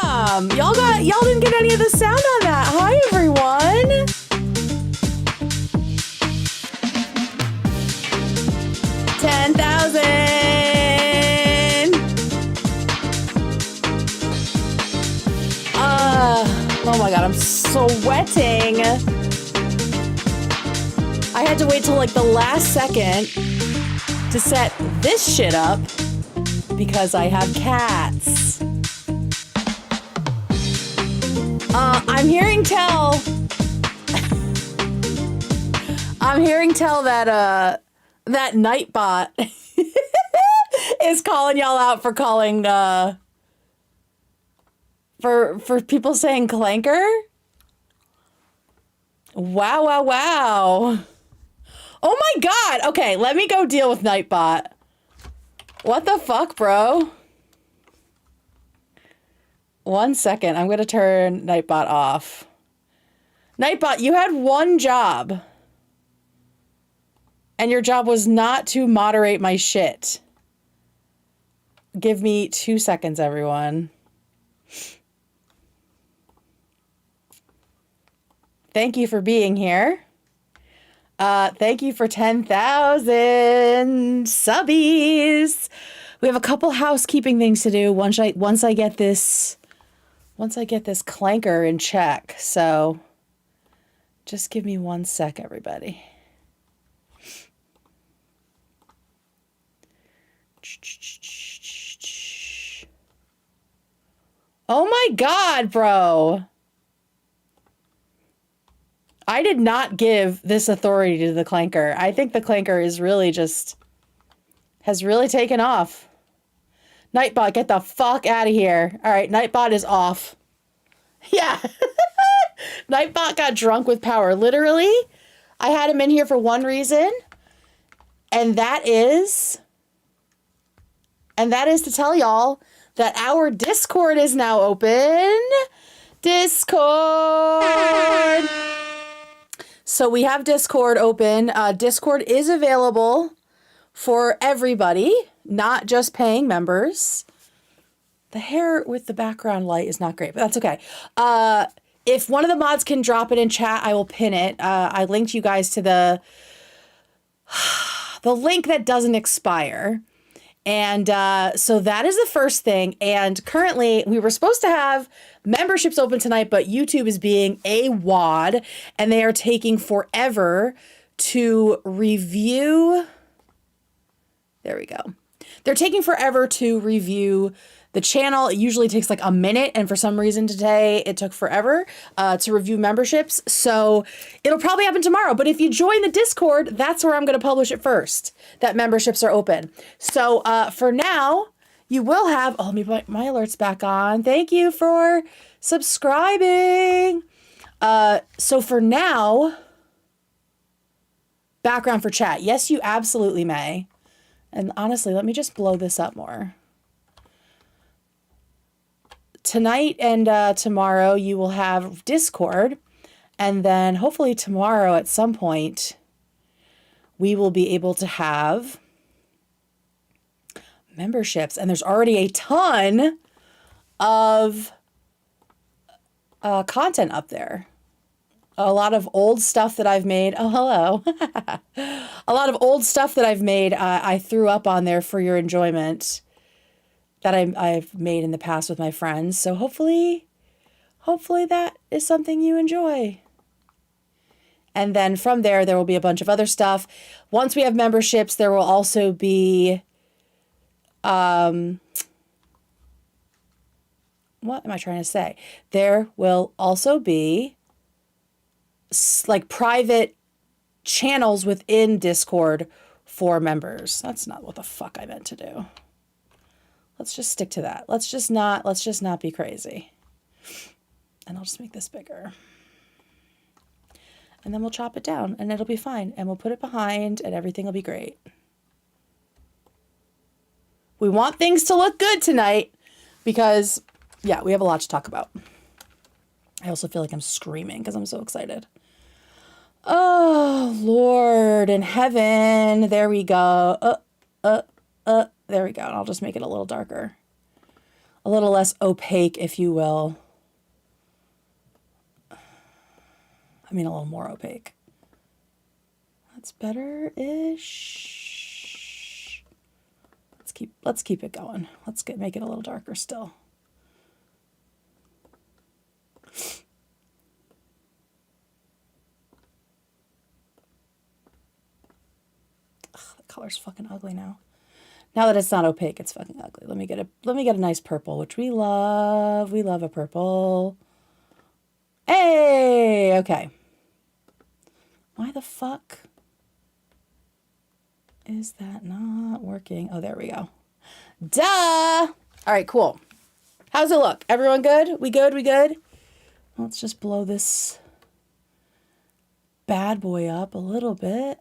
Damn! Y'all didn't get any of the sound on that. Hi, everyone. $10,000. Oh my God, I'm sweating. I had to wait till like the last second to set this shit up because I have cats. I'm hearing tell that that Nightbot is calling y'all out for calling for people saying clanker. Wow. Oh my God. Okay, let me go deal with Nightbot. What the fuck, bro? 1 second. I'm going to turn Nightbot off. Nightbot, you had one job. And your job was not to moderate my shit. Give me 2 seconds, everyone. Thank you for being here. Thank you for 10,000 subbies. We have a couple housekeeping things to do once I get this clanker in check. So just give me 1 sec, everybody. Oh my God, bro. I did not give this authority to the clanker. I think the clanker is really has really taken off. Nightbot, get the fuck out of here. All right, Nightbot is off. Yeah. Nightbot got drunk with power. Literally, I had him in here for one reason, and that is to tell y'all that our Discord is now open. Discord. So we have Discord open. Discord is available for everybody, not just paying members. The hair with the background light is not great, but that's okay. If one of the mods can drop it in chat, I will pin it. I linked you guys to the link that doesn't expire. And so that is the first thing. And currently, we were supposed to have memberships open tonight, but YouTube is being a wad, and they are taking forever to review. There we go. They're taking forever to review the channel. It usually takes like a minute, and for some reason today it took forever to review memberships. So it'll probably happen tomorrow. But if you join the Discord, that's where I'm going to publish it first, that memberships are open. So for now, you will have, oh, let me put my alerts back on. Thank you for subscribing. So for now, background for chat. Yes, you absolutely may. And honestly, let me just blow this up more. Tonight and tomorrow, you will have Discord. And then hopefully tomorrow at some point, we will be able to have memberships. And there's already a ton of content up there. A lot of old stuff that I've made. Oh, hello. A lot of old stuff that I've made, I threw up on there for your enjoyment that I've made in the past with my friends. So hopefully that is something you enjoy. And then from there will be a bunch of other stuff. Once we have memberships, there will also be, what am I trying to say? There will also be like private channels within Discord for members. That's not what the fuck I meant to do. Let's just stick to that. Let's just not be crazy. And I'll just make this bigger. And then we'll chop it down and it'll be fine. And we'll put it behind and everything will be great. We want things to look good tonight because, yeah, we have a lot to talk about. I also feel like I'm screaming because I'm so excited. Oh, Lord in heaven. There we go. There we go. And I'll just make it a little darker. a little less opaque, if you will. I mean, a little more opaque. That's better-ish. Let's keep it going. Make it a little darker still. Ugh, the color's fucking ugly now. Now that it's not opaque, it's fucking ugly. Let me get a nice purple, which we love. We love a purple. Hey, okay. Why the fuck is that not working? Oh, there we go. Duh! All right, cool. How's it look? Everyone good? We good? We good? Let's just blow this bad boy up a little bit.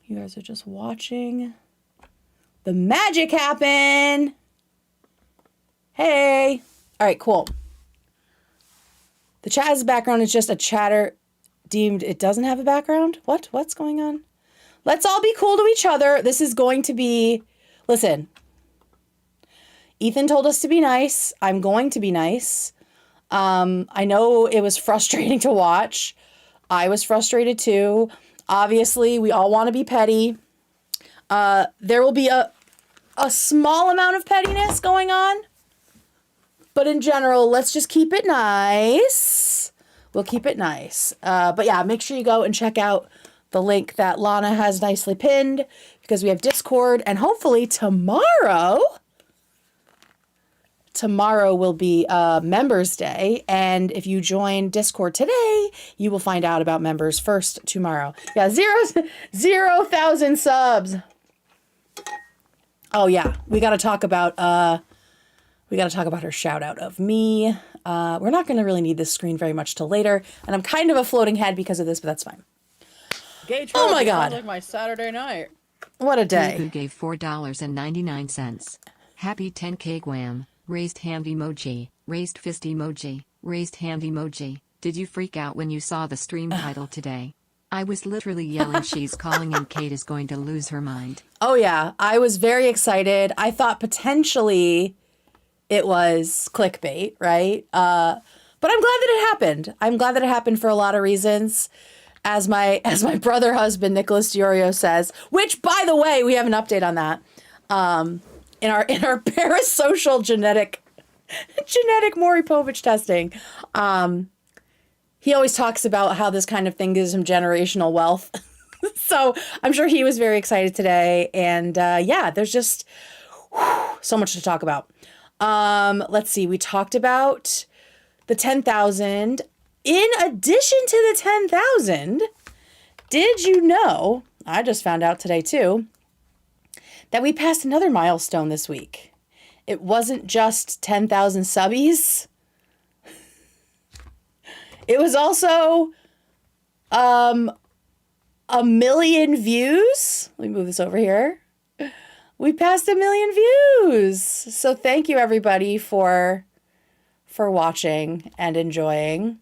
You guys are just watching the magic happen. Hey. All right, cool. The chat's background is just a chatter deemed it doesn't have a background. What's going on? Let's all be cool to each other. This is going to be, listen, Ethan told us to be nice. I'm going to be nice. I know it was frustrating to watch. I was frustrated too. Obviously, we all want to be petty. There will be a small amount of pettiness going on. But in general, let's just keep it nice. We'll keep it nice. But yeah, make sure you go and check out the link that Lana has nicely pinned because we have Discord. And hopefully tomorrow will be Members Day. And if you join Discord today, you will find out about members first tomorrow. Yeah, 0,000 subs. Oh yeah, we got to talk about her shout out of me. We're not going to really need this screen very much till later. And I'm kind of a floating head because of this, but that's fine. Oh my God. Like my Saturday night. What a day. Who gave $4.99. Happy 10K Guam. Raised hand emoji. Raised fist emoji. Raised hand emoji. Did you freak out when you saw the stream title today? I was literally yelling she's calling and Kate is going to lose her mind. Oh yeah, I was very excited. I thought potentially it was clickbait, right? But I'm glad that it happened. I'm glad that it happened for a lot of reasons. As my brother husband Nicholas Diorio says, which by the way, we have an update on that. In our parasocial genetic Maury Povich testing. He always talks about how this kind of thing gives him generational wealth. So I'm sure he was very excited today. And yeah, there's just so much to talk about. Let's see. We talked about the 10,000. In addition to the 10,000, did you know, I just found out today too, that we passed another milestone this week. It wasn't just 10,000 subbies. It was also 1 million views. Let me move this over here. We passed 1 million views. So thank you everybody for watching and enjoying.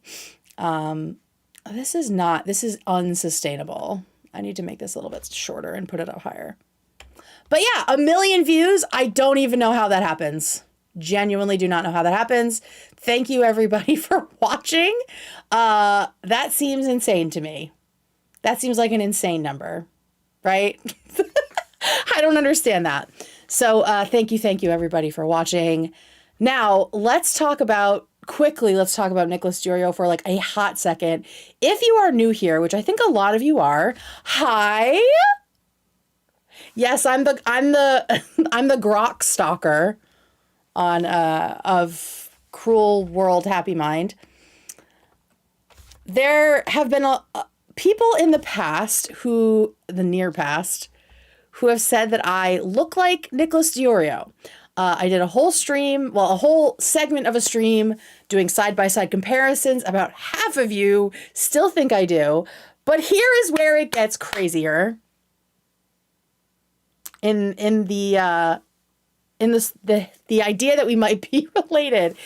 This is unsustainable. I need to make this a little bit shorter and put it up higher. But yeah, 1 million views. I don't even know how that happens. Genuinely do not know how that happens. Thank you everybody for watching. That seems insane to me. That seems like an insane number, right? I don't understand that. So thank you everybody for watching. Now let's talk about Nicholas Diorio for like a hot second. If you are new here, which I think a lot of you are, hi. Yes, I'm the Grok stalker on of Cruel World Happy Mind. There have been people in the near past, who have said that I look like Nicholas Diorio. I did a whole segment of a stream doing side-by-side comparisons. About half of you still think I do. But here is where it gets crazier. In the idea that we might be related.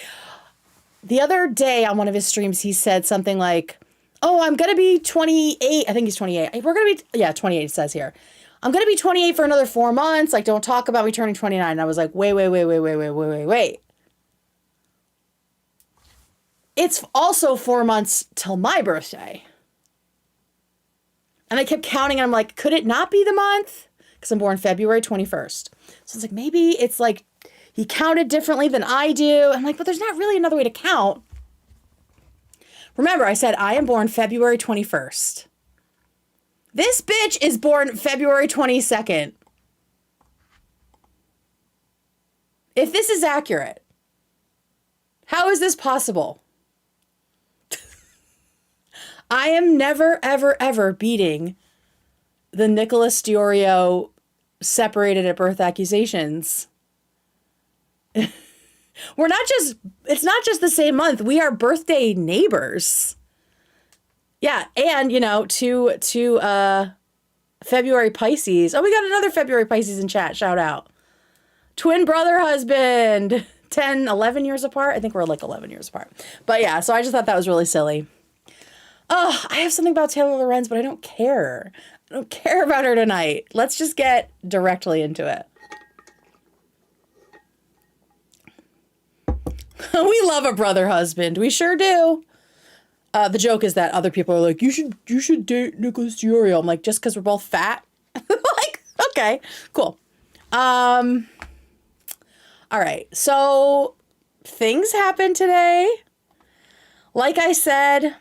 The other day on one of his streams, he said something like, "Oh, I'm going to be 28. I think he's 28. We're going to be 28 it says here. I'm going to be 28 for another 4 months. Like, don't talk about me turning 29. And I was like, wait. It's also 4 months till my birthday. And I kept counting, and I'm like, could it not be the month? Because I'm born February 21st. So it's like, maybe it's like he counted differently than I do. I'm like, but there's not really another way to count. Remember, I said I am born February 21st. This bitch is born February 22nd. If this is accurate, how is this possible? I am never, ever, ever beating the Nicholas Diorio separated at birth accusations. It's not just the same month. We are birthday neighbors. Yeah, and, two February Pisces. Oh, we got another February Pisces in chat. Shout out. Twin brother husband. 10, 11 years apart. I think we're like 11 years apart. But yeah, so I just thought that was really silly. Oh, I have something about Taylor Lorenz, but I don't care. I don't care about her tonight. Let's just get directly into it. We love a brother husband. We sure do. The joke is that other people are like, you should date Nicholas Diorio. I'm like, just because we're both fat? Like, okay, cool. All right. So things happened today. Like I said,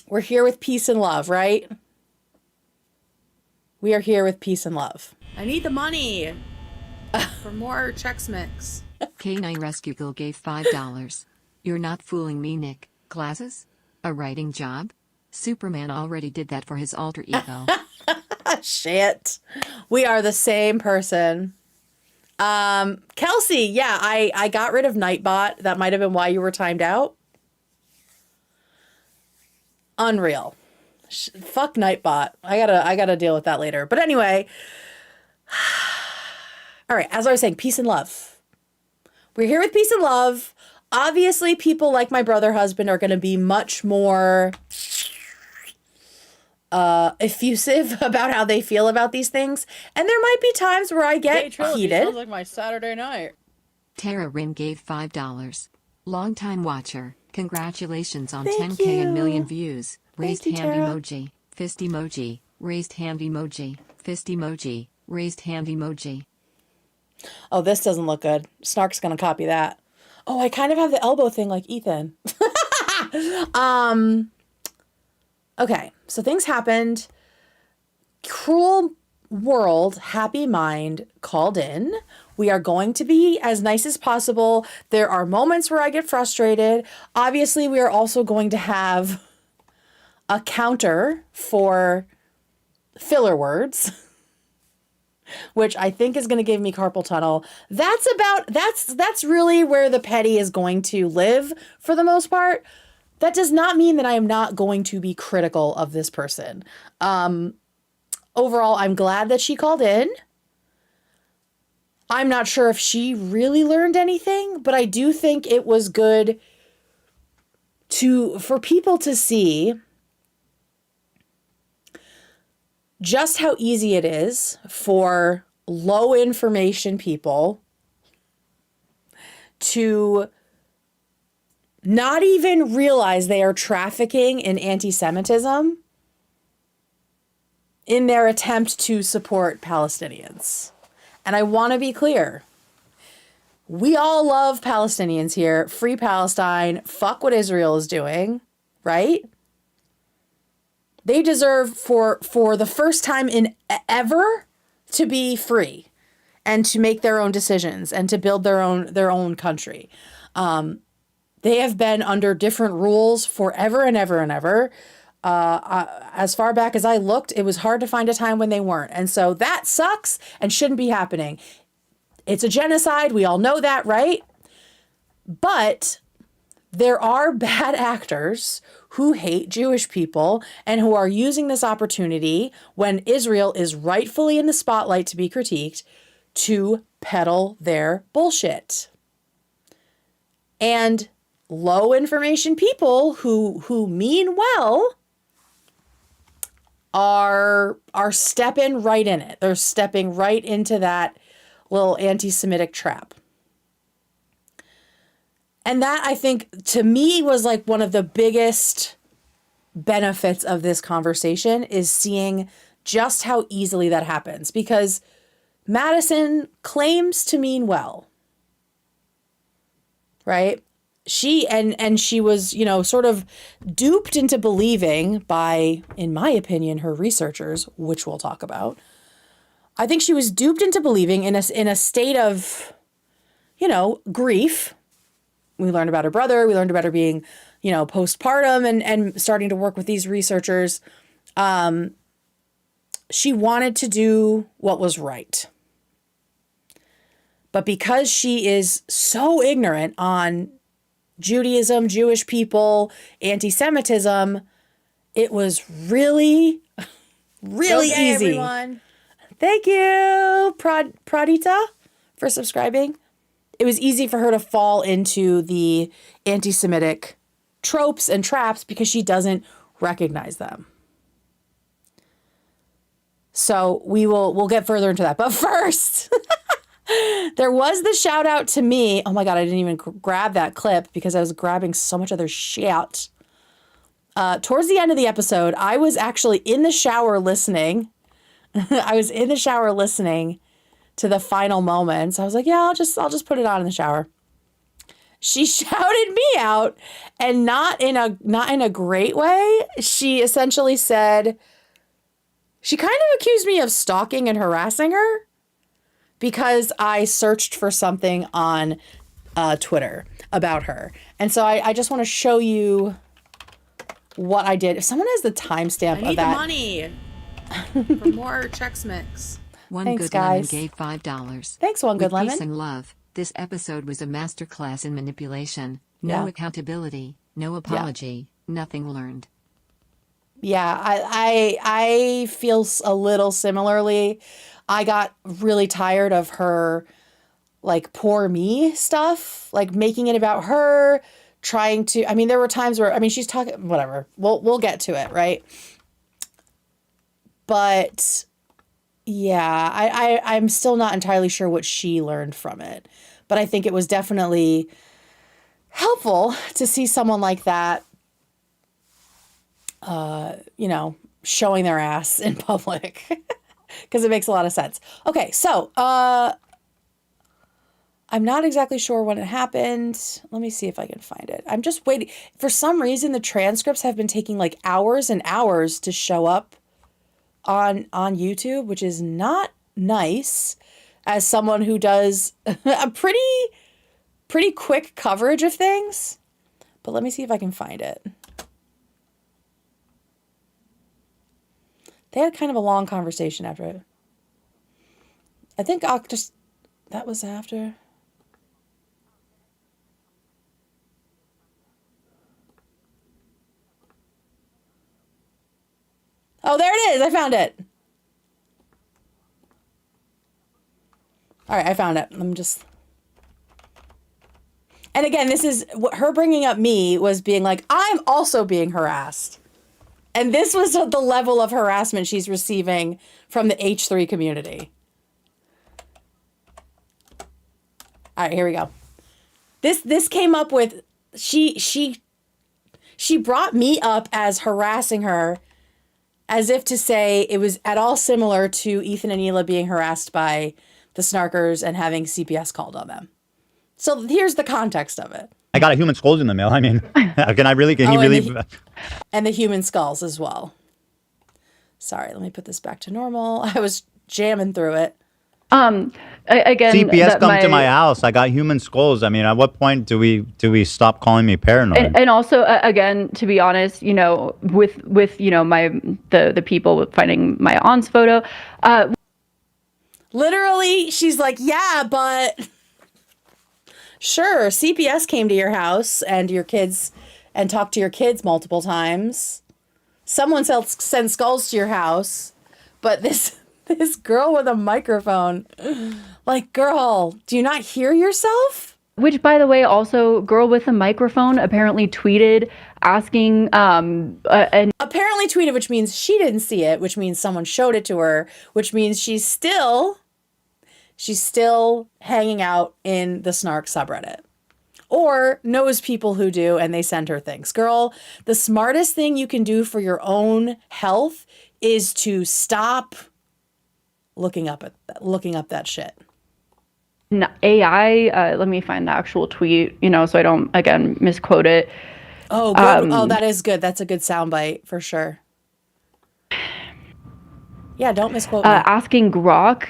we're here with peace and love, right? We are here with peace and love. I need the money for more Chex Mix. K9 Rescue Girl gave $5. You're not fooling me, Nick. Glasses? A writing job? Superman already did that for his alter ego. Shit. We are the same person. Kelsey, yeah, I got rid of Nightbot. That might have been why you were timed out. Unreal. Fuck Nightbot. I gotta deal with that later. But anyway. All right, as I was saying, peace and love. We're here with peace and love. Obviously, people like my brother husband are going to be much more effusive about how they feel about these things. And there might be times where I get heated. Sounds like my Saturday night. Tara Rin gave $5. Longtime watcher. Congratulations on Thank 10K and you. million views. Raised you, hand Tara. emoji. Fist emoji. Raised hand emoji. Fist emoji. Raised hand emoji. Oh, this doesn't look good. Snark's going to copy that. Oh, I kind of have the elbow thing like Ethan. Okay, so things happened. Cruel World, Happy Mind called in. We are going to be as nice as possible. There are moments where I get frustrated. Obviously, we are also going to have a counter for filler words, which I think is going to give me carpal tunnel. That's really where the petty is going to live for the most part. That does not mean that I am not going to be critical of this person. Overall, I'm glad that she called in. I'm not sure if she really learned anything, but I do think it was good for people to see just how easy it is for low information people to not even realize they are trafficking in anti-Semitism in their attempt to support Palestinians. And I want to be clear. We all love Palestinians here. Free Palestine. Fuck what Israel is doing, right? They deserve for the first time in ever to be free and to make their own decisions and to build their own country. They have been under different rules forever and ever and ever. As far back as I looked, it was hard to find a time when they weren't. And so that sucks and shouldn't be happening. It's a genocide. We all know that, right? But there are bad actors who hate Jewish people and who are using this opportunity when Israel is rightfully in the spotlight to be critiqued to peddle their bullshit. And low information people who mean well are stepping right in it. They're stepping right into that little anti-Semitic trap. And that, I think, to me, was like one of the biggest benefits of this conversation, is seeing just how easily that happens. Because Madison claims to mean well, right? She was, you know, sort of duped into believing by, in my opinion, her researchers, which we'll talk about. I think she was duped into believing in a state of, you know, grief. We learned about her brother. We learned about her being, you know, postpartum and starting to work with these researchers. She wanted to do what was right. But because she is so ignorant on Judaism, Jewish people, anti-Semitism, it was really, really okay, easy. Everyone. Thank you, Pradita, for subscribing. It was easy for her to fall into the anti-Semitic tropes and traps because she doesn't recognize them. So we'll get further into that. But first, there was the shout out to me. Oh my God, I didn't even grab that clip because I was grabbing so much other shit. Towards the end of the episode, I was actually in the shower listening. I was in the shower listening to the final moments. I was like, yeah, I'll just put it on in the shower. She shouted me out, and not in a great way. She essentially said, she kind of accused me of stalking and harassing her because I searched for something on Twitter about her. And so I just want to show you what I did. If someone has the timestamp I of need the that. money for more Chex Mix. One Thanks, Good Lemon guys. gave $5. Thanks, One Good With Lemon. peace and love, this episode was a masterclass in manipulation. No Yeah. accountability, no apology, nothing learned. Yeah, I feel a little similarly. I got really tired of her, like, poor me stuff, like making it about her, trying to, I mean, there were times where, I mean, she's talking, whatever, we'll get to it, right? But yeah, I'm still not entirely sure what she learned from it, but I think it was definitely helpful to see someone like that, you know, showing their ass in public, because it makes a lot of sense. Okay, so I'm not exactly sure when it happened. Let me see if I can find it. I'm just waiting. For some reason, the transcripts have been taking like hours and hours to show up on YouTube, which is not nice as someone who does a pretty quick coverage of things. But let me see if I can find it. They had kind of a long conversation after it. I think that was after. Oh, there it is. I found it. All right, I found it. And again, this is what her bringing up me was being like, I'm also being harassed. And this was the level of harassment she's receiving from the H3 community. All right, here we go. This came up with, she brought me up as harassing her, as if to say it was at all similar to Ethan and Hila being harassed by the Snarkers and having CPS called on them. So here's the context of it. I got a human skulls in the mail. I mean, can he really? And the human skulls as well. Sorry, let me put this back to normal. I was jamming through it. Again, CPS come to my house. I got human skulls. I mean, at what point do we stop calling me paranoid? and also, again, to be honest, you know, with you know the people finding my aunt's photo, literally, she's like, yeah, but sure, CPS came to your house and your kids and talked to your kids multiple times. Someone else sent skulls to your house, but this girl with a microphone, like, girl, do you not hear yourself? Which, by the way, also, girl with a microphone apparently tweeted asking Apparently tweeted, which means she didn't see it, which means someone showed it to her, which means she's still hanging out in the Snark subreddit. Or knows people who do and they send her things. Girl, the smartest thing you can do for your own health is to stop looking up that shit. AI, let me find the actual tweet, so I don't, again, misquote it. Oh, good. That is good. That's a good soundbite for sure. Yeah, don't misquote me. Asking Grok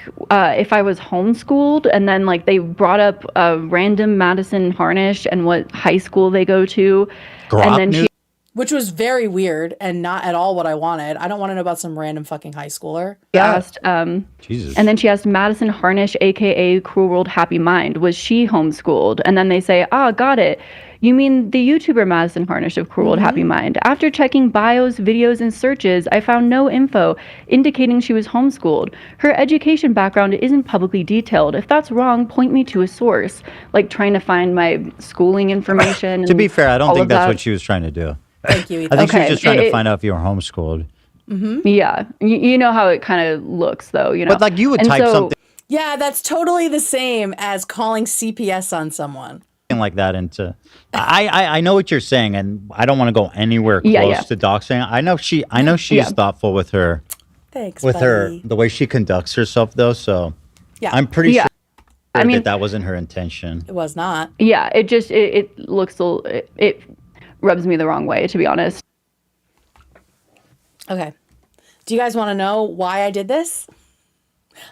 if I was homeschooled, and then like they brought up random Madison Harnish and what high school they go to. Grok and then news? Which was very weird and not at all what I wanted. I don't want to know about some random fucking high schooler. Asked, Jesus. And then she asked Madison Harnish, aka Cruel World Happy Mind, was she homeschooled? And then they say, got it. You mean the YouTuber Madison Harnish of Cruel World Happy Mind. After checking bios, videos, and searches, I found no info indicating she was homeschooled. Her education background isn't publicly detailed. If that's wrong, point me to a source. Like trying to find my schooling information. To be fair, I don't think that's what she was trying to do. Thank you, Ethan. I think she was just trying to find out if you were homeschooled. Yeah. You know how it kind of looks, though, But like you would type something Yeah, that's totally the same as calling CPS on someone. like that into I know what you're saying, and I don't want to go anywhere close to doxing. I know she's thoughtful with her buddy. the way she conducts herself though, so Yeah. I'm pretty sure I mean, that wasn't her intention. It was not. Yeah, it just it looks it rubs me the wrong way, to be honest. Okay. Do you guys want to know why I did this?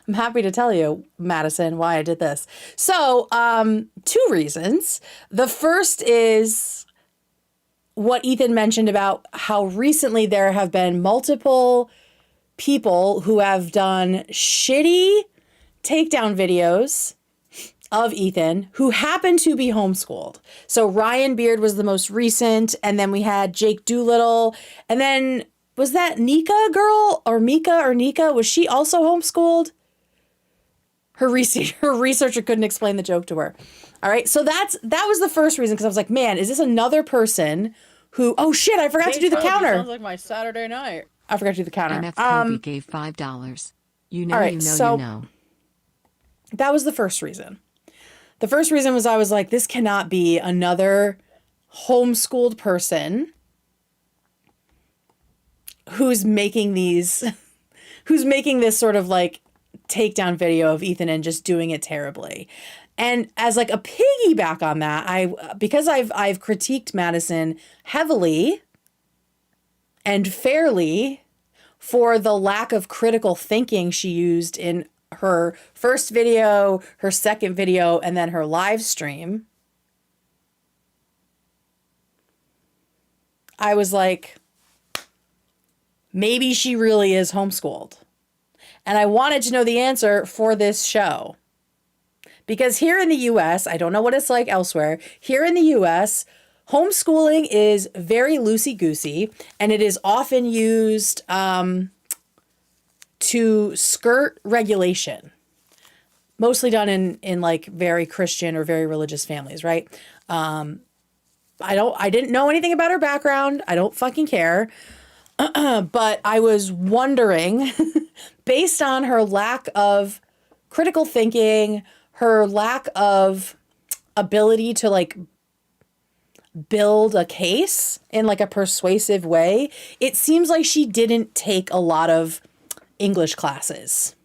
I'm happy to tell you, Madison, why I did this. So, 2 reasons. The first is what Ethan mentioned about how recently there have been multiple people who have done shitty takedown videos of Ethan who happen to be homeschooled. So Ryan Beard was the most recent, and then we had Jake Doolittle, and then was that Nika girl or Mika or Nika? Was she also homeschooled? Her researcher couldn't explain the joke to her. All right, so that was the first reason, because I was like, man, is this another person who? Oh shit, I forgot to do the counter. Sounds like my Saturday night. I forgot to do the counter. MF Kobe gave $5. You know, right, you know, so- you know. That was the first reason. The first reason was I was like, this cannot be another homeschooled person who's making this sort of like takedown video of Ethan and just doing it terribly. And as like a piggyback on that, because I've critiqued Madison heavily and fairly for the lack of critical thinking she used in her first video, her second video, and then her live stream. I was like, maybe she really is homeschooled. And I wanted to know the answer for this show. Because here in the US, I don't know what it's like elsewhere, here in the US, homeschooling is very loosey-goosey, and it is often used to skirt regulation. Mostly done in like very Christian or very religious families, right? I didn't know anything about her background. I don't fucking care. But I was wondering, based on her lack of critical thinking, her lack of ability to like build a case in like a persuasive way, it seems like she didn't take a lot of English classes.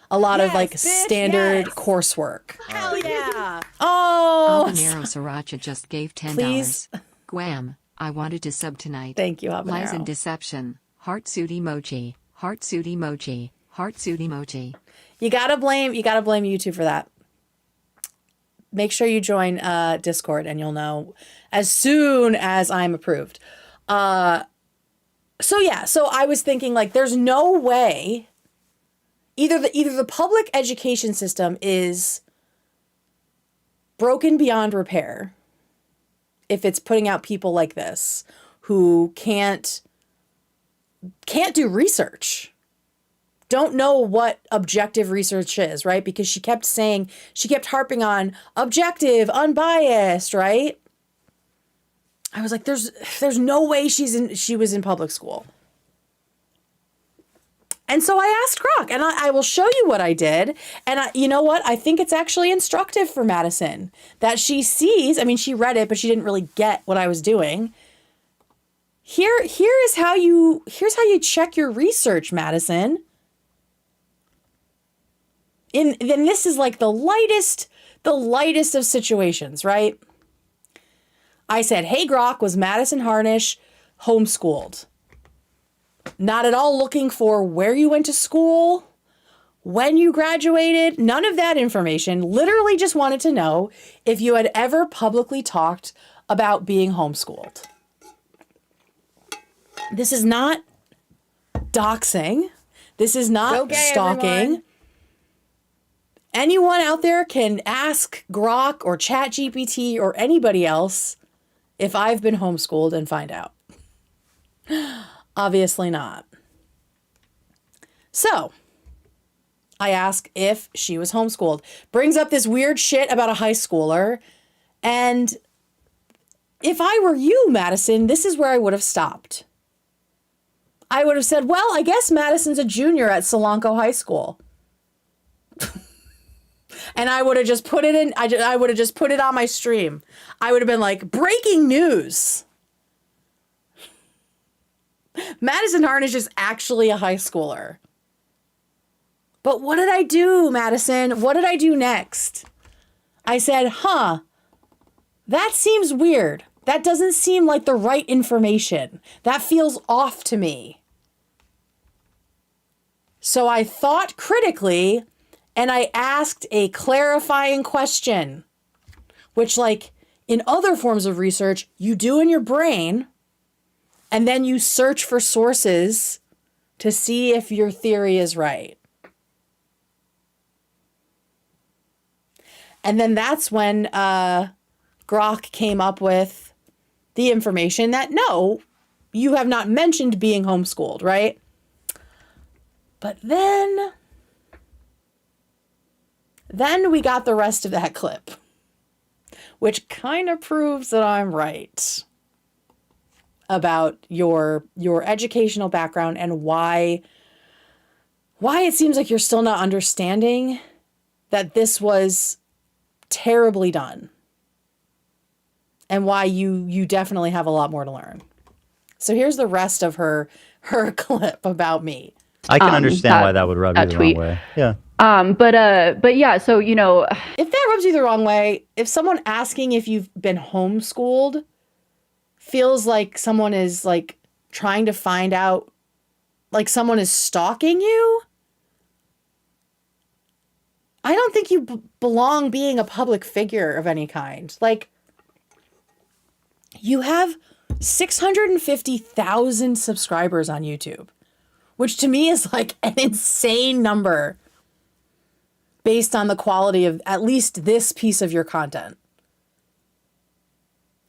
A lot of like standard coursework. Hell yeah. Oh, Habanero Sriracha just gave $10. Please. Guam, I wanted to sub tonight. Thank you, Lies and Habanero. deception. Heart suit emoji. Heart suit emoji. Heart suit emoji. You gotta blame YouTube for that. Make sure you join Discord and you'll know as soon as I'm approved. So I was thinking like there's no way either the public education system is broken beyond repair if it's putting out people like this who can't do research. don't know what objective research is, right? Because she kept harping on objective, unbiased, right? I was like, there's no way she was in public school. And so I asked Grok, and I will show you what I did. And you know what? I think it's actually instructive for Madison that she sees. I mean, she read it, but she didn't really get what I was doing. Here's how you check your research, Madison. Then this is like the lightest of situations, right? I said, "Hey Grok, was Madison Harnish homeschooled?" Not at all looking for where you went to school, when you graduated, none of that information. Literally just wanted to know if you had ever publicly talked about being homeschooled. This is not doxing. This is not stalking. Everyone. Anyone out there can ask Grok or ChatGPT or anybody else if I've been homeschooled and find out. Obviously not. So, I ask if she was homeschooled. Brings up this weird shit about a high schooler. And if I were you, Madison, this is where I would have stopped. I would have said, well, I guess Madison's a junior at Solanco High School. And I would have just put it in, I would have just put it on my stream. I would have been like, breaking news. Madison Harnish is actually a high schooler. But what did I do, Madison? What did I do next? I said, that seems weird. That doesn't seem like the right information. That feels off to me. So I thought critically, and I asked a clarifying question, which, like, in other forms of research, you do in your brain. And then you search for sources to see if your theory is right. And then that's when Grok came up with the information that, no, you have not mentioned being homeschooled, right? But then we got the rest of that clip, which kind of proves that I'm right about your educational background and why it seems like you're still not understanding that this was terribly done and why you definitely have a lot more to learn. So here's the rest of her clip about me. I can understand why that would rub you the wrong way. Yeah. But yeah, so, you know, if that rubs you the wrong way, if someone asking if you've been homeschooled feels like someone is like trying to find out, like someone is stalking you, I don't think you belong being a public figure of any kind. Like, you have 650,000 subscribers on YouTube, which to me is like an insane number based on the quality of at least this piece of your content.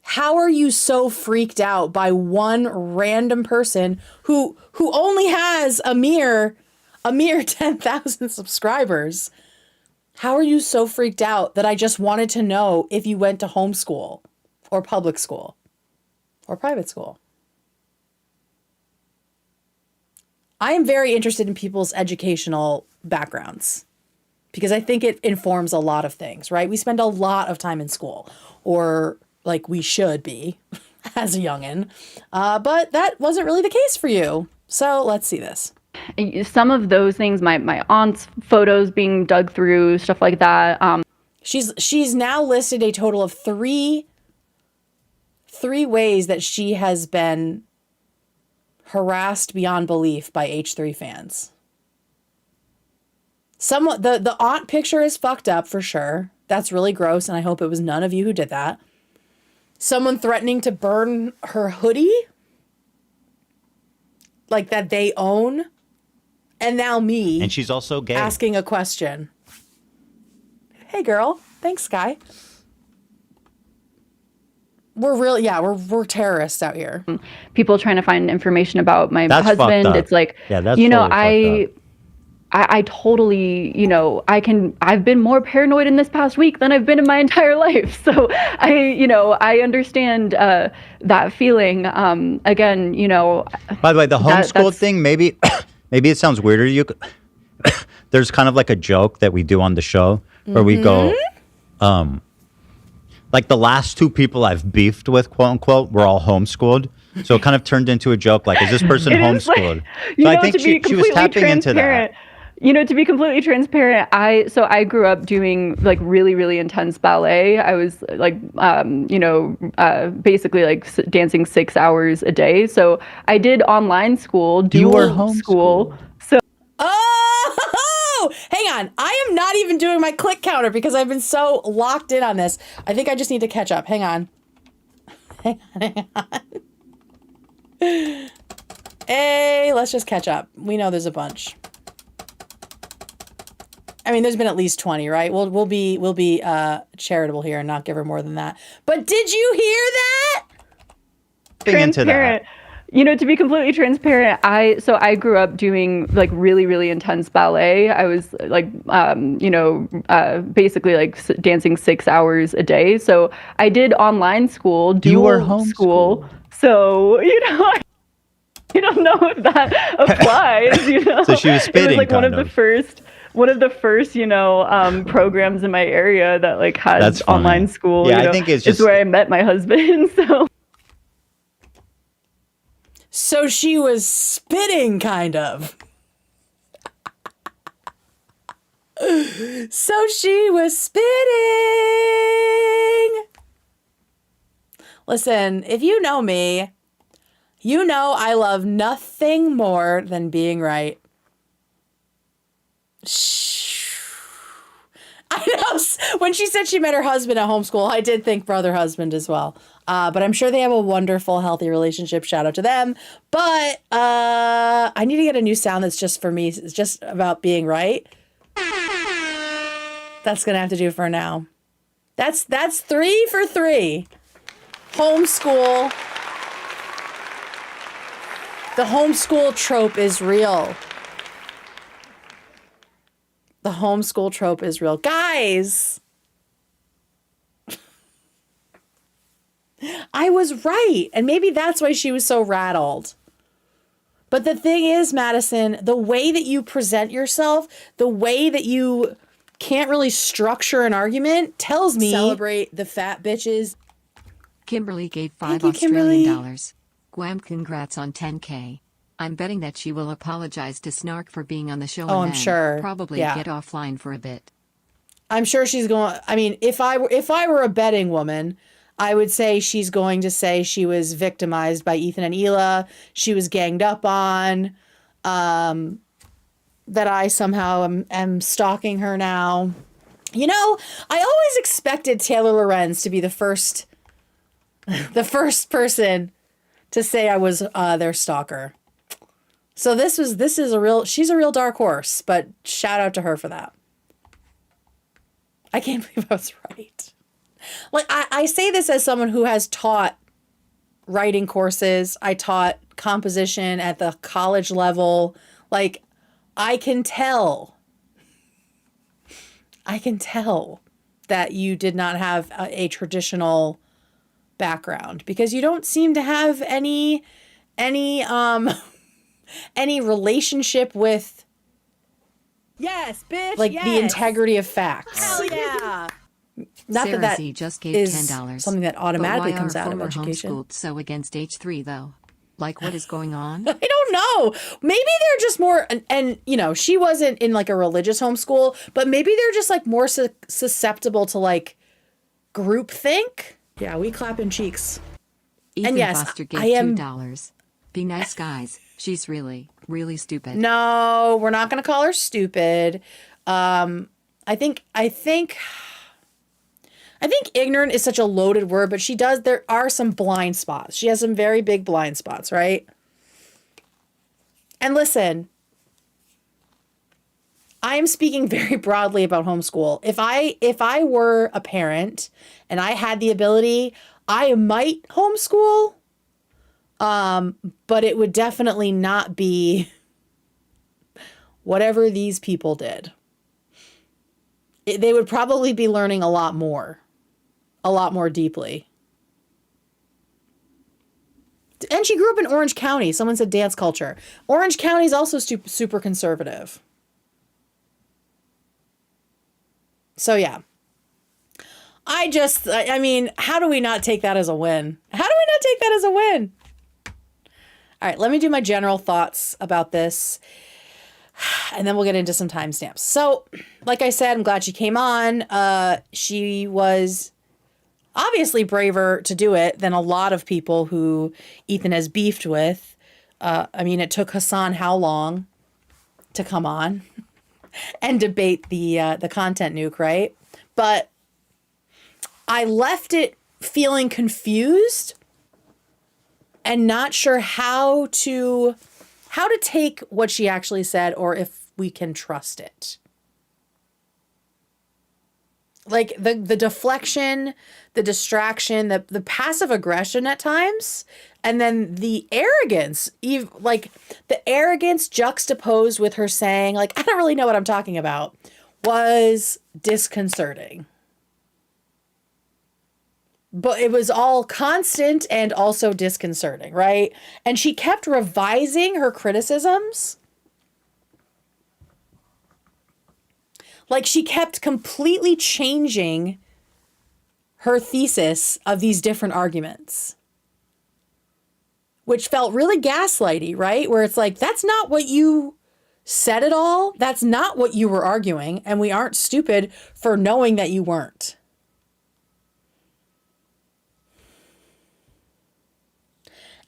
How are you so freaked out by one random person who only has a mere 10,000 subscribers? How are you so freaked out that I just wanted to know if you went to homeschool or public school or private school? I am very interested in people's educational backgrounds because I think it informs a lot of things, right? We spend a lot of time in school, or like we should be as a youngin', but that wasn't really the case for you. So let's see this. Some of those things, my aunt's photos being dug through, stuff like that. She's now listed a total of three ways that she has been harassed beyond belief by H3 fans. The aunt picture is fucked up for sure. That's really gross, and I hope it was none of you who did that. Someone threatening to burn her hoodie, like that they own. And now me. And she's also gay. Asking a question. Hey girl, thanks Sky. We're terrorists out here. People trying to find information about my That's husband. fucked up. It's like, yeah, that's you know, totally I totally, I've been more paranoid in this past week than I've been in my entire life. So I understand that feeling. Again, By the way, the homeschool that's thing, maybe maybe it sounds weirder to you. There's kind of like a joke that we do on the show where we go, like the last two people I've beefed with, quote unquote, were all homeschooled. So it kind of turned into a joke, like, is this person it is like, homeschooled? So I think to be she was completely tapping into transparent. that. To be completely transparent, I grew up doing like really, really intense ballet. I was like, basically like dancing 6 hours a day. So I did online school, You were dual school. homeschooled. So Oh, hang on. I am not even doing my click counter because I've been so locked in on this. I think I just need to catch up. Hang on. Hang on. Hey, let's just catch up. We know there's a bunch. I mean, there's been at least 20, right? We'll be charitable here and not give her more than that. But did you hear that? Into that. To be completely transparent, I grew up doing like really, really intense ballet. I was like, basically like dancing 6 hours a day. So I did online school, You were dual school. So, I don't know if that applies, So she was spitting, It was like kind one of the first, programs in my area that like had That's funny. online school. Yeah, I think it's just where I met my husband. So she was spitting, kind of. So she was spitting. Listen, if you know me, you know I love nothing more than being right. I know. When she said she met her husband at homeschool, I did think brother husband as well. But I'm sure they have a wonderful, healthy relationship. Shout out to them. But I need to get a new sound that's just for me. It's just about being right. That's gonna have to do for now. That's 3 for 3. Homeschool. The homeschool trope is real. The homeschool trope is real. Guys, I was right. And maybe that's why she was so rattled. But the thing is, Madison, the way that you present yourself, the way that you can't really structure an argument tells me celebrate the fat bitches. Kimberly gave Thank 5 you, Australian Kimberly. dollars. Guam, congrats on 10K. I'm betting that she will apologize to Snark for being on the show Oh, and I'm then sure. probably Yeah. get offline for a bit. I'm sure she's going. I mean, if I were a betting woman, I would say she's going to say she was victimized by Ethan and Hila. She was ganged up on. That I somehow am stalking her now. I always expected Taylor Lorenz to be the first person to say I was their stalker. So she's a real dark horse, but shout out to her for that. I can't believe I was right. Like, I say this as someone who has taught writing courses. I taught composition at the college level. Like, I can tell that you did not have a traditional background because you don't seem to have any relationship with Yes, bitch. like yes. the integrity of facts. Hell yeah. Not Sarah that Z just gave is $10. something that automatically But why comes are out of former education. homeschooled so against H3 though? Like what is going on? I don't know. Maybe they're just more, and she wasn't in like a religious homeschool, but maybe they're just like more susceptible to like groupthink. Yeah, we clap in cheeks. Ethan yes, Foster gave I am- $2. Be nice, guys. She's really, really stupid. No, we're not going to call her stupid. I think ignorant is such a loaded word, but there are some blind spots. She has some very big blind spots, right? And listen, I am speaking very broadly about homeschool. If I were a parent and I had the ability, I might homeschool. But it would definitely not be whatever these people did. They would probably be learning a lot more deeply. And she grew up in Orange County. Someone said dance culture. Orange County is also super conservative. So yeah. I mean, how do we not take that as a win? How do we not take that as a win? All right, let me do my general thoughts about this, and then we'll get into some timestamps. So, like I said, I'm glad she came on. She was obviously braver to do it than a lot of people who Ethan has beefed with. I mean, it took Hassan how long to come on and debate the content nuke, right? But I left it feeling confused and not sure how to take what she actually said or if we can trust it. Like the deflection, the distraction, the passive aggression at times, and then the arrogance, like the arrogance juxtaposed with her saying, like, I don't really know what I'm talking about, was disconcerting. But it was all constant and also disconcerting, right? And she kept revising her criticisms. Like she kept completely changing her thesis of these different arguments, which felt really gaslighty, right? Where it's like, that's not what you said at all. That's not what you were arguing. And we aren't stupid for knowing that you weren't.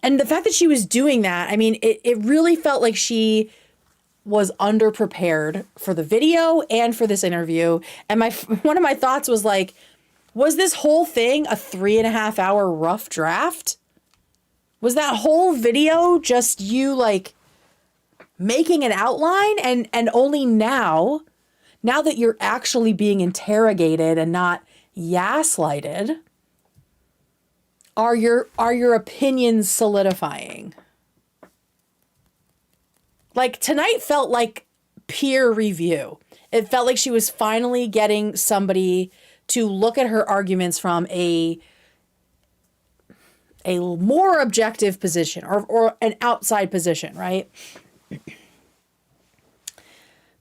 And the fact that she was doing that, I mean, it really felt like she was underprepared for the video and for this interview. And one of my thoughts was like, was this whole thing a 3.5 hour rough draft? Was that whole video just you like making an outline and only now that you're actually being interrogated and not gaslighted, are your opinions solidifying? Like tonight felt like peer review. It felt like she was finally getting somebody to look at her arguments from a more objective position or an outside position, right?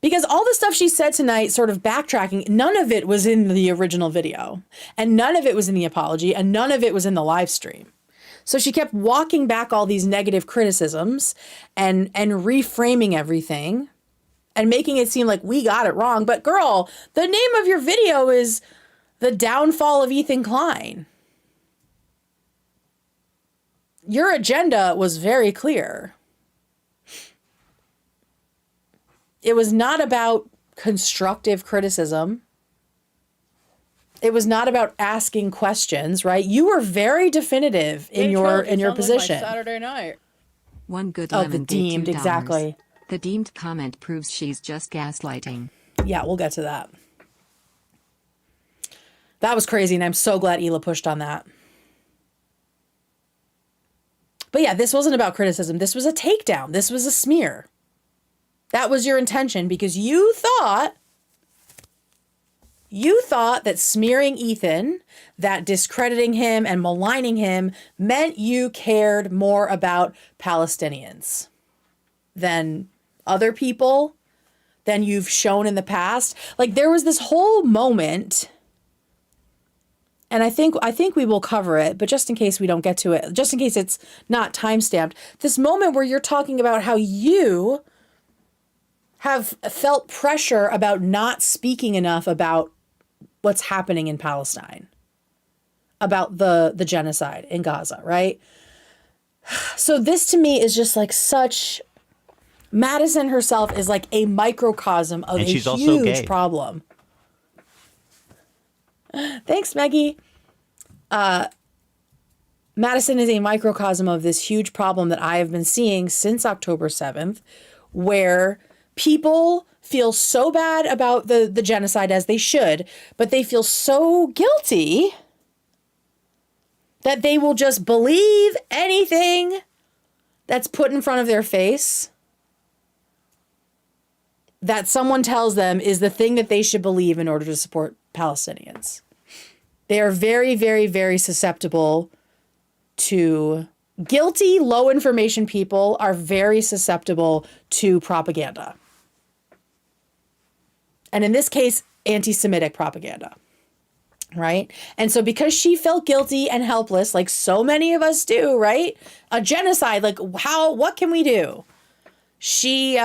Because all the stuff she said tonight, sort of backtracking, none of it was in the original video. And none of it was in the apology. And none of it was in the live stream. So she kept walking back all these negative criticisms and reframing everything and making it seem like we got it wrong. But girl, the name of your video is The Downfall of Ethan Klein. Your agenda was very clear. It was not about constructive criticism. It was not about asking questions, right? You were very definitive in your position. Like Saturday night. One good Oh, lemon the paid deemed, $2. exactly. The deemed comment proves she's just gaslighting. Yeah, we'll get to that. That was crazy, and I'm so glad Hila pushed on that. But yeah, this wasn't about criticism. This was a takedown. This was a smear. That was your intention because you thought that smearing Ethan, that discrediting him and maligning him meant you cared more about Palestinians than other people, than you've shown in the past. Like there was this whole moment, and I think we will cover it, but just in case we don't get to it, just in case it's not time-stamped, this moment where you're talking about how you have felt pressure about not speaking enough about what's happening in Palestine, about the genocide in Gaza, right? So this to me is just like such... Madison herself is like a microcosm of a huge problem. Thanks, Maggie. Madison is a microcosm of this huge problem that I have been seeing since October 7th, where people feel so bad about the genocide, as they should, but they feel so guilty that they will just believe anything that's put in front of their face. that someone tells them is the thing that they should believe in order to support Palestinians. They are very, very, very susceptible to guilty, low information people are very susceptible to propaganda. And in this case, anti-Semitic propaganda. Right? And so because she felt guilty and helpless, like so many of us do, right? A genocide, like what can we do? She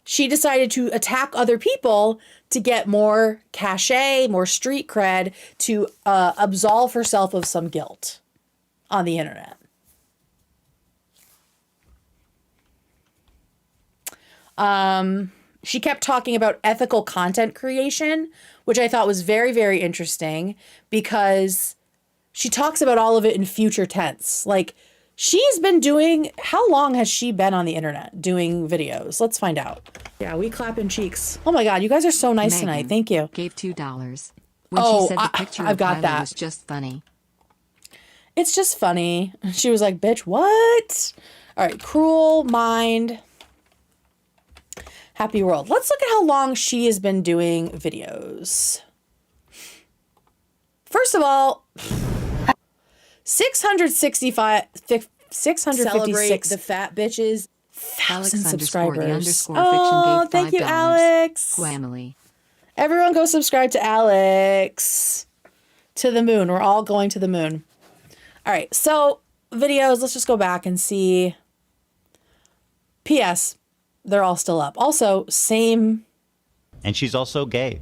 decided to attack other people to get more cachet, more street cred, to absolve herself of some guilt on the internet. She kept talking about ethical content creation, which I thought was very, very interesting because she talks about all of it in future tense. Like, she's been doing, how long has she been on the internet doing videos? Let's find out. Yeah, we clapping cheeks. Oh my God, you guys are so nice Megan tonight. Thank you. Gave $2. When she said the picture I've of got Kylie that. was just funny. It's just funny. She was like, bitch, what? All right, Cruel Mind. Happy World. Let's look at how long she has been doing videos. First of all, 656 Celebrate the fat bitches. thousand Alex subscribers. _the_fiction Oh, gave $5. thank you, Alex. Family. Everyone go subscribe to Alex. To the moon. We're all going to the moon. All right, so videos, let's just go back and see. P.S. They're all still up. Also, same. And she's also gay.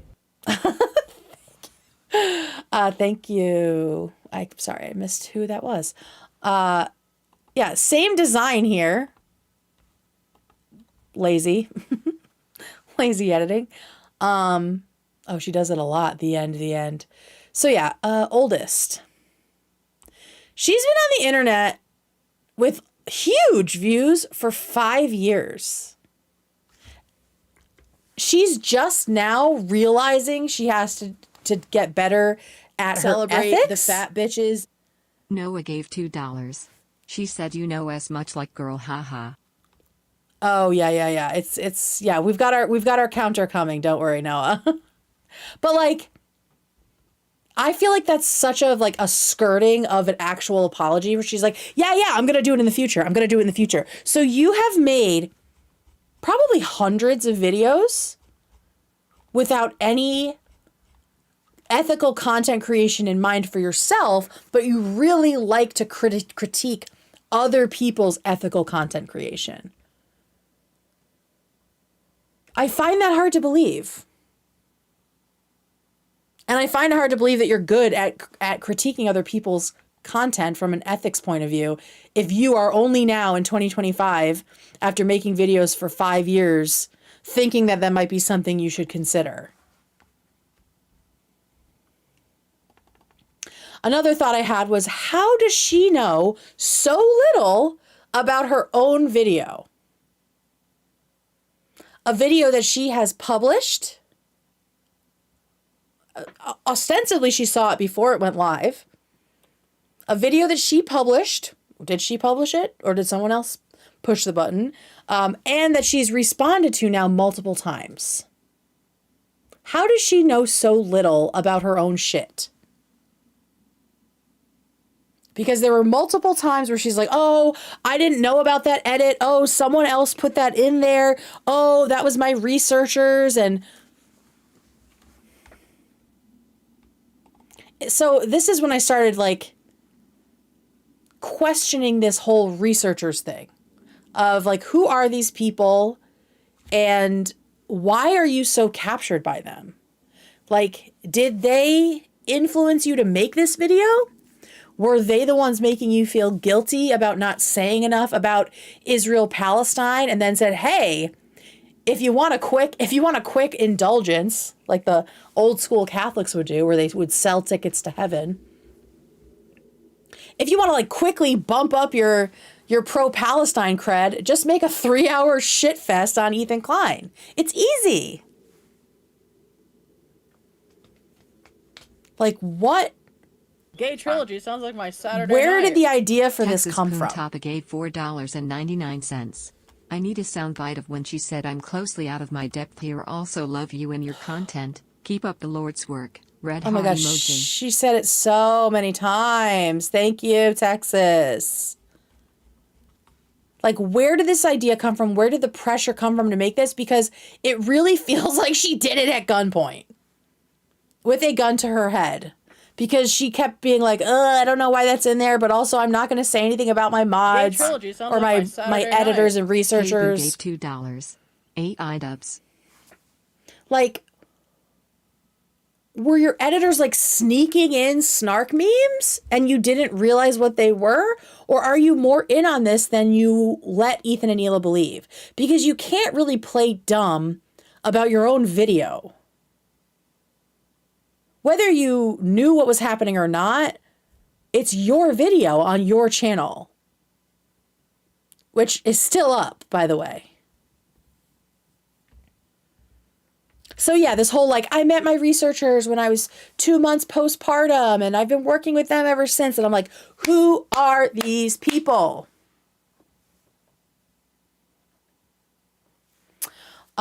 Thank you. I'm sorry, I missed who that was. Yeah, same design here. Lazy. Lazy editing. Oh, she does it a lot. The end. So yeah, oldest. She's been on the internet with huge views for 5 years. She's just now realizing she has to get better at Celebrate her ethics. the fat bitches. Noah gave $2. She said you know as much like girl, haha. Oh yeah. It's yeah. We've got our counter coming. Don't worry, Noah. But like, I feel like that's such a skirting of an actual apology where she's like, yeah, I'm gonna do it in the future. So you have made probably hundreds of videos without any ethical content creation in mind for yourself, but you really like to critique other people's ethical content creation. I find that hard to believe. And I find it hard to believe that you're good at critiquing other people's content from an ethics point of view if you are only now in 2025, after making videos for 5 years, thinking that might be something you should consider. Another thought I had was, how does she know so little about her own video? A video that she has published. Ostensibly, she saw it before it went live. A video that she published. Did she publish it? Or did someone else push the button? And that she's responded to now multiple times. How does she know so little about her own shit? Because there were multiple times where she's like, oh, I didn't know about that edit. Oh, someone else put that in there. Oh, that was my researchers. And so this is when I started questioning this whole researchers thing of who are these people and why are you so captured by them? Did they influence you to make this video? Were they the ones making you feel guilty about not saying enough about Israel-Palestine and then said, hey, if you want a quick indulgence, like the old school Catholics would do, where they would sell tickets to heaven. If you want to quickly bump up your pro-Palestine cred, just make a 3-hour shit fest on Ethan Klein. It's easy. What? Gay trilogy sounds like my Saturday Where night. did the idea for Texas this come Poon from? Tapa gave $4.99. I need a soundbite of when she said I'm closely out of my depth here. Also love you and your content. Keep up the Lord's work. Red Oh my heart gosh, emoji. she said it so many times. Thank you, Texas. Like, where did this idea come from? Where did the pressure come from to make this? Because it really feels like she did it at gunpoint with a gun to her head. Because she kept being like, I don't know why that's in there, but also I'm not going to say anything about my mods Trilogy sounds or like my Saturday editors night. and researchers. Gave $2. 8 iDubbbz. Like, were your editors like sneaking in snark memes and you didn't realize what they were? Or are you more in on this than you let Ethan and Hila believe? Because you can't really play dumb about your own video. Whether you knew what was happening or not, it's your video on your channel, which is still up, by the way. So yeah, this whole like, I met my researchers when I was 2 months postpartum and I've been working with them ever since. And I'm like, who are these people?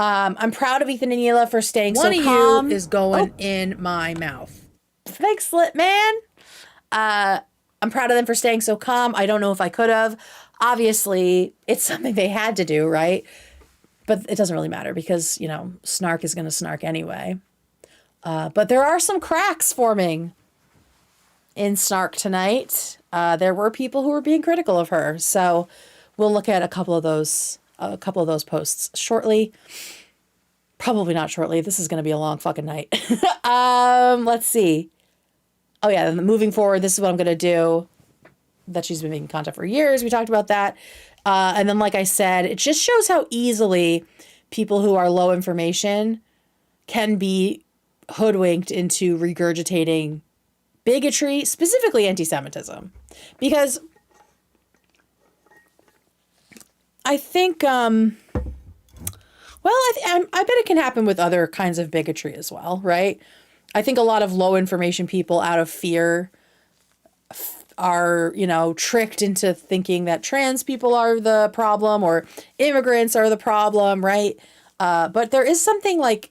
I'm proud of Ethan and Hila for staying so calm. One of you is going in my mouth. Thanks, Lit Man. I'm proud of them for staying so calm. I don't know if I could have. Obviously, it's something they had to do, right? But it doesn't really matter because, you know, snark is going to snark anyway. But there are some cracks forming in snark tonight. There were people who were being critical of her. So we'll look at a couple of those posts shortly. Probably not shortly. This is going to be a long fucking night. Let's see. Oh yeah, moving forward, this is what I'm going to do. That she's been making content for years. We talked about that. And then, like I said, it just shows how easily people who are low information can be hoodwinked into regurgitating bigotry, specifically anti-Semitism. Because I think, I bet it can happen with other kinds of bigotry as well, right? I think a lot of low information people out of fear are, you know, tricked into thinking that trans people are the problem or immigrants are the problem, right? But there is something like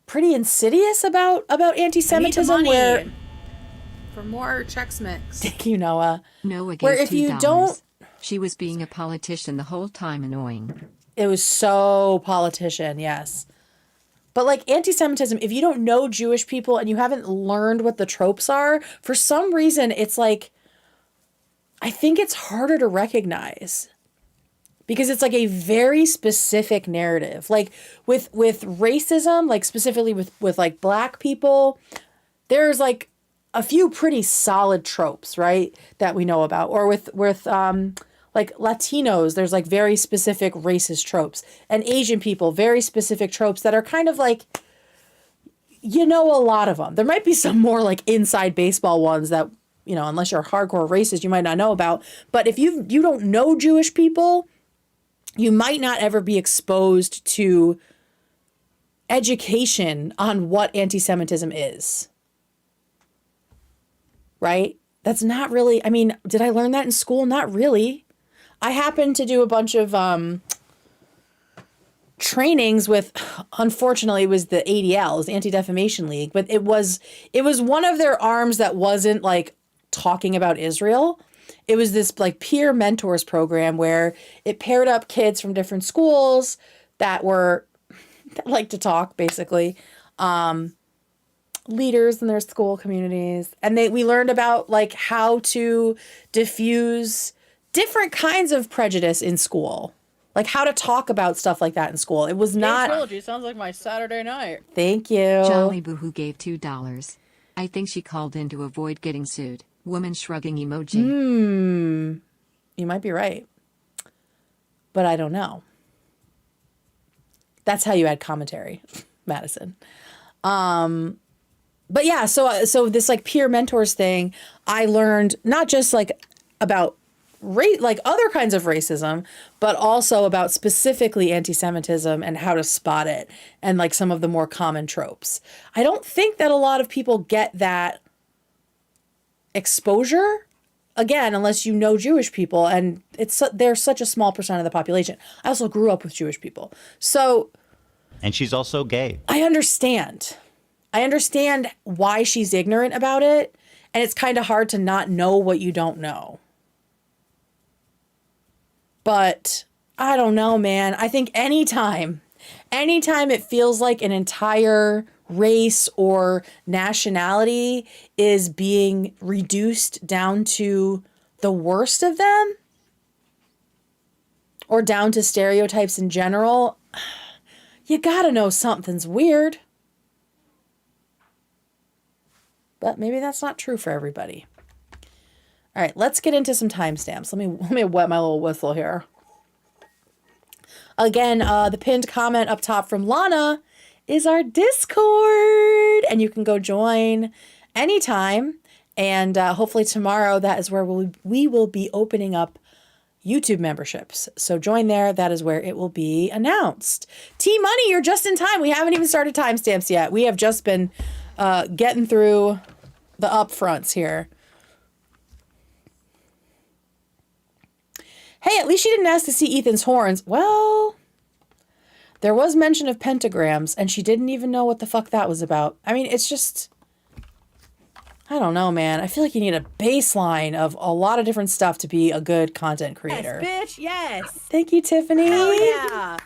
pretty insidious about anti-Semitism where for more Chex Mix. thank you, Noah. Noah gave Where if you $2. don't, She was being a politician the whole time, annoying. it was so politician, yes. But like anti-Semitism, if you don't know Jewish people and you haven't learned what the tropes are, for some reason, it's like, I think it's harder to recognize because it's like a very specific narrative. Like with racism, like specifically with like black people, there's like a few pretty solid tropes, right? That we know about. Or with like Latinos, there's like very specific racist tropes, and Asian people, very specific tropes that are kind of like, you know, a lot of them. There might be some more like inside baseball ones that, you know, unless you're a hardcore racist, you might not know about. But if you don't know Jewish people, you might not ever be exposed to education on what anti-Semitism is. Right? That's not really, I mean, did I learn that in school? Not really. I happened to do a bunch of trainings with, unfortunately, it was the ADL, it was the Anti-Defamation League, but it was one of their arms that wasn't like talking about Israel. It was this like peer mentors program where it paired up kids from different schools that like to talk, basically, leaders in their school communities, and we learned about like how to diffuse different kinds of prejudice in school, like how to talk about stuff like that in school. It was not. Trilogy sounds like my Saturday night. Thank you. Jolly Boohoo gave $2. I think she called in to avoid getting sued. Woman shrugging emoji. You might be right, but I don't know. That's how you add commentary, Madison. But yeah, so this like peer mentors thing, I learned not just like about like other kinds of racism, but also about specifically anti-Semitism and how to spot it and like some of the more common tropes. I don't think that a lot of people get that exposure again, unless you know Jewish people, and they're such a small percent of the population. I also grew up with Jewish people. So. And she's also gay. I understand. I understand why she's ignorant about it. And it's kind of hard to not know what you don't know. But I don't know, man. I think anytime it feels like an entire race or nationality is being reduced down to the worst of them, or down to stereotypes in general, you gotta know something's weird. But maybe that's not true for everybody. All right, let's get into some timestamps. Let me wet my little whistle here. Again, the pinned comment up top from Lana is our Discord, and you can go join anytime. And hopefully tomorrow, that is where we will be opening up YouTube memberships. So join there. That is where it will be announced. T-Money, you're just in time. We haven't even started timestamps yet. We have just been getting through the upfronts here. Hey, at least she didn't ask to see Ethan's horns. Well, there was mention of pentagrams, and she didn't even know what the fuck that was about. I mean, it's just, I don't know, man. I feel like you need a baseline of a lot of different stuff to be a good content creator. Yes, bitch, yes. Thank you, Tiffany. Hell yeah.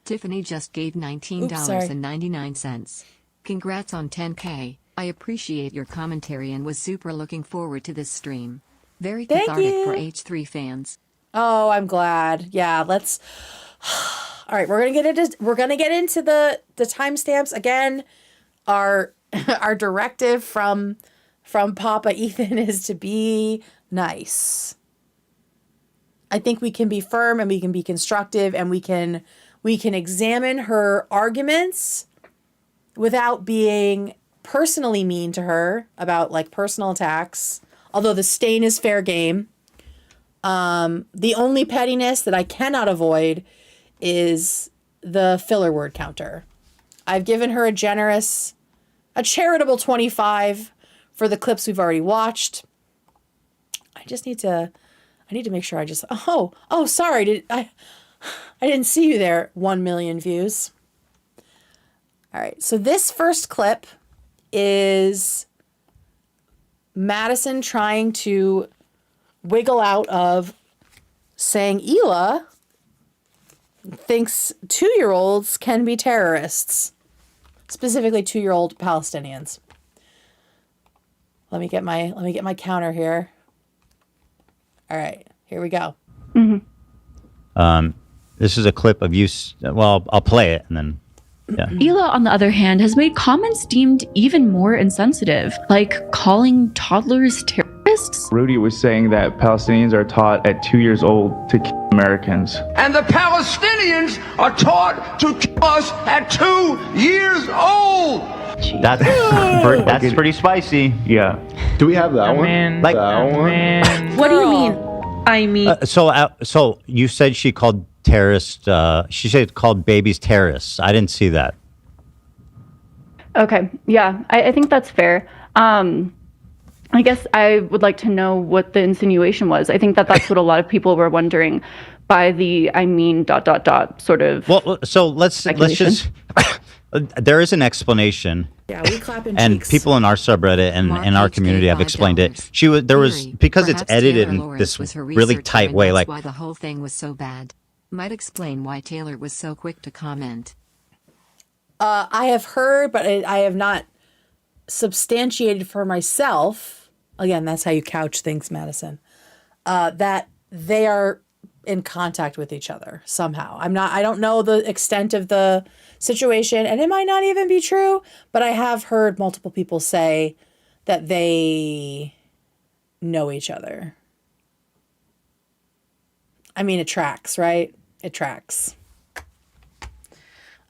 Tiffany just gave $19.99. Congrats on 10K. I appreciate your commentary and was super looking forward to this stream. Very cathartic for H3 fans. Oh, I'm glad. Yeah, let's. All right, we're gonna get into the timestamps again. Our directive from Papa Ethan is to be nice. I think we can be firm and we can be constructive and we can examine her arguments without being personally mean to her about like personal attacks. Although the stain is fair game. The only pettiness that I cannot avoid is the filler word counter. I've given her a charitable 25 for the clips we've already watched. I need to make sure sorry. I didn't see you there. 1 million views. All right. So this first clip is Madison trying to wiggle out of saying Hila thinks 2-year-olds can be terrorists, specifically 2-year-old Palestinians. Let me get my counter here. All right, here we go. Mm-hmm. This is a clip of you. Well, I'll play it and then. Yeah. Hila, on the other hand, has made comments deemed even more insensitive, like calling toddlers terrorists. Rudy was saying that Palestinians are taught at 2 years old to kill Americans. And the Palestinians are taught to kill us at 2 years old. That's pretty spicy. Yeah. Do we have that one? Like that one? What do you mean? I mean, so you said she called terrorist. She said called babies terrorists. I didn't see that. okay, yeah, I think that's fair. I guess I would like to know what the insinuation was. I think that's what a lot of people were wondering by the sort of. Well, so let's just. There is an explanation. Yeah, we clap in and cheeks. people in our subreddit and in our community have explained it. There was because it's edited in this really tight way. Like why the whole thing was so bad. Might explain why Taylor was so quick to comment. I have heard, but I have not substantiated for myself. Again, that's how you couch things, Madison. That they are in contact with each other somehow. I don't know the extent of the situation, and it might not even be true, but I have heard multiple people say that they know each other. I mean, it tracks, right? It tracks.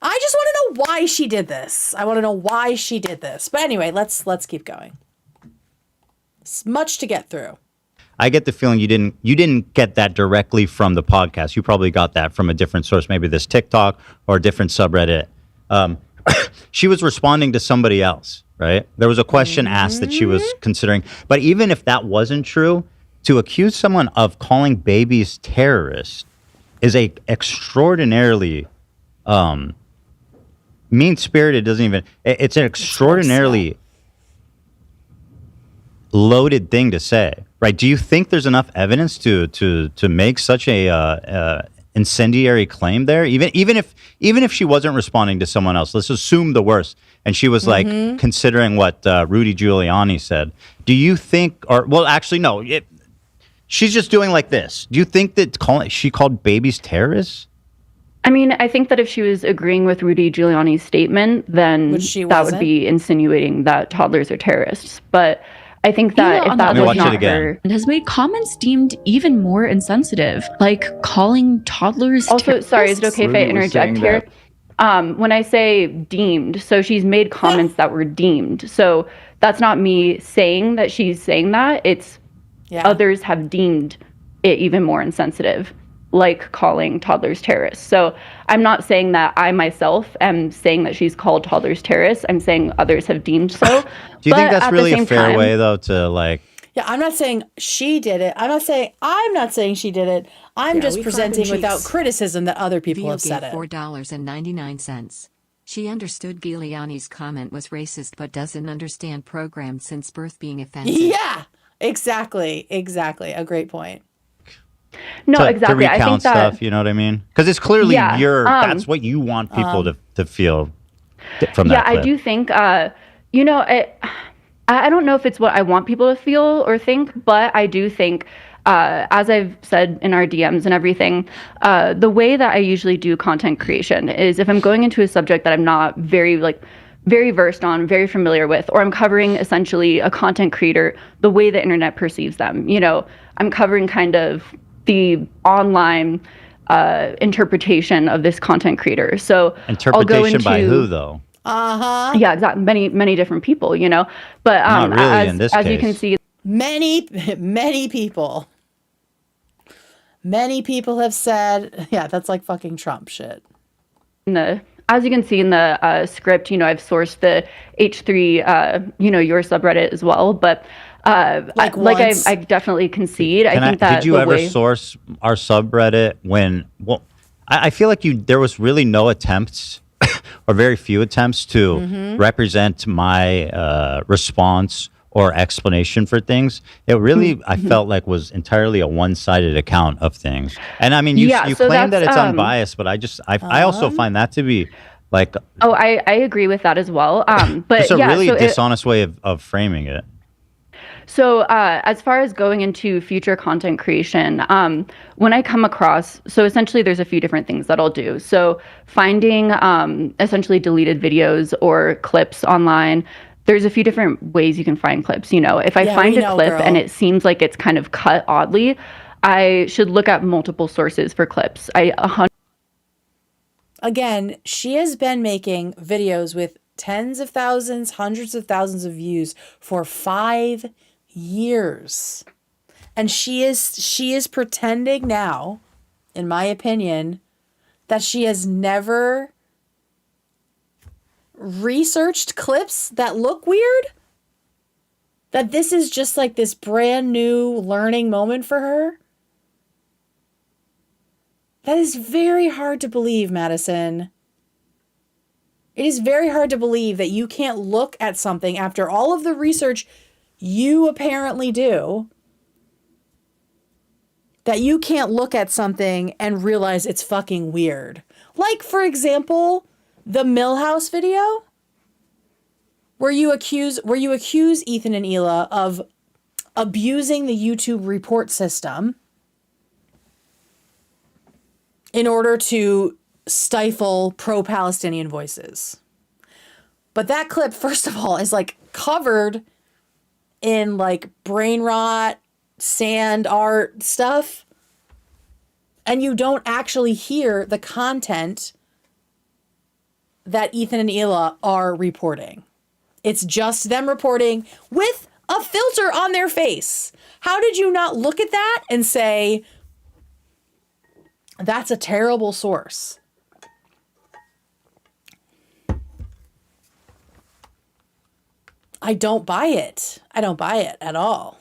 I just want to know why she did this. I want to know why she did this. But anyway, let's keep going. It's much to get through. I get the feeling you didn't get that directly from the podcast. You probably got that from a different source, maybe this TikTok or a different subreddit. She was responding to somebody else, right? There was a question asked that she was considering. But even if that wasn't true, to accuse someone of calling babies terrorists is a extraordinarily mean-spirited. Doesn't even. It's an extraordinarily loaded thing to say, right? Do you think there's enough evidence to make such a incendiary claim there? Even if she wasn't responding to someone else, let's assume the worst, and she was like considering what Rudy Giuliani said. Do you think, or well, actually, no, she's just doing like this. Do you think that she called babies terrorists? I mean, I think that if she was agreeing with Rudy Giuliani's statement, then that would be insinuating that toddlers are terrorists. But I think that if that was not her, has made comments deemed even more insensitive, like calling toddlers. Also, sorry, is it okay if I interject here? When I say deemed, so she's made comments that were deemed. So that's not me saying that she's saying that. It's others have deemed it even more insensitive, like calling toddlers terrorists. So I'm not saying that I myself am saying that she's called toddlers terrorists. I'm saying others have deemed so. Do you think that's really a fair way, though, to like... Yeah, I'm not saying she did it. I'm not saying she did it. I'm just presenting without criticism that other people have said it. $4.99. She understood Giuliani's comment was racist, but doesn't understand programmed since birth being offensive. Yeah, exactly. A great point. No, exactly. To recount I think that stuff, you know what I mean? Because it's clearly that's what you want people to feel from that clip. I do think, I don't know if it's what I want people to feel or think, but I do think, as I've said in our DMs and everything, the way that I usually do content creation is if I'm going into a subject that I'm not very versed on, very familiar with, or I'm covering essentially a content creator the way the internet perceives them. You know, I'm covering kind of the online interpretation of this content creator. So interpretation by who, though? Yeah, exactly. Many different people, you know. But not really in this case. you can see, many people have said, yeah, that's like fucking Trump shit. As you can see in the script, you know, I've sourced the H3, your subreddit as well. But I definitely concede. Did you ever source our subreddit when? Well, I feel like there was really no attempts or very few attempts to represent my response or explanation for things. It really, I felt like, was entirely a one-sided account of things. And I mean, you claim that it's unbiased, but I also find that to be like... Oh, I agree with that as well. But it's a really dishonest way of framing it. So as far as going into future content creation, when I come across, so essentially there's a few different things that I'll do. So finding essentially deleted videos or clips online, there's a few different ways you can find clips. You know, if I find a clip and it seems like it's kind of cut oddly, I should look at multiple sources for clips. Again, she has been making videos with tens of thousands, hundreds of thousands of views for 5 years. And she is pretending now, in my opinion, that she has never researched clips that look weird. That this is just like this brand new learning moment for her. That is very hard to believe, Madison. It is very hard to believe that you can't look at something after all of the research you apparently do, that you can't look at something and realize it's fucking weird. Like, for example, the Millhouse video where you accuse Ethan and Hila of abusing the YouTube report system in order to stifle pro-Palestinian voices. But that clip, first of all, is like covered in like brain rot, sand art stuff. And you don't actually hear the content that Ethan and Hila are reporting. It's just them reporting with a filter on their face. How did you not look at that and say, that's a terrible source? I don't buy it. I don't buy it at all.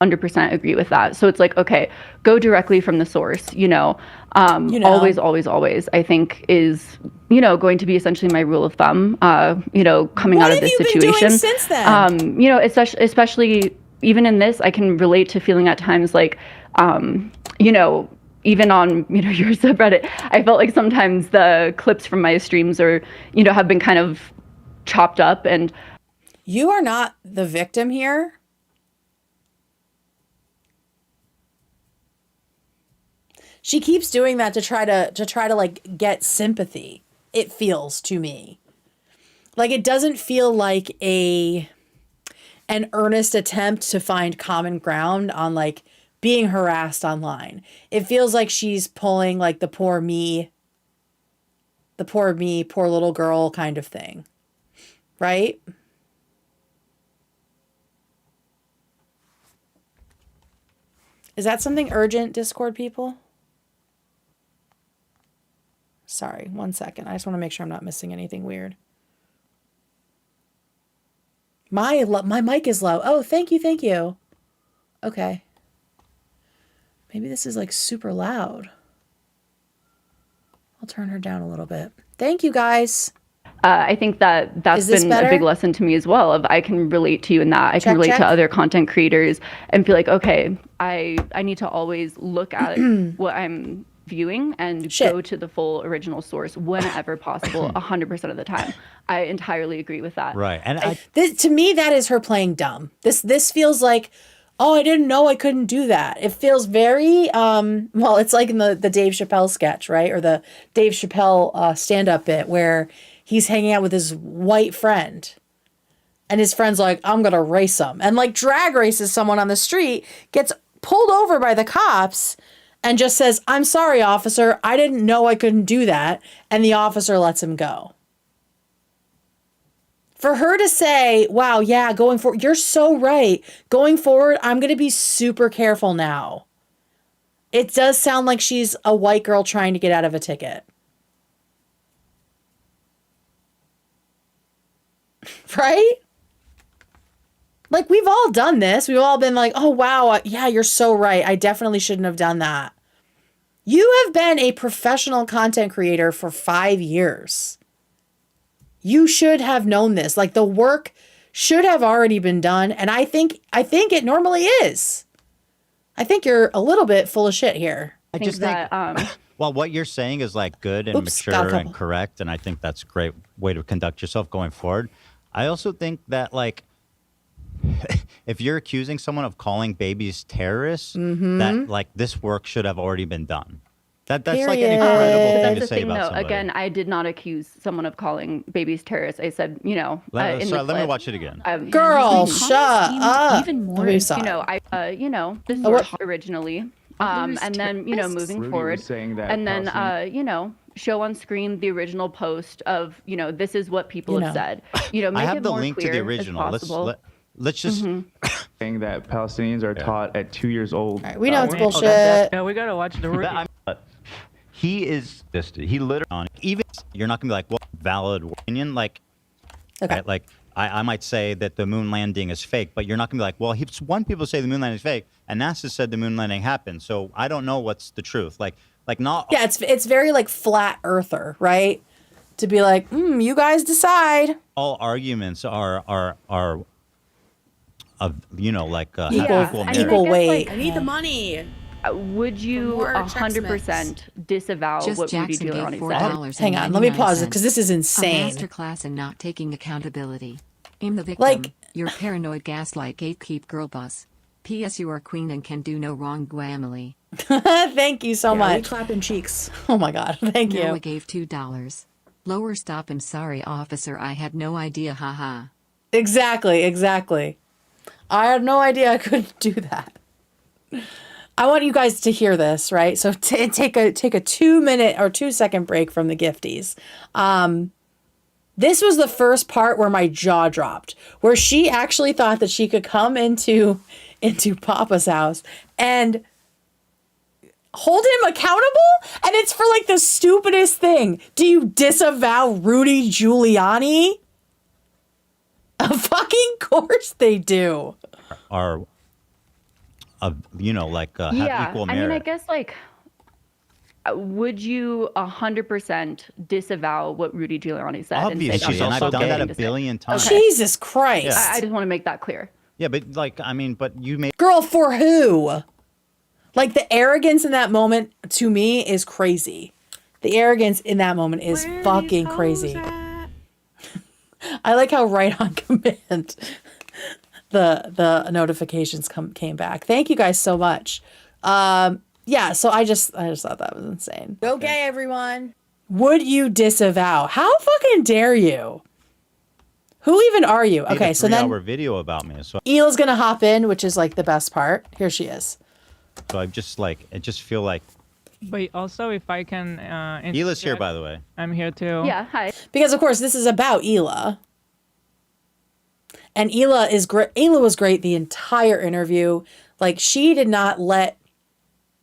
100% agree with that. So it's like, okay, go directly from the source, always, always, always, I think is, going to be essentially my rule of thumb, coming out of this situation. What have you been doing since then? Especially even in this, I can relate to feeling at times like, even on, your subreddit, I felt like sometimes the clips from my streams are, have been kind of chopped up, and you are not the victim here. She keeps doing that to try to like get sympathy. It feels to me like it doesn't feel like an earnest attempt to find common ground on like being harassed online. It feels like she's pulling like the poor me, poor little girl kind of thing. Right? Is that something urgent, Discord people? Sorry, 1 second. I just want to make sure I'm not missing anything weird. My mic is low. Oh, thank you. Okay. Maybe this is like super loud. I'll turn her down a little bit. Thank you, guys. I think that's been a big lesson to me as well. Of I can relate to you in that. I can relate to other content creators and feel like, okay, I need to always look at what I'm viewing and go to the full original source whenever possible, 100% of the time. I entirely agree with that. Right. And to me, that is her playing dumb. This feels like, oh, I didn't know I couldn't do that. It feels very, well, it's like in the Dave Chappelle sketch, right? Or the Dave Chappelle stand-up bit where he's hanging out with his white friend. And his friend's like, I'm going to race him. And like drag races someone on the street, gets pulled over by the cops, and just says, I'm sorry, officer, I didn't know I couldn't do that. And the officer lets him go. For her to say, wow, yeah, going forward, you're so right. Going forward, I'm going to be super careful now. It does sound like she's a white girl trying to get out of a ticket. Right? Like, we've all done this. We've all been like, oh, wow, yeah, you're so right. I definitely shouldn't have done that. You have been a professional content creator for 5 years. You should have known this. Like, the work should have already been done. And I think it normally is. I think you're a little bit full of shit here. I just think, well, what you're saying is like good and mature and correct. And I think that's a great way to conduct yourself going forward. I also think that, like, if you're accusing someone of calling babies terrorists, that like this work should have already been done. That's like an incredible thing to say about somebody. Again, I did not accuse someone of calling babies terrorists. I said, let me watch it again. Girl, shut up. Even more, this was originally, and then moving forward, and then show on screen the original post of this is what people have said. Make I have it the more link to the original. Let's just saying that Palestinians are taught at 2 years old. Right, we know it's bullshit. Yeah, we gotta watch the rookie. He is he literally even you're not gonna be like, well, valid opinion, like, okay, right, like I might say that the moon landing is fake, but you're not gonna be like, well, one people say the moon landing is fake, and NASA said the moon landing happened, so I don't know what's the truth. Like not. Yeah, it's very like flat earther, right? To be like, you guys decide. All arguments are of equal weight. I need the money. Would you 100% disavow Just what Rudy Jackson gave Giuliani said? Hang on, let me pause it because this is insane. A masterclass in not taking accountability. I'm the victim. Like, you're paranoid gaslight gatekeep girl boss. P.S. You are queen and can do no wrong, Emily. Thank you so much. We clapping cheeks. Oh my God, thank you. Noah gave $2. Lower stop. I'm sorry, officer. I had no idea. Haha. Exactly. I had no idea I couldn't do that. I want you guys to hear this, right? So take a 2-minute or 2-second break from the gifties. This was the first part where my jaw dropped, where she actually thought that she could come into Papa's house and hold him accountable, and it's for like the stupidest thing. Do you disavow Rudy Giuliani? A fucking course they do. Are have Yeah, equal I merit. mean, I guess like, would you 100% disavow what Rudy Giuliani said? Obviously, and I've done that a billion times. Jesus Christ. Yeah. I just want to make that clear. Yeah, but like, I mean, but you made Girl, for who? Like, the arrogance in that moment, to me, is crazy. The arrogance in that moment is fucking crazy. I like how right on command the notifications came back. Thank you guys so much. Yeah, so I just thought that was insane. Go gay, everyone. Would you disavow? How fucking dare you? Who even are you? Okay, so then 3-hour video about me. So Hila's gonna hop in, which is like the best part. Here she is. I just feel like But also, if I can. Hila's here, by the way. I'm here too. Yeah, hi. Because of course this is about Hila. And Hila is great. Hila was great the entire interview. Like, she did not let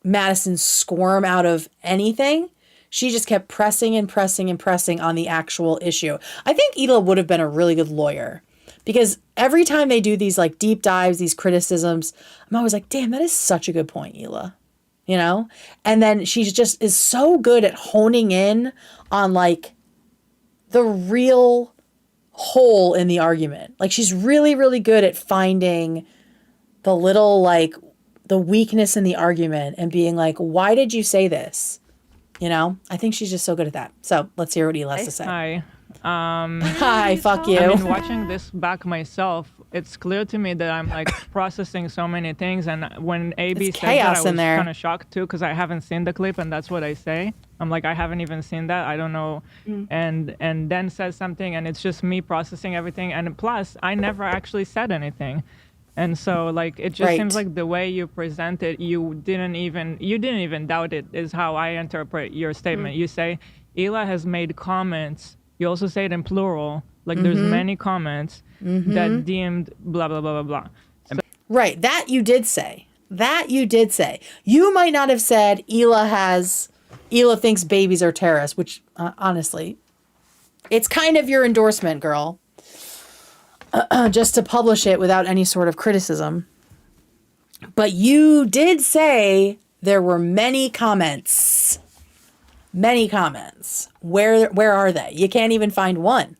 Madison squirm out of anything. She just kept pressing and pressing and pressing on the actual issue. I think Hila would have been a really good lawyer, because every time they do these like deep dives, these criticisms, I'm always like, damn, that is such a good point, Hila. You know? And then she just is so good at honing in on like the real hole in the argument. Like, she's really, really good at finding the little, like, the weakness in the argument and being like, why did you say this? You know, I think she's just so good at that. So let's hear what Hila has to say. Hi. Hi, fuck you. I mean, watching this back myself, it's clear to me that I'm like processing so many things. And when AB It's said that, I chaos was in there. kind of shocked too, because I haven't seen the clip, and that's what I say. I'm like, I haven't even seen that. I don't know. And then says something, and it's just me processing everything. And plus, I never actually said anything. And so, like, it just seems like the way you present it, you didn't even doubt it, is how I interpret your statement. You say, Hila has made comments. You also say it in plural. Like, there's many comments that deemed blah, blah, blah, blah, blah. Right. That you did say. You might not have said Hila thinks babies are terrorists, which honestly, it's kind of your endorsement, girl. Just to publish it without any sort of criticism. But you did say there were many comments. Many comments. Where are they? You can't even find one.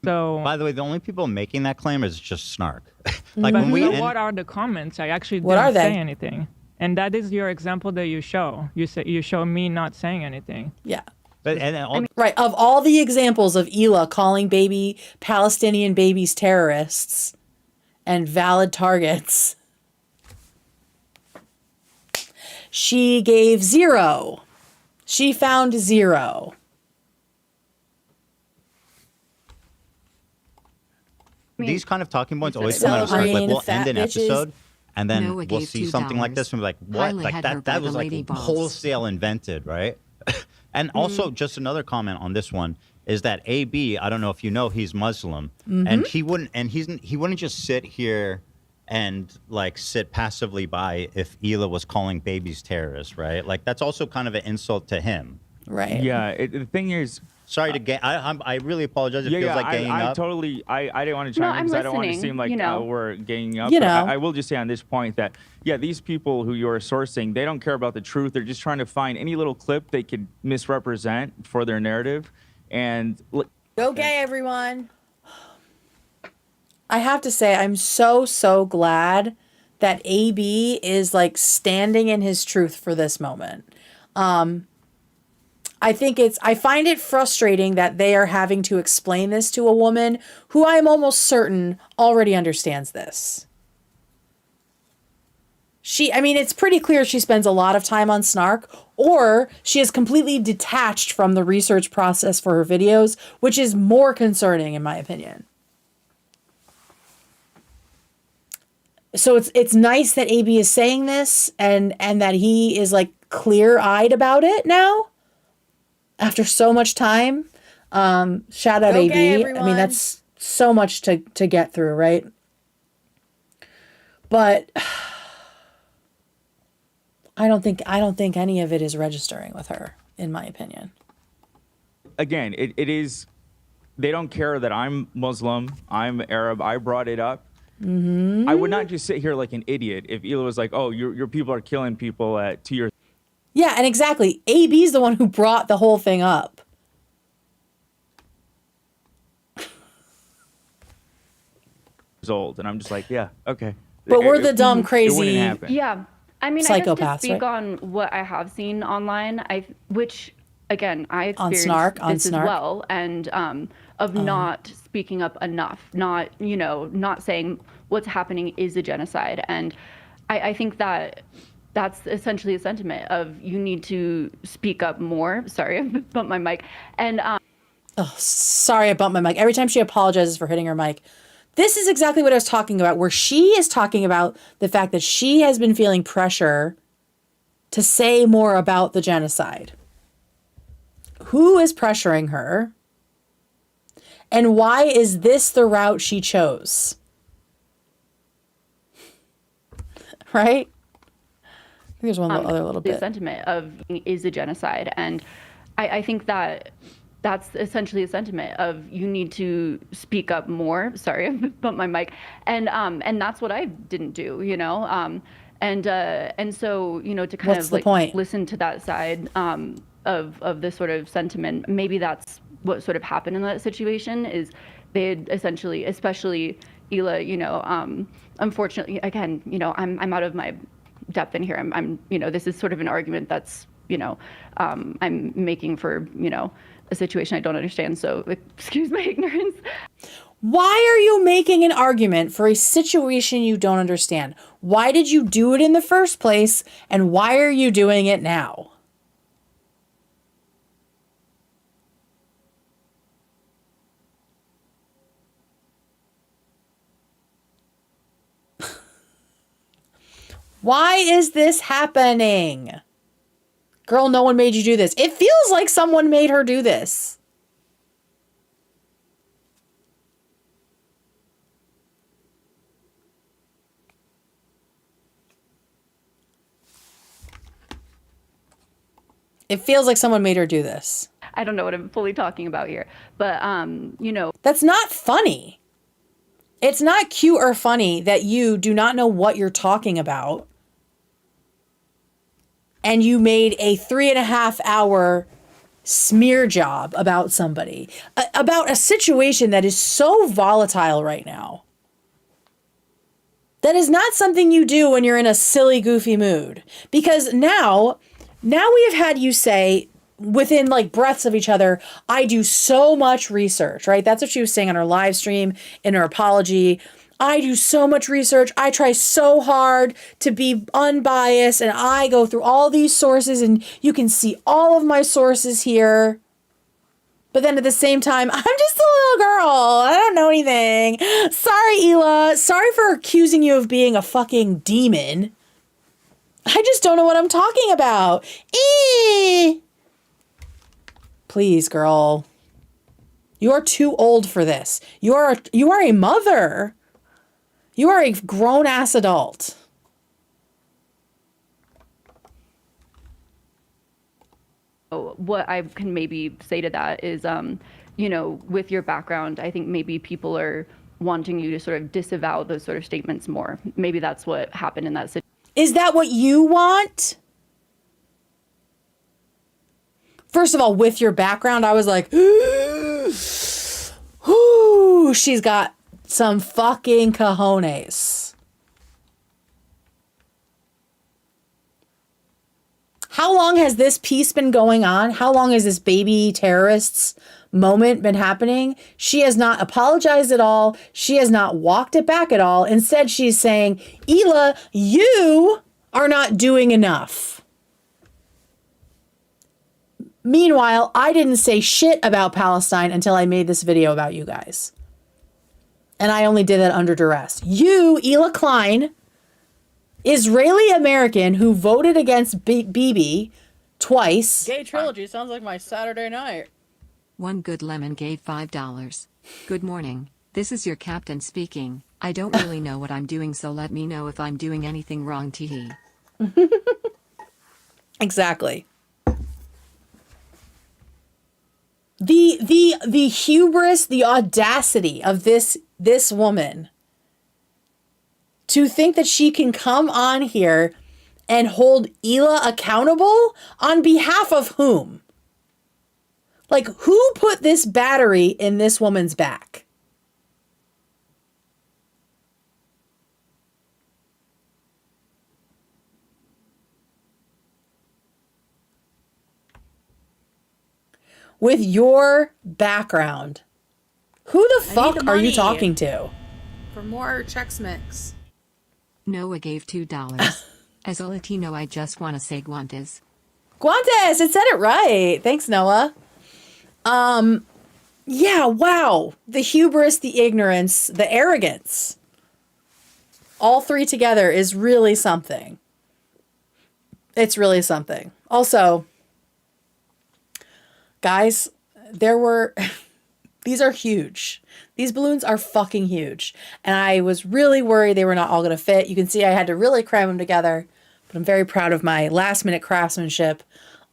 So, by the way, the only people making that claim is just Snark. Like, but when we what are the comments? I actually What didn't are they? say anything. And that is your example that you show. You show me not saying anything. Yeah. But Right. Of all the examples of Hila calling Palestinian babies terrorists and valid targets, she gave 0. She found 0. these kind of talking points always come out of Snark. Like, Celebrating we'll the end fat an bitches. episode, and then Noah we'll gave see something like this, and we're like, what? Kylie Like, had her by that the was like lady balls. wholesale invented, right? And also, just another comment on this one is that AB, I don't know if you know, he's Muslim, and he wouldn't just sit here and like sit passively by if Hila was calling babies terrorists, right? Like, that's also kind of an insult to him. Right. Yeah, the thing is, sorry to get. I really apologize. It feels like ganging up. Totally. I didn't want to chime in because I don't want to seem like we're ganging up. You but know. I will just say on this point that these people who you're sourcing, they don't care about the truth. They're just trying to find any little clip they could misrepresent for their narrative. And Go gay, everyone. I have to say, I'm so glad that AB is like standing in his truth for this moment. I find it frustrating that they are having to explain this to a woman who I'm almost certain already understands this. It's pretty clear she spends a lot of time on Snark, or she is completely detached from the research process for her videos, which is more concerning in my opinion. So it's nice that AB is saying this and that he is like clear-eyed about it now after so much time. Shout out AB. everyone. I mean, that's so much to get through, right? But I don't think any of it is registering with her, in my opinion. again, it is. They don't care that I'm Muslim, I'm Arab. I brought it up. I would not just sit here like an idiot if Hila was like, oh, your people are killing people at 2 years Yeah, and exactly. AB's the one who brought the whole thing up. old. And I'm just like, yeah, okay. But we're the dumb, It wouldn't crazy. happen. Yeah. I mean, I guess Psychopaths, to speak right? on what I have seen online, which again, I On experienced Snark, on this as Snark. well, and of not speaking up enough, not, not saying what's happening is a genocide. And I think that that's essentially a sentiment of you need to speak up more. Sorry, I bumped my mic. And Oh, sorry, I bumped my mic. Every time she apologizes for hitting her mic. This is exactly what I was talking about, where she is talking about the fact that she has been feeling pressure to say more about the genocide. Who is pressuring her? And why is this the route she chose? Right? I think there's one other little the bit. sentiment of is a genocide. And I think that that's essentially a sentiment of you need to speak up more. Sorry, I bumped my mic. And that's what I didn't do, and so, to kind What's of the point? listen to that side of this sort of sentiment. Maybe that's what sort of happened in that situation is they had essentially, especially Hila, unfortunately, again, I'm out of my depth in here. I'm this is sort of an argument that's, I'm making for, a situation I don't understand. So excuse my ignorance. Why are you making an argument for a situation you don't understand? Why did you do it in the first place? And why are you doing it now? Why is this happening? Girl, no one made you do this. It feels like someone made her do this. It feels like someone made her do this. I don't know what I'm fully talking about here, but That's not funny. It's not cute or funny that you do not know what you're talking about. And you made a 3.5 hour smear job about somebody, about a situation that is so volatile right now. That is not something you do when you're in a silly, goofy mood. Because now we have had you say, within like breaths of each other, I do so much research, right? That's what she was saying on her live stream in her apology. I do so much research. I try so hard to be unbiased and I go through all these sources and you can see all of my sources here. But then at the same time, I'm just a little girl. I don't know anything. Sorry, Hila. Sorry for accusing you of being a fucking demon. I just don't know what I'm talking about. Please, girl. You are too old for this. You are a mother. You are a grown-ass adult. What I can maybe say to that is, with your background, I think maybe people are wanting you to sort of disavow those sort of statements more. Maybe that's what happened in that situation. Is that what you want? First of all, with your background, I was like, ooh, she's got some fucking cojones. How long has this piece been going on? How long has this baby terrorists moment been happening? She has not apologized at all. She has not walked it back at all. Instead, she's saying, Hila, you are not doing enough. Meanwhile, I didn't say shit about Palestine until I made this video about you guys. And I only did that under duress. You, Hila Klein, Israeli-American who voted against Bibi twice. Gay trilogy sounds like my Saturday night. One good lemon gave $5. Good morning. This is your captain speaking. I don't really know what I'm doing, so let me know if I'm doing anything wrong, teehee. Exactly. The hubris, the audacity of this woman to think that she can come on here and hold Hila accountable on behalf of whom? Like, who put this battery in this woman's back? With your background, who the fuck the are you money. talking to? For more Chex Mix. Noah gave $2. As a Latino, I just want to say guantes. Guantes, it said it right. Thanks, Noah. Yeah, wow. The hubris, the ignorance, the arrogance. All three together is really something. It's really something. Also, guys, these are huge. These balloons are fucking huge. And I was really worried they were not all going to fit. You can see I had to really cram them together, but I'm very proud of my last minute craftsmanship.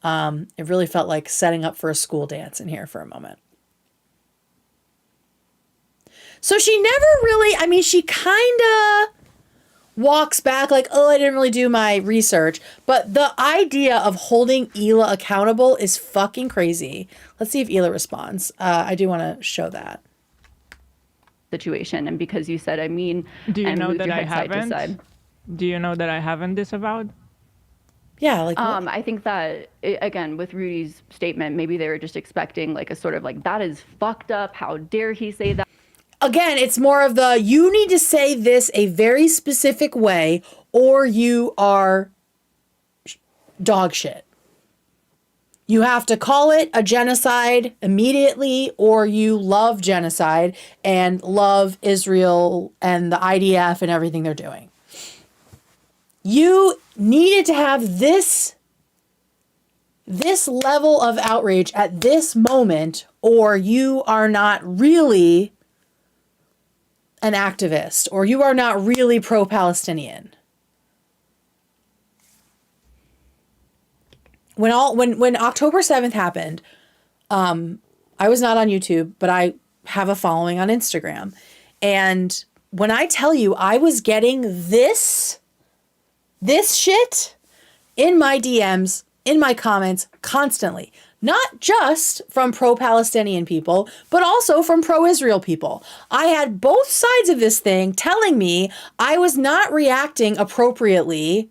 It really felt like setting up for a school dance in here for a moment. So she never really, I mean, she kind of walks back like, oh, I didn't really do my research. But the idea of holding Hila accountable is fucking crazy. Let's see if Hila responds. I do want to show that. Situation. And because you said, I mean, Do you and know moved that your I head side to haven't? side. Do you know that I haven't disavowed? Yeah, like I think that again with Rudy's statement, maybe they were just expecting like a sort of like, that is fucked up. How dare he say that? Again, it's more of the, you need to say this a very specific way or you are dog shit. You have to call it a genocide immediately, or you love genocide and love Israel and the IDF and everything they're doing. You needed to have this level of outrage at this moment, or you are not really an activist, or you are not really pro-Palestinian. When October 7th happened, I was not on YouTube, but I have a following on Instagram. And when I tell you I was getting this shit in my DMs, in my comments constantly, not just from pro-Palestinian people, but also from pro-Israel people. I had both sides of this thing telling me I was not reacting appropriately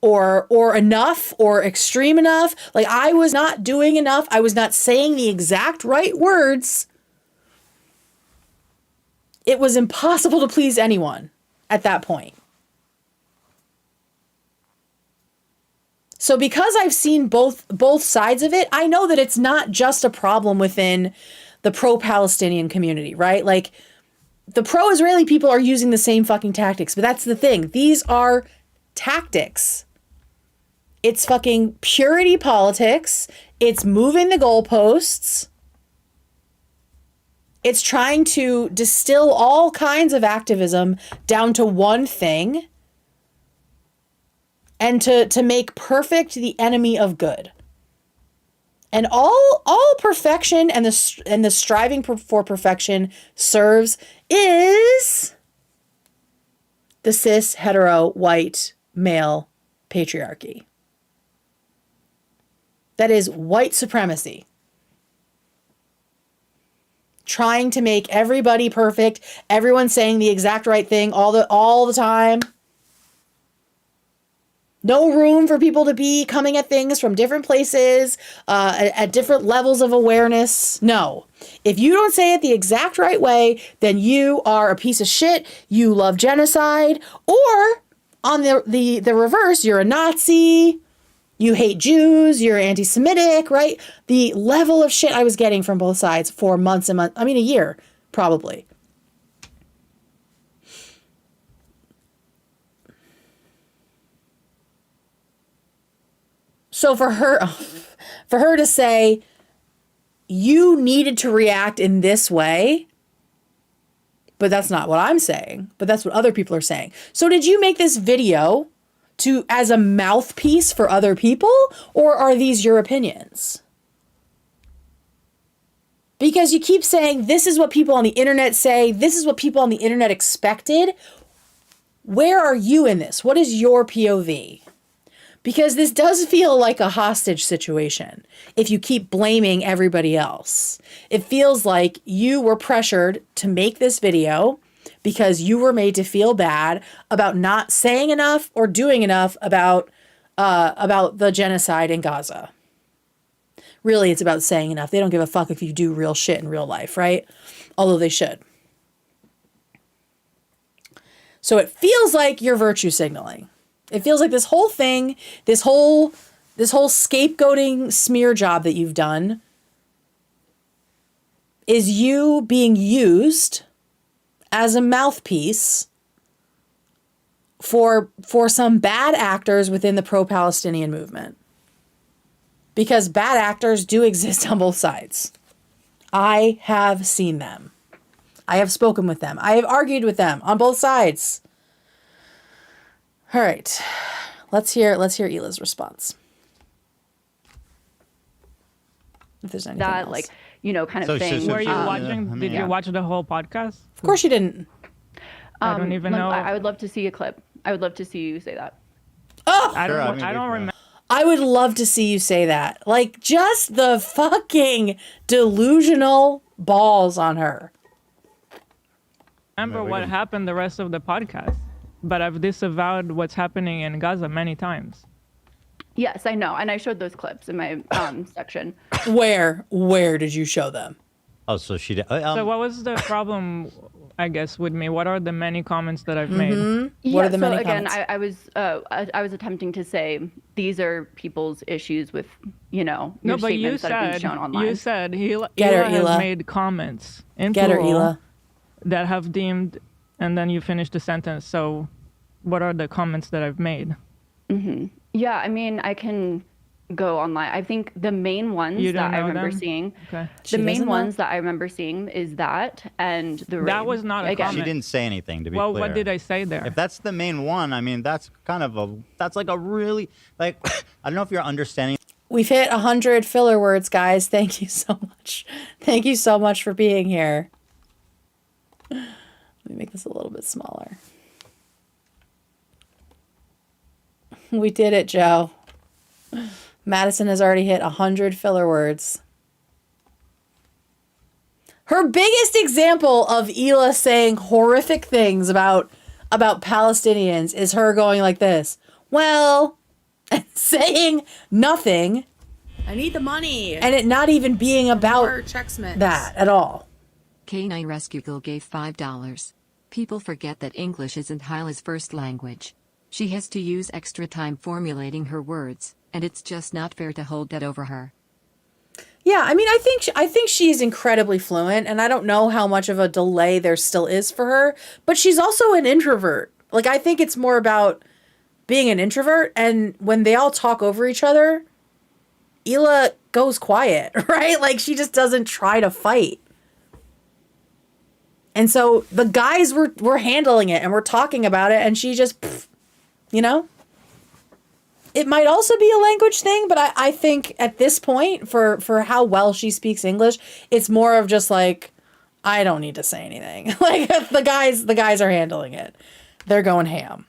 or enough or extreme enough. Like, I was not doing enough. I was not saying the exact right words. It was impossible to please anyone at that point. So because I've seen both sides of it, I know that it's not just a problem within the pro-Palestinian community, right? Like, the pro-Israeli people are using the same fucking tactics, but that's the thing. These are tactics. It's fucking purity politics. It's moving the goalposts. It's trying to distill all kinds of activism down to one thing and to make perfect the enemy of good. And all perfection and the striving for perfection serves is the cis, hetero, white, male patriarchy. That is white supremacy. Trying to make everybody perfect, everyone saying the exact right thing all the time. No room for people to be coming at things from different places, at different levels of awareness. No. If you don't say it the exact right way, then you are a piece of shit. You love genocide. Or on the reverse, you're a Nazi. You hate Jews. You're anti-Semitic, right? The level of shit I was getting from both sides for months and months. I mean, a year, probably. So for her to say, you needed to react in this way, but that's not what I'm saying, but that's what other people are saying. So did you make this video as a mouthpiece for other people, or are these your opinions? Because you keep saying, this is what people on the internet say, this is what people on the internet expected. where are you in this? What is your POV? Because this does feel like a hostage situation if you keep blaming everybody else. It feels like you were pressured to make this video because you were made to feel bad about not saying enough or doing enough about the genocide in Gaza. Really, it's about saying enough. They don't give a fuck if you do real shit in real life, right? Although they should. So it feels like you're virtue signaling. It feels like this whole thing, this whole scapegoating smear job that you've done is you being used as a mouthpiece for some bad actors within the pro-Palestinian movement. Because bad actors do exist on both sides. I have seen them. I have spoken with them. I have argued with them on both sides. All right. Let's hear Hila's response. If there's anything that else. like, you know, kind of So thing. Were you watching? Did you watch the whole podcast? Of course you didn't. I don't even know. I would love to see a clip. I would love to see you say that. Oh, I don't remember. I would love to see you say that. Like, just the fucking delusional balls on her. Remember what happened the rest of the podcast, but I've disavowed what's happening in Gaza many times. Yes, I know, and I showed those clips in my section. Where did you show them? Oh, so she did. So what was the problem, I guess, with me? What are the many comments that I've made? What are the many again, comments? I was attempting to say these are people's issues with, you know, No, your but you statements that have been said shown online. you said Hila Get her, has Hila. made comments in Get her, plural Hila. that have deemed, and then you finish the sentence. So, what are the comments that I've made? Yeah, I mean, I can go online. I think the main ones You don't that I know remember them? seeing, Okay. She the main doesn't know? ones that I remember seeing is that and the That raid. was not a Again, She comment. didn't say anything, to be Well, clear. what did I say there? If that's the main one, I mean, that's like a really, like, I don't know if you're understanding. We've hit 100 filler words, guys. Thank you so much. Thank you so much for being here. Let me make this a little bit smaller. We did it, Joe. Madison has already hit 100 filler words. Her biggest example of Hila saying horrific things about Palestinians is her going like this. Well, and saying nothing. I need the money. And it not even being More about Chex Mix. that at all. K9 Rescue Girl gave $5. People forget that English isn't Hyla's first language. She has to use extra time formulating her words, and it's just not fair to hold that over her. Yeah, I mean, I think she's incredibly fluent, and I don't know how much of a delay there still is for her, but she's also an introvert. Like, I think it's more about being an introvert, and when they all talk over each other, Hila goes quiet, right? Like, she just doesn't try to fight. And so the guys were handling it, and we're talking about it, and she just, you know? It might also be a language thing, but I think at this point, for how well she speaks English, it's more of just like, I don't need to say anything. Like, the guys are handling it. They're going ham.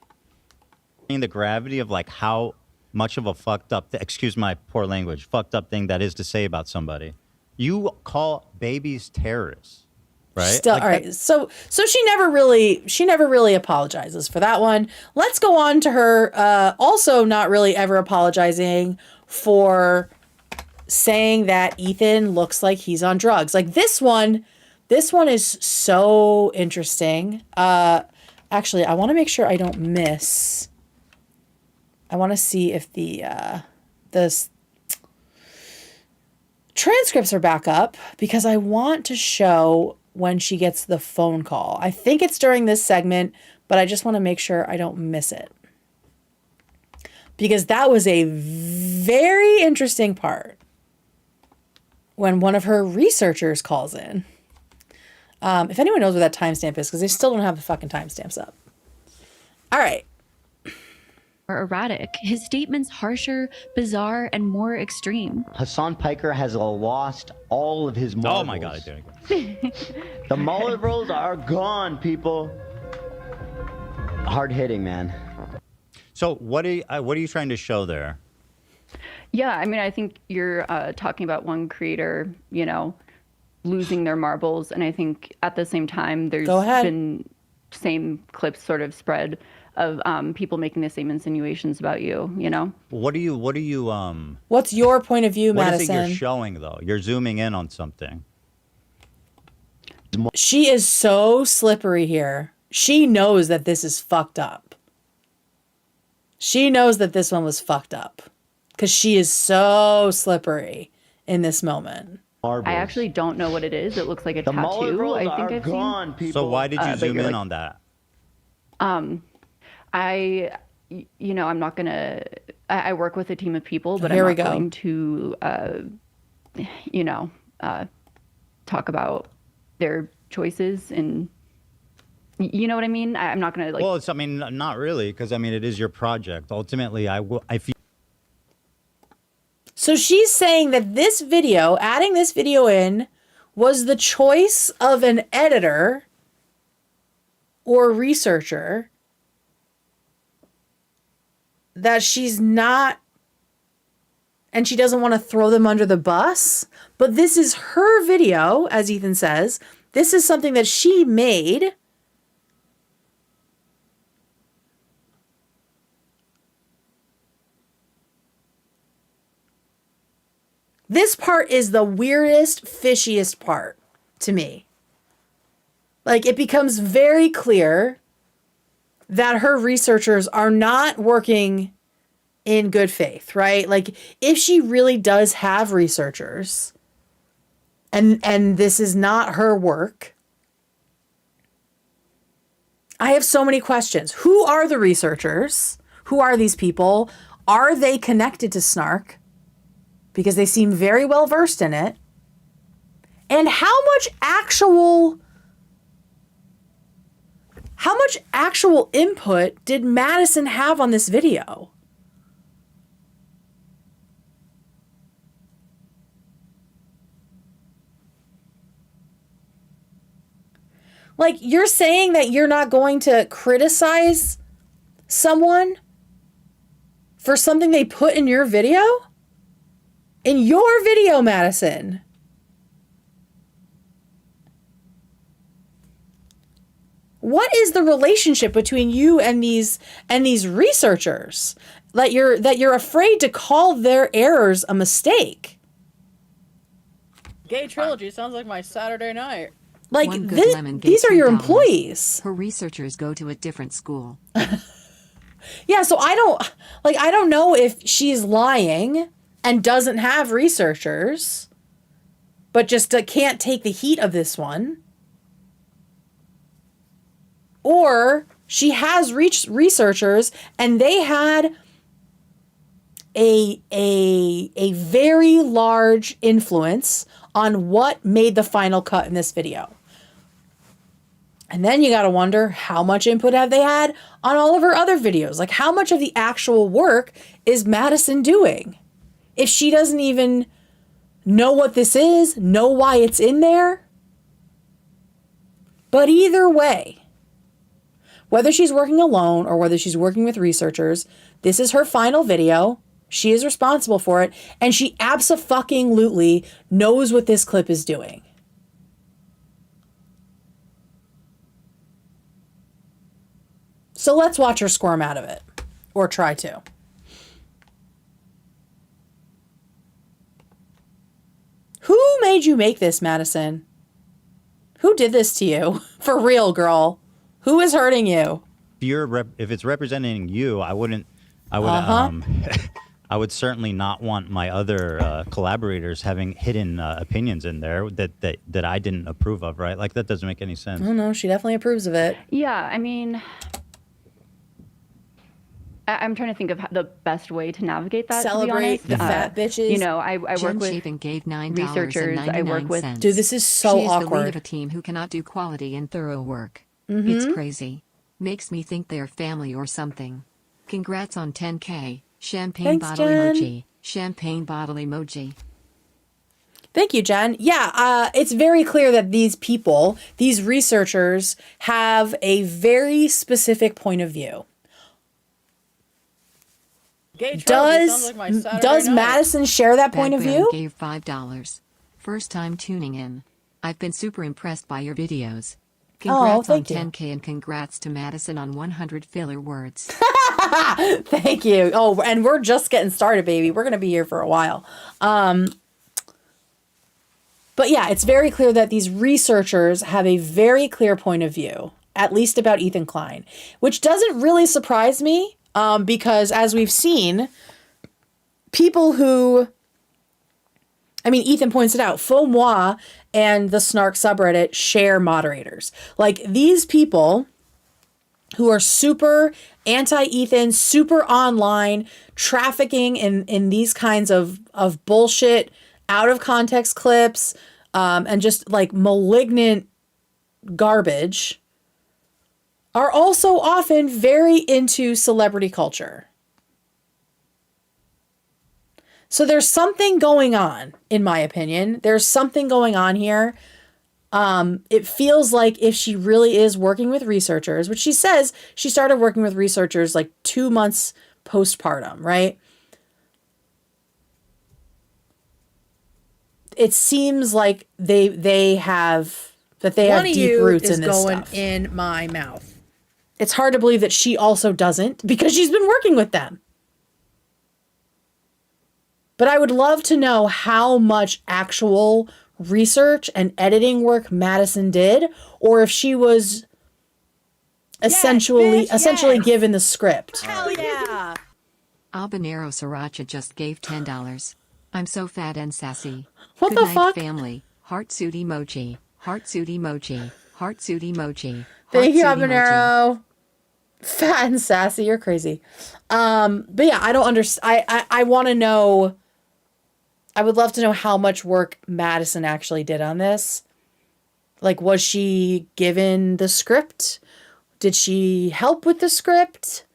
The gravity of like how much of a fucked up, excuse my poor language, fucked up thing that is to say about somebody. You call babies terrorists, right? Still, Like all right. So she never really apologizes for that one. Let's go on to her also not really ever apologizing for saying that Ethan looks like he's on drugs. Like this one is so interesting. Actually, I want to make sure I don't miss. I want to see if the transcripts are back up because I want to show when she gets the phone call. I think it's during this segment, but I just want to make sure I don't miss it. Because that was a very interesting part when one of her researchers calls in. If anyone knows where that timestamp is, because they still don't have the fucking timestamps up. All right. Erratic. His statements harsher, bizarre, and more extreme. Hassan Piker has lost all of his marbles. Oh my God, I did it. The marbles are gone, people. hard hitting, man. So what are you trying to show there? Yeah, I mean, I think you're talking about one creator, losing their marbles, and I think at the same time there's been same clips sort of spread of people making the same insinuations about you. What are you What's your point of view, Madison? What is it you're showing though? You're zooming in on something. She is so slippery here. She knows that this is fucked up. She knows that this one was fucked up because she is so slippery in this moment. I actually don't know what it is. It looks like a tattoo. I think I've seen. People. So why did you zoom in on that? I'm not gonna. I work with a team of people, but Here I'm we not go. going to, talk about their choices, and you know what I mean. I'm not gonna like. Well, not really, because it is your project. Ultimately, I feel. So she's saying that this video, adding this video in, was the choice of an editor or researcher that she's not, and she doesn't want to throw them under the bus. But this is her video, as Ethan says. This is something that she made. This part is the weirdest, fishiest part to me. Like, it becomes very clear that her researchers are not working in good faith, right? Like, if she really does have researchers and this is not her work, I have so many questions. Who are the researchers? Who are these people? Are they connected to Snark? Because they seem very well versed in it. And how much actual input did Madison have on this video? Like, you're saying that you're not going to criticize someone for something they put in your video? In your video, Madison. What is the relationship between you and these researchers that you're afraid to call their errors a mistake? Gay trilogy sounds like my Saturday night. Like, these are your employees. Her researchers go to a different school. Yeah, so I don't know if she's lying and doesn't have researchers, but just can't take the heat of this one. Or she has researchers and they had a very large influence on what made the final cut in this video. And then you got to wonder, how much input have they had on all of her other videos? Like, how much of the actual work is Madison doing? If she doesn't even know what this is, know why it's in there. But either way, whether she's working alone or whether she's working with researchers, this is her final video. She is responsible for it. And she abso-fucking-lutely knows what this clip is doing. So let's watch her squirm out of it. Or try to. Who made you make this, Madison? Who did this to you? For real, girl. Who is hurting you? If it's representing you, I would certainly not want my other collaborators having hidden opinions in there that I didn't approve of, right? Like, that doesn't make any sense. Oh no, she definitely approves of it. Yeah, I mean, I'm trying to think of the best way to navigate that. Celebrate to be the honest. fat bitches. You know, I work Jen with Chapin gave researchers. I work with. $9.99. Dude, this is so she is awkward. the lead of a team who cannot do quality and thorough work. Mm-hmm. It's crazy. Makes me think they're family or something. Congrats on 10K. Champagne Thanks, bottle Jen. emoji. Champagne bottle emoji. Thank you, Jen. Yeah, it's very clear that these people, these researchers, have a very specific point of view. Gay Trophy sounds like my Saturday night. Madison share that point of view? Gave $5. First time tuning in. I've been super impressed by your videos. Congrats on 10K and congrats to Madison on 100 filler words. Thank you. Oh, and we're just getting started, baby. We're going to be here for a while. But yeah, it's very clear that these researchers have a very clear point of view, at least about Ethan Klein, which doesn't really surprise me because as we've seen, people who, I mean, Ethan points it out, Faux Moi and the Snark subreddit share moderators. Like these people who are super anti-Ethan, super online, trafficking in these kinds of bullshit, out of context clips, and just like malignant garbage, are also often very into celebrity culture. So there's something going on, in my opinion. There's something going on here. It feels like if she really is working with researchers, which she says she started working with researchers like 2 months postpartum, right? It seems like they have deep roots in this stuff. In my mouth. It's hard to believe that she also doesn't because she's been working with them. But I would love to know how much actual research and editing work Madison did, or if she was essentially given the script. Hell yeah. Albanero Sriracha just gave $10. I'm so fat and sassy. What Good the night, fuck? Family. Heart suit emoji. Heart suit emoji. Heart suit emoji. Thank you, heart suit emoji. Habanero. Fat and sassy, you're crazy. But yeah, I don't understand. I want to know. I would love to know how much work Madison actually did on this. Like, was she given the script? Did she help with the script?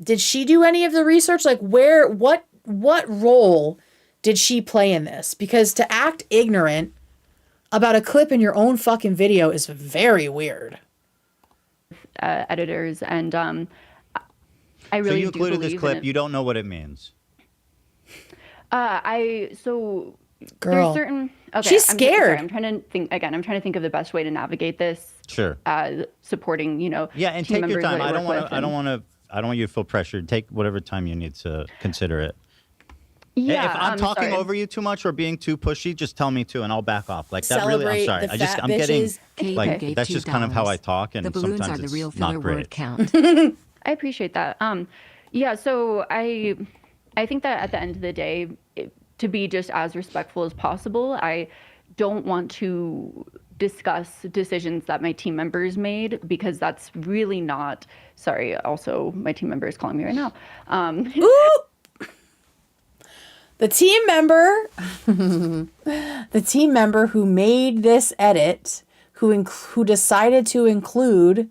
Did she do any of the research? Like, what role did she play in this? Because to act ignorant about a clip in your own fucking video is very weird. Editors and I really So you do included this believe clip. in it. You don't know what it means. Girl. There's certain. Okay, She's scared. I'm trying to think again. I'm trying to think of the best way to navigate this. Sure. Supporting, Yeah, and team take your members time. that I don't work want you to feel pressured. Take whatever time you need to consider it. Yeah, If I'm talking sorry. over you too much or being too pushy, just tell me to, and I'll back off. Like that Celebrate really. I'm sorry. the I just fat I'm getting Kate like gave that's just kind of how I $2. talk, and The balloons sometimes are the it's real filler not word great. count. I appreciate that. Yeah. So I think that at the end of the day, to be just as respectful as possible, I don't want to discuss decisions that my team members made because that's really not. Sorry. Also, my team member is calling me right now. Ooh! The team member who made this edit, who decided to include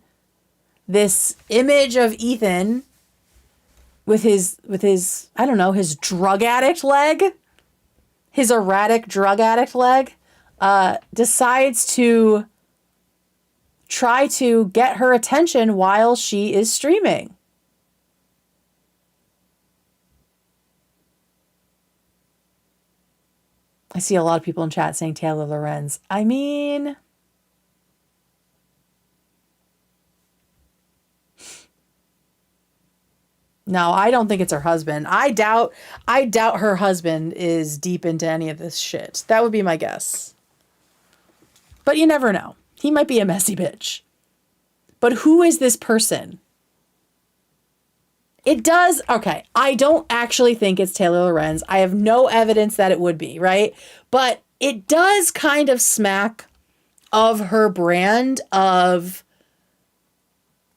this image of Ethan with his I don't know, his drug addict leg, his erratic drug addict leg, decides to try to get her attention while she is streaming. I see a lot of people in chat saying Taylor Lorenz. I mean, no, I don't think it's her husband. I doubt her husband is deep into any of this shit. That would be my guess. But you never know. He might be a messy bitch. But who is this person? It does. Okay. I don't actually think it's Taylor Lorenz. I have no evidence that it would be, right? But it does kind of smack of her brand of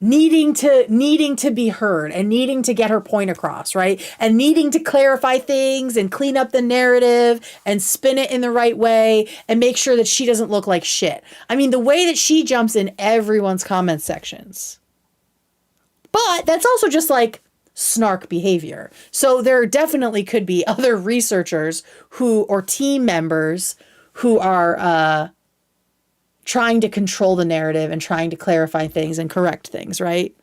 needing to be heard and needing to get her point across, right? And needing to clarify things and clean up the narrative and spin it in the right way and make sure that she doesn't look like shit. I mean, the way that she jumps in everyone's comment sections. But that's also just like snark behavior. So there definitely could be other researchers or team members who are trying to control the narrative and trying to clarify things and correct things, right?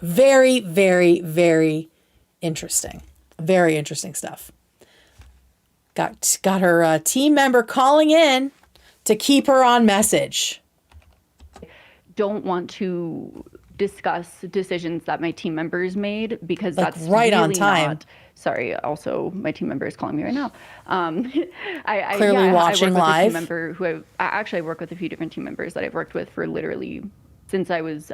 Very, very, very interesting. Very interesting stuff. Got her team member calling in to keep her on message. Don't want to discuss decisions that my team members made because Like that's right really on time. not. Sorry, also my team member is calling me right now. Clearly watching I work with a live. team member who I work with a few different team members that I've worked with for literally since I was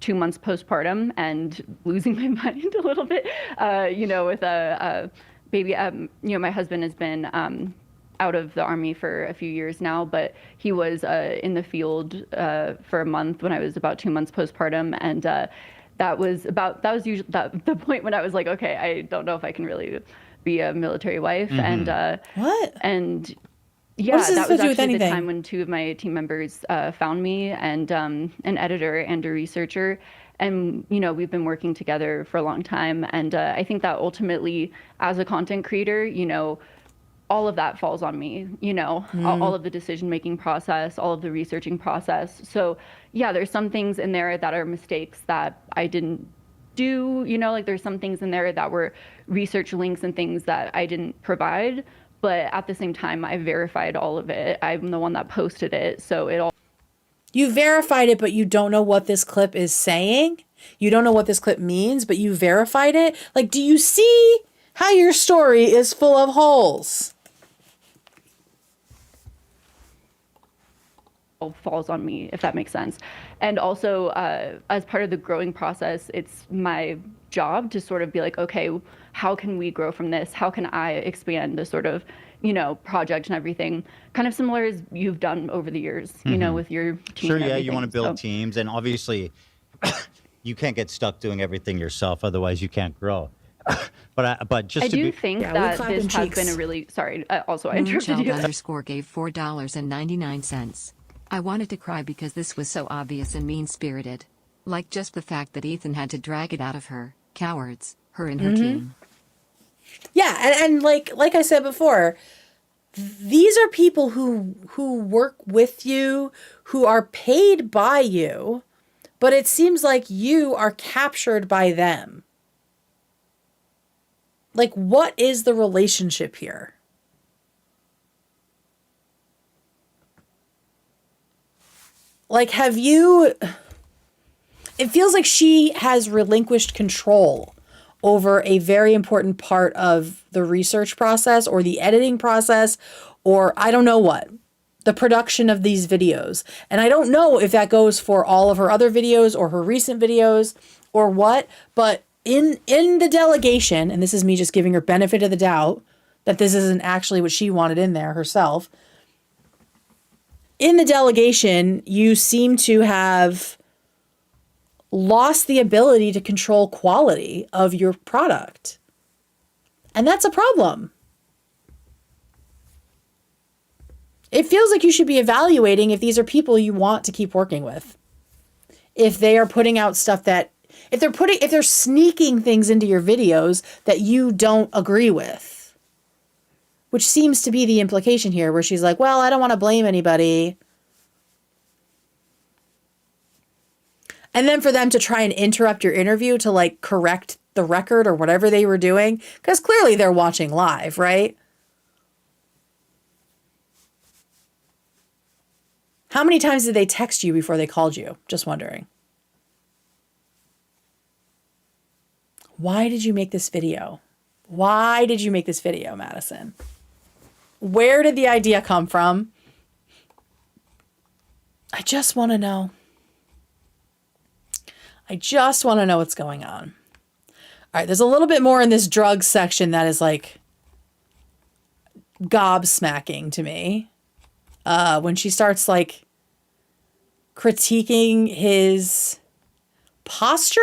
2 months postpartum and losing my mind a little bit. With a baby. My husband has been out of the Army for a few years now, but he was in the field for a month when I was about 2 months postpartum, and that was usually the point when I was like, okay, I don't know if I can really be a military wife. Mm-hmm. And what? And yeah, What does this that have was to do with actually the anything? time when 2 of my team members found me, and an editor and a researcher. And, we've been working together for a long time. And I think that ultimately, as a content creator, all of that falls on me, all of the decision-making process, all of the researching process. So yeah, there's some things in there that are mistakes that I didn't do, like there's some things in there that were research links and things that I didn't provide. But at the same time, I verified all of it. I'm the one that posted it. So it all. You verified it, but you don't know what this clip is saying. You don't know what this clip means, but you verified it. Like, do you see how your story is full of holes? Falls on me, if that makes sense. And also, as part of the growing process, it's my job to sort of be like, okay, how can we grow from this? How can I expand the sort of, project and everything? Kind of similar as you've done over the years, with your team. Sure, and yeah, you want to everything. build teams, and obviously you can't get stuck doing everything yourself, otherwise you can't grow. But just I to do be, think Yeah, we that clap this in has cheeks. been a really, sorry, also I interrupted Moonchild you. underscore gave $4.99. I wanted to cry because this was so obvious and mean-spirited. Like just the fact that Ethan had to drag it out of her. Cowards. Her and her team. Yeah, and like I said before, these are people who work with you, who are paid by you, but it seems like you are captured by them. Like, what is the relationship here? Like, it feels like she has relinquished control over a very important part of the research process or the editing process, or I don't know what, the production of these videos. And I don't know if that goes for all of her other videos or her recent videos or what, but in the delegation, and this is me just giving her benefit of the doubt that this isn't actually what she wanted in there herself. In the delegation, you seem to have lost the ability to control quality of your product. And that's a problem. It feels like you should be evaluating if these are people you want to keep working with. If they are putting out stuff that, if they're sneaking things into your videos that you don't agree with. Which seems to be the implication here, where she's like, well, I don't want to blame anybody. And then for them to try and interrupt your interview to like correct the record or whatever they were doing, because clearly they're watching live, right? How many times did they text you before they called you? Just wondering. Why did you make this video? Why did you make this video, Madison? Where did the idea come from? I just want to know. I just want to know what's going on. All right, there's a little bit more in this drugs section that is like gobsmacking to me. When she starts like critiquing his posture,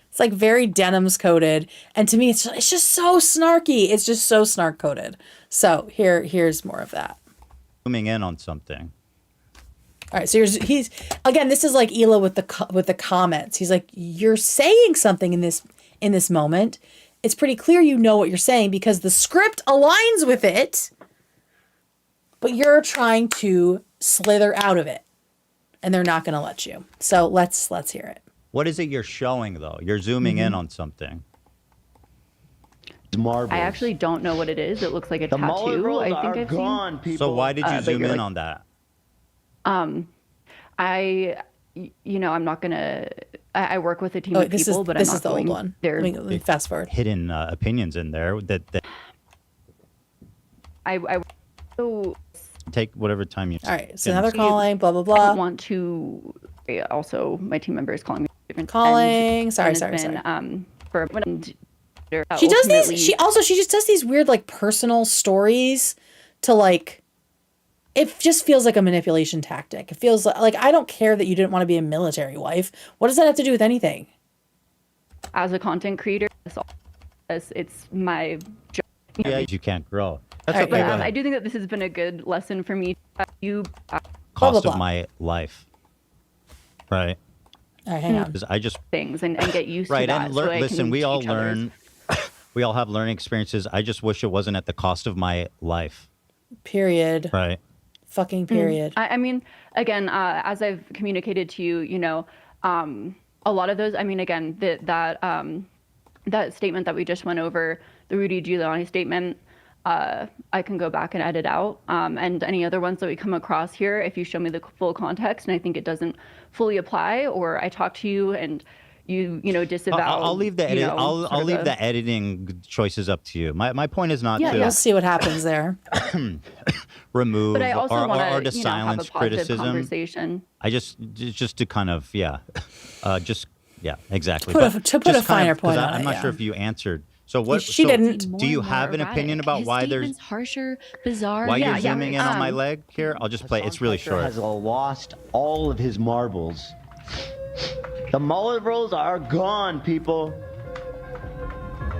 it's like very Denim's coded, and to me, it's just so snarky. It's just so snark coded. So here's more of that. zooming in on something. All right, so he's again. This is like Ela with the comments. He's like, you're saying something in this moment. It's pretty clear you know what you're saying because the script aligns with it, but you're trying to slither out of it, and they're not going to let you. So let's hear it. What is it you're showing though? You're zooming in on something. Marbles. I actually don't know what it is. It looks like a The tattoo. rolls I think are I've gone, seen. people. So why did you zoom in on that? I'm not gonna. I work with a team of people, but I'm not the going old one. there. Let me fast forward. Hidden opinions in there that I so take whatever time you. All right, so now they're calling. Blah blah blah. I want to. Also, my team member is calling me. Calling. Sorry. For She does these. She just does these weird like personal stories to like. It just feels like a manipulation tactic. It feels like I don't care that you didn't want to be a military wife. What does that have to do with anything? As a content creator, it's my job. Yeah, you can't grow. That's All right, okay. But I do think that this has been a good lesson for me. Cost of my life. Right. All right, hang on. I just things and get used right to that. and so I listen. can We all teach others. learn. We all have learning experiences. I just wish it wasn't at the cost of my life. Period. Right. Fucking period. I mean, again, as I've communicated to you, a lot of those. I mean, again, that statement that we just went over, the Rudy Giuliani statement, I can go back and edit out. And any other ones that we come across here, if you show me the full context and I think it doesn't fully apply, or I talk to you and you disavow. I'll leave the edit. I'll leave the editing choices up to you. My point is not to. We'll see what happens there. Remove But I also or want to to silence have a positive criticism. conversation. I just to kind of exactly. To put a finer point on it. I'm not sure if you answered. So what? She didn't. Do you have an opinion about His why there's statements harsher, bizarre? why you're zooming in on my leg here? I'll just play. It's really Piker short. has lost all of his marbles. The mullet rolls are gone, people.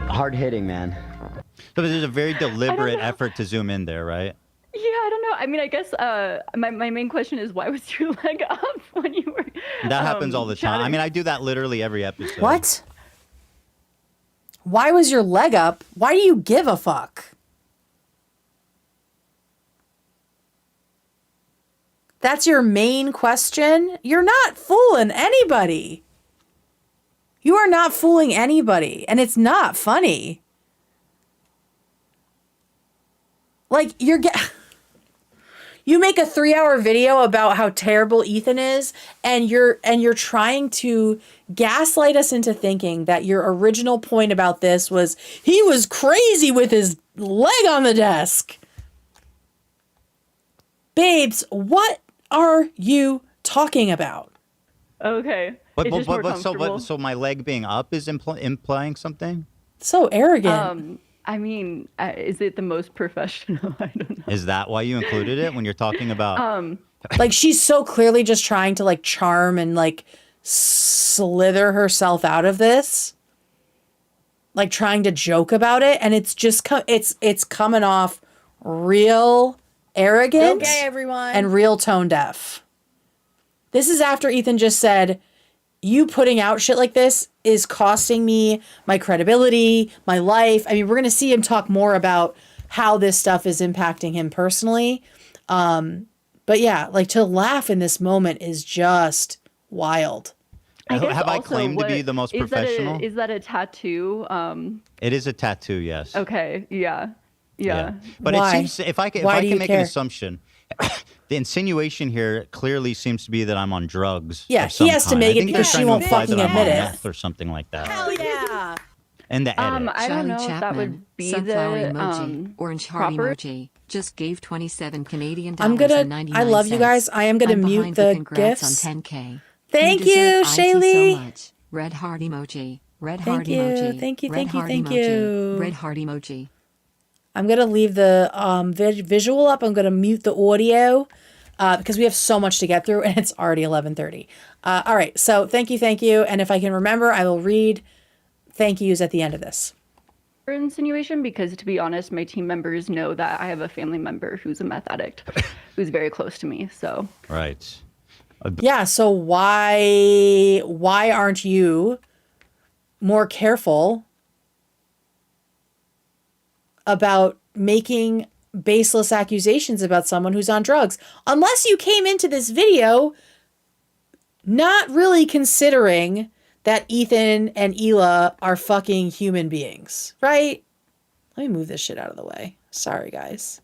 Hard hitting, man. So there's a very deliberate effort to zoom in there, right? Yeah, I don't know. I mean, I guess my main question is why was your leg up when you were? That happens all the time. chatting? I mean, I do that literally every episode. What? Why was your leg up? Why do you give a fuck? That's your main question? You're not fooling anybody. You are not fooling anybody, and it's not funny. Like you make a 3-hour video about how terrible Ethan is, and you're trying to gaslight us into thinking that your original point about this was he was crazy with his leg on the desk. Babes, what are you talking about? Okay. So my leg being up is implying something? So arrogant. I mean, is it the most professional? I don't know. Is that why you included it when you're talking about? Like she's so clearly just trying to like charm and like slither herself out of this. Like trying to joke about it, and it's just it's coming off real arrogant. Okay, everyone. And real tone deaf. This is after Ethan just said, you putting out shit like this is costing me my credibility, my life. I mean, we're going to see him talk more about how this stuff is impacting him personally. But yeah, like to laugh in this moment is just wild. Have I claimed to be the most professional? Is that a tattoo? It is a tattoo, yes. Okay, yeah. But Why? it seems if I can make an assumption, the insinuation here clearly seems to be that I'm on drugs. Yeah, of some he has to kind. make I it think because they're she trying to won't imply fucking that I'm on admit it. meth or something like that. Hell yeah. And the edit. I don't Charlie know if that Chapman, would be sunflower the emoji, orange heart proper. emoji, just gave 27 Canadian I'm dollars gonna. and 99 I love you guys. I am gonna I'm mute behind the congrats gifs. on 10K. Thank deserve you, IT Shaylee. so much. Red heart emoji. Red Thank heart you, emoji. thank you, Red thank you, heart thank emoji. you. Red heart emoji. I'm gonna leave the visual up. I'm gonna mute the audio because we have so much to get through, and it's already 11:30. All right, so thank you, and if I can remember, I will read thank yous at the end of this. Insinuation, because to be honest, my team members know that I have a family member who's a meth addict, who's very close to me. So Right. Yeah, so why aren't you more careful about making baseless accusations about someone who's on drugs? Unless you came into this video not really considering that Ethan and Hila are fucking human beings, right? Let me move this shit out of the way. Sorry, guys.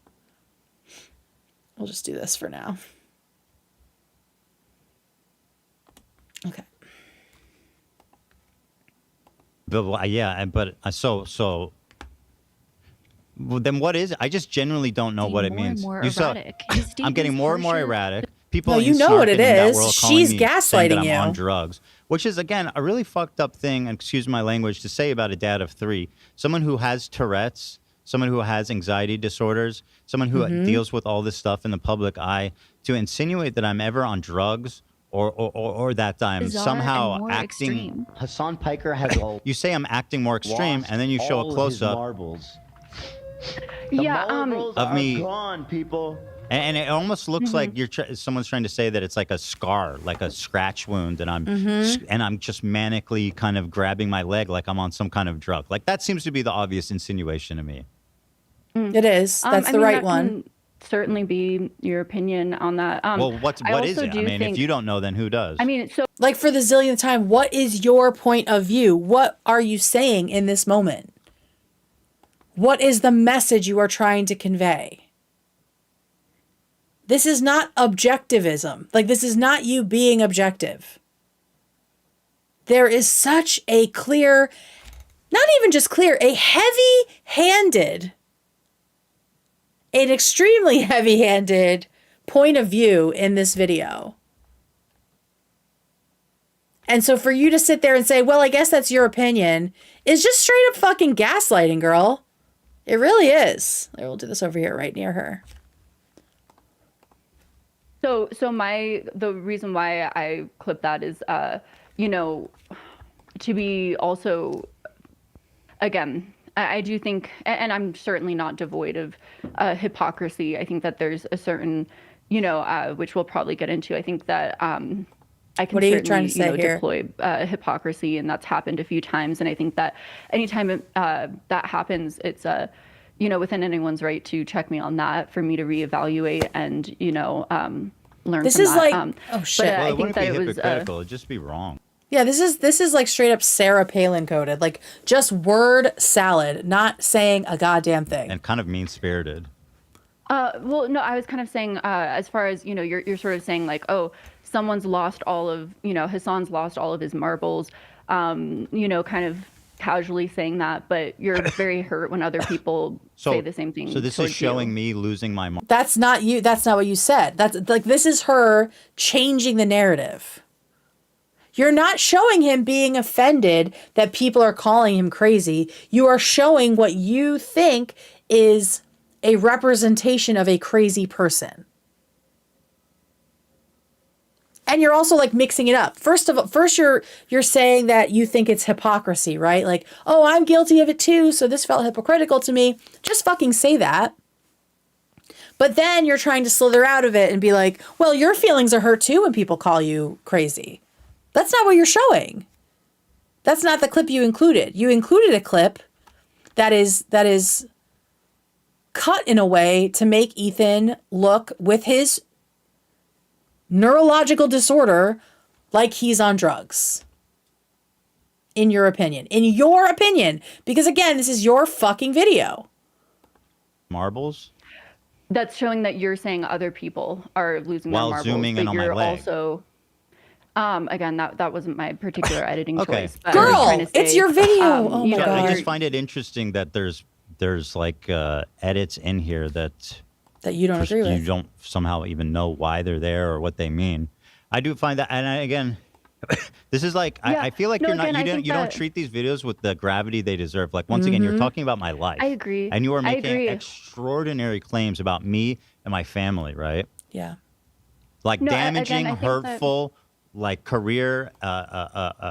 We'll just do this for now. Okay. But yeah, but so. Well, then what is it? I just genuinely don't know what it means. More You saw- erratic. His I'm getting statements more and more harsher. erratic. People No, you in know what it snark in that is. world calling She's me, saying gaslighting that I'm you. on drugs, which is again a really fucked up thing. And excuse my language to say about a dad of 3, someone who has Tourette's, someone who has anxiety disorders, someone who deals with all this stuff in the public eye, to insinuate that I'm ever on drugs or that I'm Bizarre somehow and more acting. extreme. Hassan Piker has all You say I'm acting more extreme, lost and then you show all a of close his up. marbles. Yeah, Marbles of are me- gone, people. And it almost looks like someone's trying to say that it's like a scar, like a scratch wound, and I'm just manically kind of grabbing my leg like I'm on some kind of drug. Like that seems to be the obvious insinuation to me. It is. That's I the mean, right that one. can certainly be your opinion on that. Well, what is also it? I do mean, think- if you don't know, then who does? I mean, so Like for the zillionth time, what is your point of view? What are you saying in this moment? What is the message you are trying to convey? This is not objectivism. Like, this is not you being objective. There is such a clear, not even just clear, a heavy-handed, an extremely heavy-handed point of view in this video. And so for you to sit there and say, well, I guess that's your opinion, is just straight up fucking gaslighting, girl. It really is. I will do this over here right near her. So the reason why I clipped that is, to be also, again, I do think, and I'm certainly not devoid of hypocrisy. I think that there's a certain, which we'll probably get into. I think that I can What are you certainly, trying to say here? deploy hypocrisy, and that's happened a few times. And I think that anytime that happens, it's within anyone's right to check me on that, for me to reevaluate and learn. This from is that. like, oh shit. well, I it think wouldn't that be it was. hypocritical. It'd just be wrong. Yeah, this is like straight up Sarah Palin coded. Like just word salad, not saying a goddamn thing. And kind of mean-spirited. Well, no, I was kind of saying, as far as, you're sort of saying like, oh, someone's lost all of, Hassan's lost all of his marbles, kind of casually saying that, but you're very hurt when other people say the same thing. So this is towards showing you. me losing my mind. That's not you. That's not what you said. That's like, this is her changing the narrative. You're not showing him being offended that people are calling him crazy. You are showing what you think is a representation of a crazy person. And you're also like mixing it up. First you're saying that you think it's hypocrisy, right? Like, oh, I'm guilty of it too, so this felt hypocritical to me. Just fucking say that. But then you're trying to slither out of it and be like, well, your feelings are hurt too when people call you crazy. That's not what you're showing. That's not the clip you included. You included a clip that is cut in a way to make Ethan look, with his neurological disorder, like he's on drugs. In your opinion. In your opinion. Because again, this is your fucking video. Marbles? That's showing that you're saying other people are losing While their marbles. zooming in but on my you're leg. Also, again, that wasn't my particular editing Okay. choice. But I was Girl, trying to say, it's your video. Oh my you know, God. I you're- just find it interesting that there's like edits in here that That you don't agree with. you don't somehow even know why they're there or what they mean. I do find that, and again, this is like Yeah. I feel like No, you're not again, I you don't think you don't that- treat these videos with the gravity they deserve. Like once again, you're talking about my life. I agree. And you are I making agree. extraordinary claims about me and my family, right? Yeah. Like No, again, damaging, I think hurtful, like career,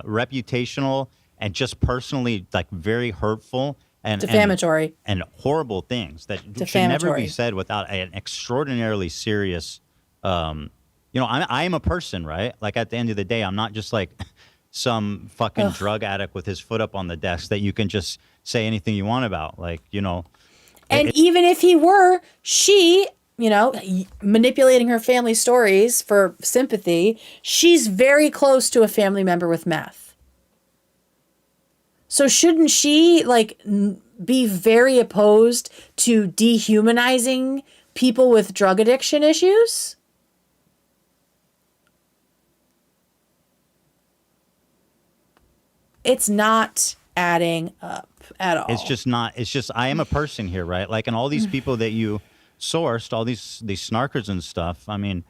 reputational, and just personally like very hurtful and Defamatory. and horrible things that should never Defamatory. be said without an extraordinarily serious You know, I am a person, right? Like at the end of the day, I'm not just like some fucking drug addict with his foot up on the desk that you can just say anything you want about. Like, you know. And even if he were, she, you know, manipulating her family stories for sympathy, she's very close to a family member with meth. So shouldn't she, like, be very opposed to dehumanizing people with drug addiction issues? It's not adding up at all. It's just not. It's just I am a person here, right? Like, and all these people that you sourced, all these snarkers and stuff. I mean,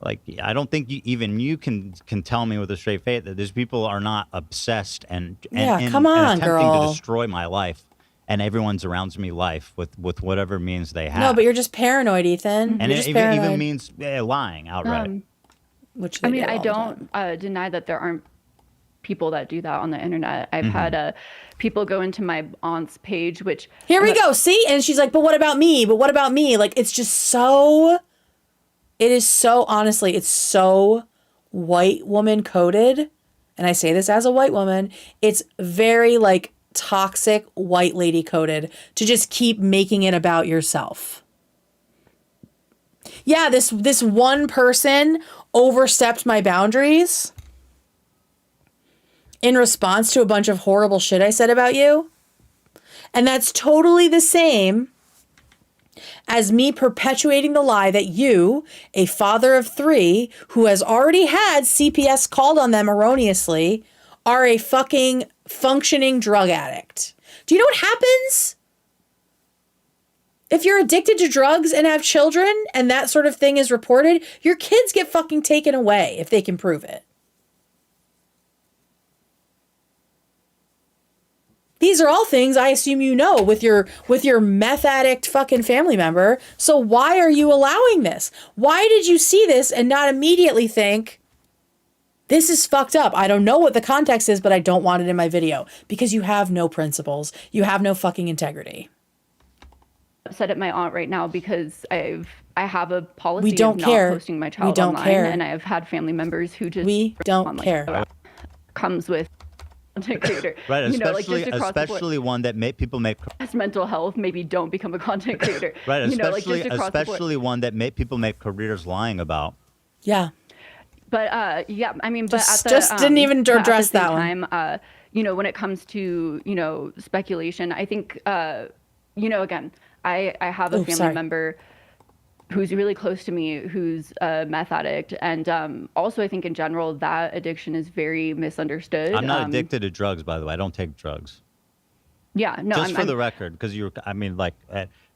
like, I don't think even you can tell me with a straight face that these people are not obsessed and come on, attempting girl. to destroy my life and everyone's around me life with whatever means they have. No, but you're just paranoid, Ethan. And you're it just paranoid. even means lying outright. Which I mean, I don't deny that there aren't people that do that on the internet. I've had people go into my aunt's page, which here we go. See, and she's like, "But what about me? But what about me?" Like, it's just so. It is so, honestly, it's so white woman coded, and I say this as a white woman. It's very like toxic white lady coded to just keep making it about yourself. Yeah, this one person overstepped my boundaries in response to a bunch of horrible shit I said about you. And that's totally the same as me perpetuating the lie that you, a father of 3 who has already had CPS called on them erroneously, are a fucking functioning drug addict. Do you know what happens? If you're addicted to drugs and have children and that sort of thing is reported, your kids get fucking taken away if they can prove it. These are all things I assume you know with your meth addict fucking family member. So why are you allowing this? Why did you see this and not immediately think, this is fucked up? I don't know what the context is, but I don't want it in my video. Because you have no principles. You have no fucking integrity. Upset at my aunt right now because I have a policy We don't of care. not posting my child We don't online, care. and I've had family members who just We don't care. Comes with content creator, Right, you know, like especially just across the board. especially one that people make Mental health, maybe don't become a content creator. right, you know, like especially just across the board. especially one that people make careers lying about. Yeah. But yeah, I mean, but at the, just didn't even but at the address same that one. time, you know, when it comes to, you know, speculation, I think, you know, again, I have a family member who's really close to me, who's a meth addict. And also, I think in general, that addiction is very misunderstood. I'm not addicted to drugs, by the way. I don't take drugs. Yeah, no. Just for the record, because I mean, like,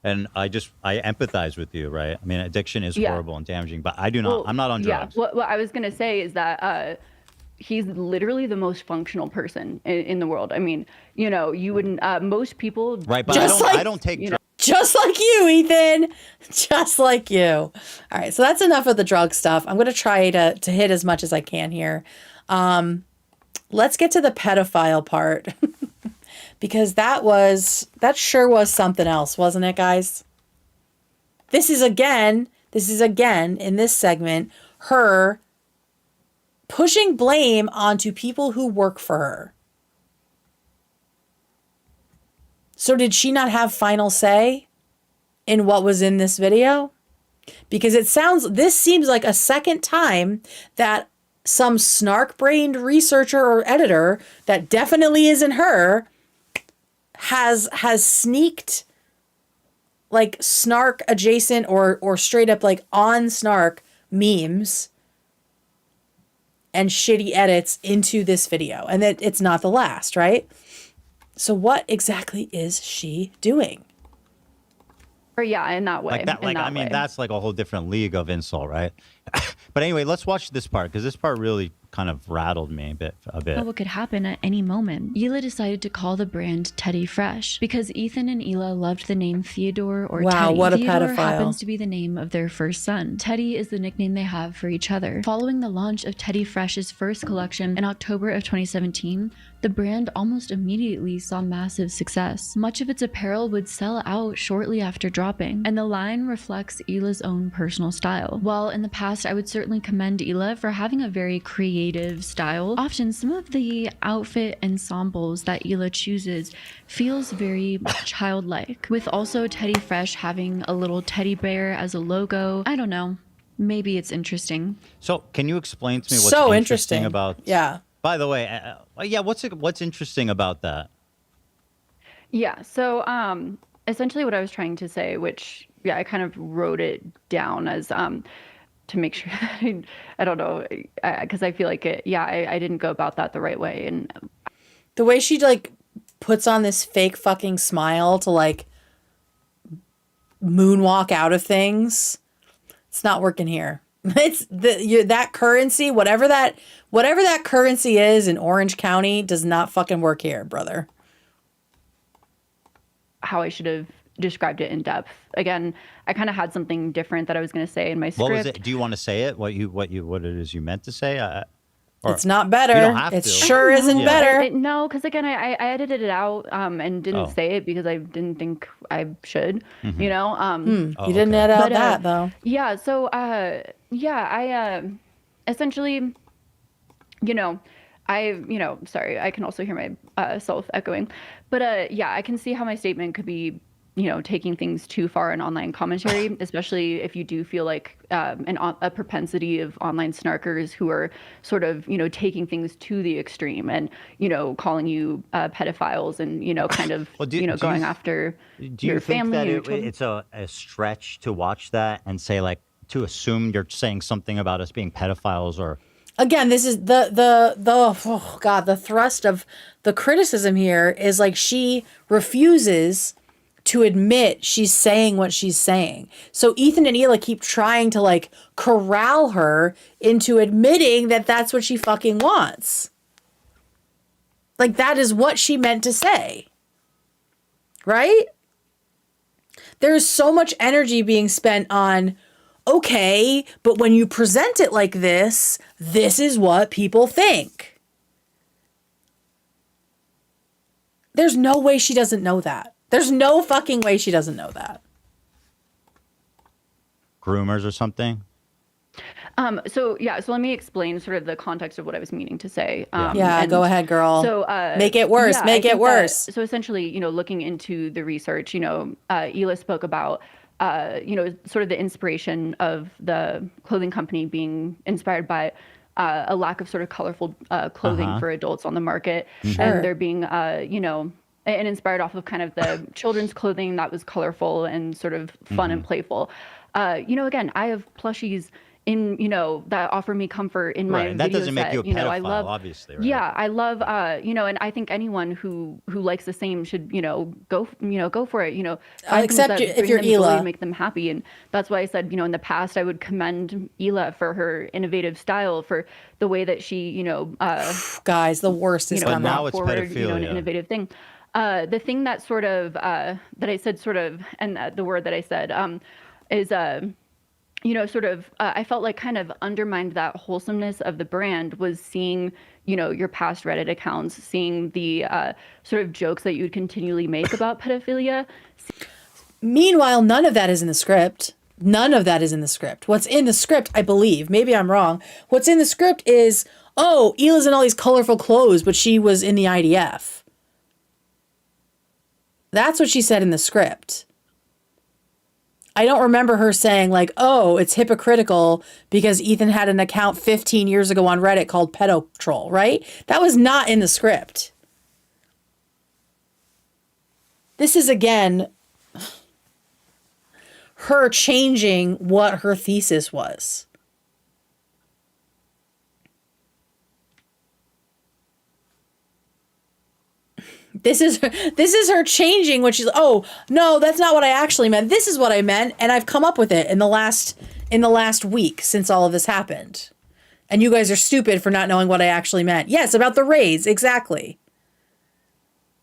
and I empathize with you, right? I mean, addiction is horrible and damaging, but I do not. I'm not on drugs. Yeah. What I was gonna say is that he's literally the most functional person in the world. I mean, you know, you wouldn't. Most people. Right, but I don't take drugs. Just like you, Ethan. Just like you. All right, so that's enough of the drug stuff. I'm going to try to hit as much as I can here. Let's get to the pedophile part. Because that sure was something else, wasn't it, guys? This is again in this segment, her pushing blame onto people who work for her. So did she not have final say in what was in this video? Because this seems like a second time that some snark-brained researcher or editor that definitely isn't her has sneaked like snark adjacent or straight up like on snark memes and shitty edits into this video. And that it's not the last, right? So what exactly is she doing? Or yeah, in that way. Like that, I mean, that's like a whole different league of insult, right? But anyway, let's watch this part because this part really kind of rattled me a bit. What could happen at any moment. Hila decided to call the brand Teddy Fresh because Ethan and Hila loved the name Theodore or Wow, Teddy. what a Theodore pedophile. happens to be the name of their first son. Teddy is the nickname they have for each other. Following the launch of Teddy Fresh's first collection in October of 2017, the brand almost immediately saw massive success. Much of its apparel would sell out shortly after dropping, and the line reflects Hila's own personal style. While in the past I would certainly commend Hila for having a very creative style, often some of the outfit ensembles that Hila chooses feels very childlike, with also Teddy Fresh having a little teddy bear as a logo. I don't know. Maybe it's interesting. So can you explain to me what's So interesting about... Yeah. By the way, what's interesting about that? Yeah. So essentially what I was trying to say, which, yeah, I kind of wrote it down as to make sure that I don't know, because I feel like I didn't go about that the right way. And the way she like puts on this fake fucking smile to like moonwalk out of things, it's not working here. It's that currency, whatever that currency is in Orange County, does not fucking work here, brother. how I should have described it in depth. Again, I kind of had something different that I was going to say in my script. What was it? Do you want to say it? What it is you meant to say? It's not better. You don't have it to. sure isn't better. No, because again, I edited it out and didn't say it because I didn't think I should. Mm-hmm. You know, You didn't edit out that though. Yeah. So I essentially, sorry, I can also hear my self echoing, but I can see how my statement could be, taking things too far in online commentary, especially if you do feel like a propensity of online snarkers who are sort of, taking things to the extreme and, calling you pedophiles and, kind of, going after your family. Do you think that it's a stretch to watch that and say, like, to assume you're saying something about us being pedophiles or... Again, this is the thrust of the criticism here is like she refuses to admit she's saying what she's saying. So Ethan and Hila keep trying to like corral her into admitting that that's what she fucking wants. Like that is what she meant to say. Right? There's so much energy being spent on, okay, but when you present it like this is what people think. There's no way she doesn't know that. There's no fucking way she doesn't know that. Groomers or something? So let me explain sort of the context of what I was meaning to say. Go ahead, girl. So make it worse. Make it worse. So essentially, looking into the research, Hila spoke about, sort of the inspiration of the clothing company being inspired by a lack of sort of colorful clothing for adults on the market, and there being, and inspired off of kind of the children's clothing that was colorful and sort of fun and playful. Again, I have plushies in, that offer me comfort in my video that doesn't make set. you a pedophile, I love, obviously, right? Yeah, I love, and I think anyone who likes the same should, go for it, find except things that if you're bring them joy Hila. and make them happy. And that's why I said, in the past, I would commend Hila for her innovative style, for the way that she, guys, the worst is coming. now it's forward, pedophilia. an innovative thing. The thing that sort of, that I said sort of, and the word that I said is, sort of, I felt like kind of undermined that wholesomeness of the brand was seeing, your past Reddit accounts, seeing the sort of jokes that you would continually make about pedophilia. Meanwhile, none of that is in the script. None of that is in the script. What's in the script, I believe, maybe I'm wrong. What's in the script is, oh, Hila's in all these colorful clothes, but she was in the IDF. That's what she said in the script. I don't remember her saying like, oh, it's hypocritical because Ethan had an account 15 years ago on Reddit called Pedo Troll, right? That was not in the script. This is, again, her changing what her thesis was. This is her changing what she's, oh, no, that's not what I actually meant. This is what I meant, and I've come up with it in the last week since all of this happened. And you guys are stupid for not knowing what I actually meant. Yes, about the raids, exactly.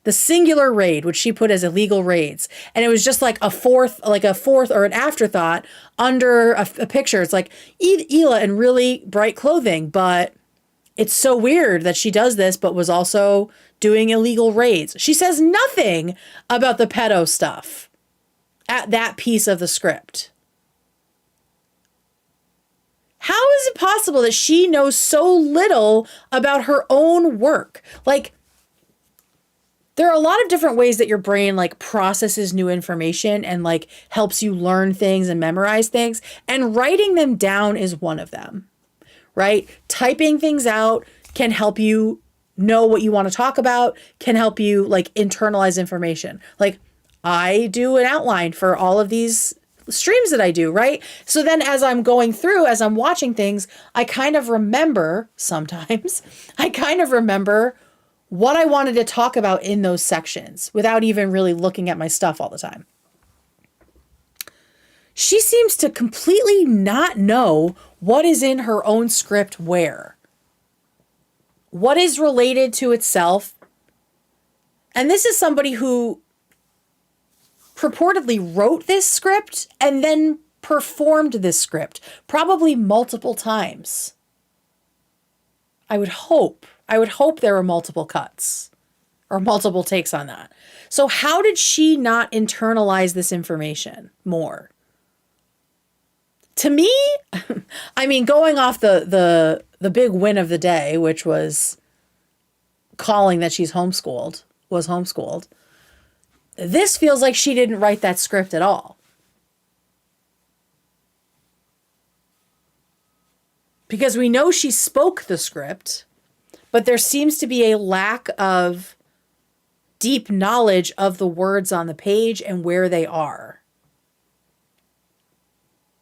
The singular raid, which she put as illegal raids. And it was just like a fourth or an afterthought under a picture. It's like Hila in really bright clothing, but it's so weird that she does this, but was also doing illegal raids. She says nothing about the pedo stuff at that piece of the script. How is it possible that she knows so little about her own work? Like, there are a lot of different ways that your brain like processes new information and like helps you learn things and memorize things. And writing them down is one of them, right? Typing things out can help you know what you want to talk about, can help you like internalize information. Like I do an outline for all of these streams that I do, right? So then as I'm going through, as I'm watching things, I kind of remember sometimes, what I wanted to talk about in those sections without even really looking at my stuff all the time. She seems to completely not know what is in her own script where. What is related to itself. And this is somebody who purportedly wrote this script and then performed this script, probably multiple times. I would hope there were multiple cuts or multiple takes on that. So how did she not internalize this information more? To me, I mean, going off the big win of the day, which was calling that was homeschooled, this feels like she didn't write that script at all. Because we know she spoke the script, but there seems to be a lack of deep knowledge of the words on the page and where they are.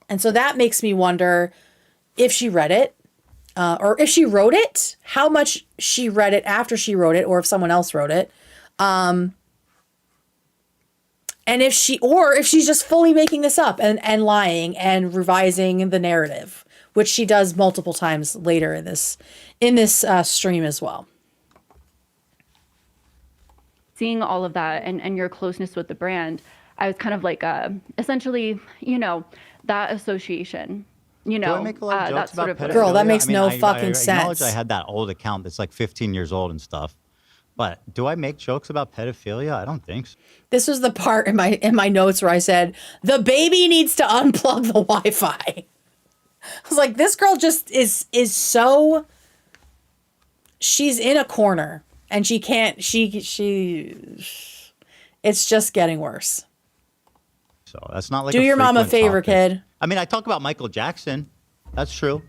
And so that makes me wonder if she read it, or if she wrote it, how much she read it after she wrote it, or if someone else wrote it. And if she's just fully making this up and lying and revising the narrative, which she does multiple times later in this stream as well. Seeing all of that and your closeness with the brand, I was kind of like, essentially, that association, Do I make a lot of jokes about pedophilia? Girl, that makes no I fucking sense. acknowledge I had that old account that's like 15 years old and stuff. But do I make jokes about pedophilia? I don't think so. This was the part in my notes where I said, the baby needs to unplug the Wi-Fi. I was like, this girl just is so, she's in a corner and she can't, it's just getting worse. So that's not like do your mom a favor, kid. I mean, I talk about Michael Jackson. That's true.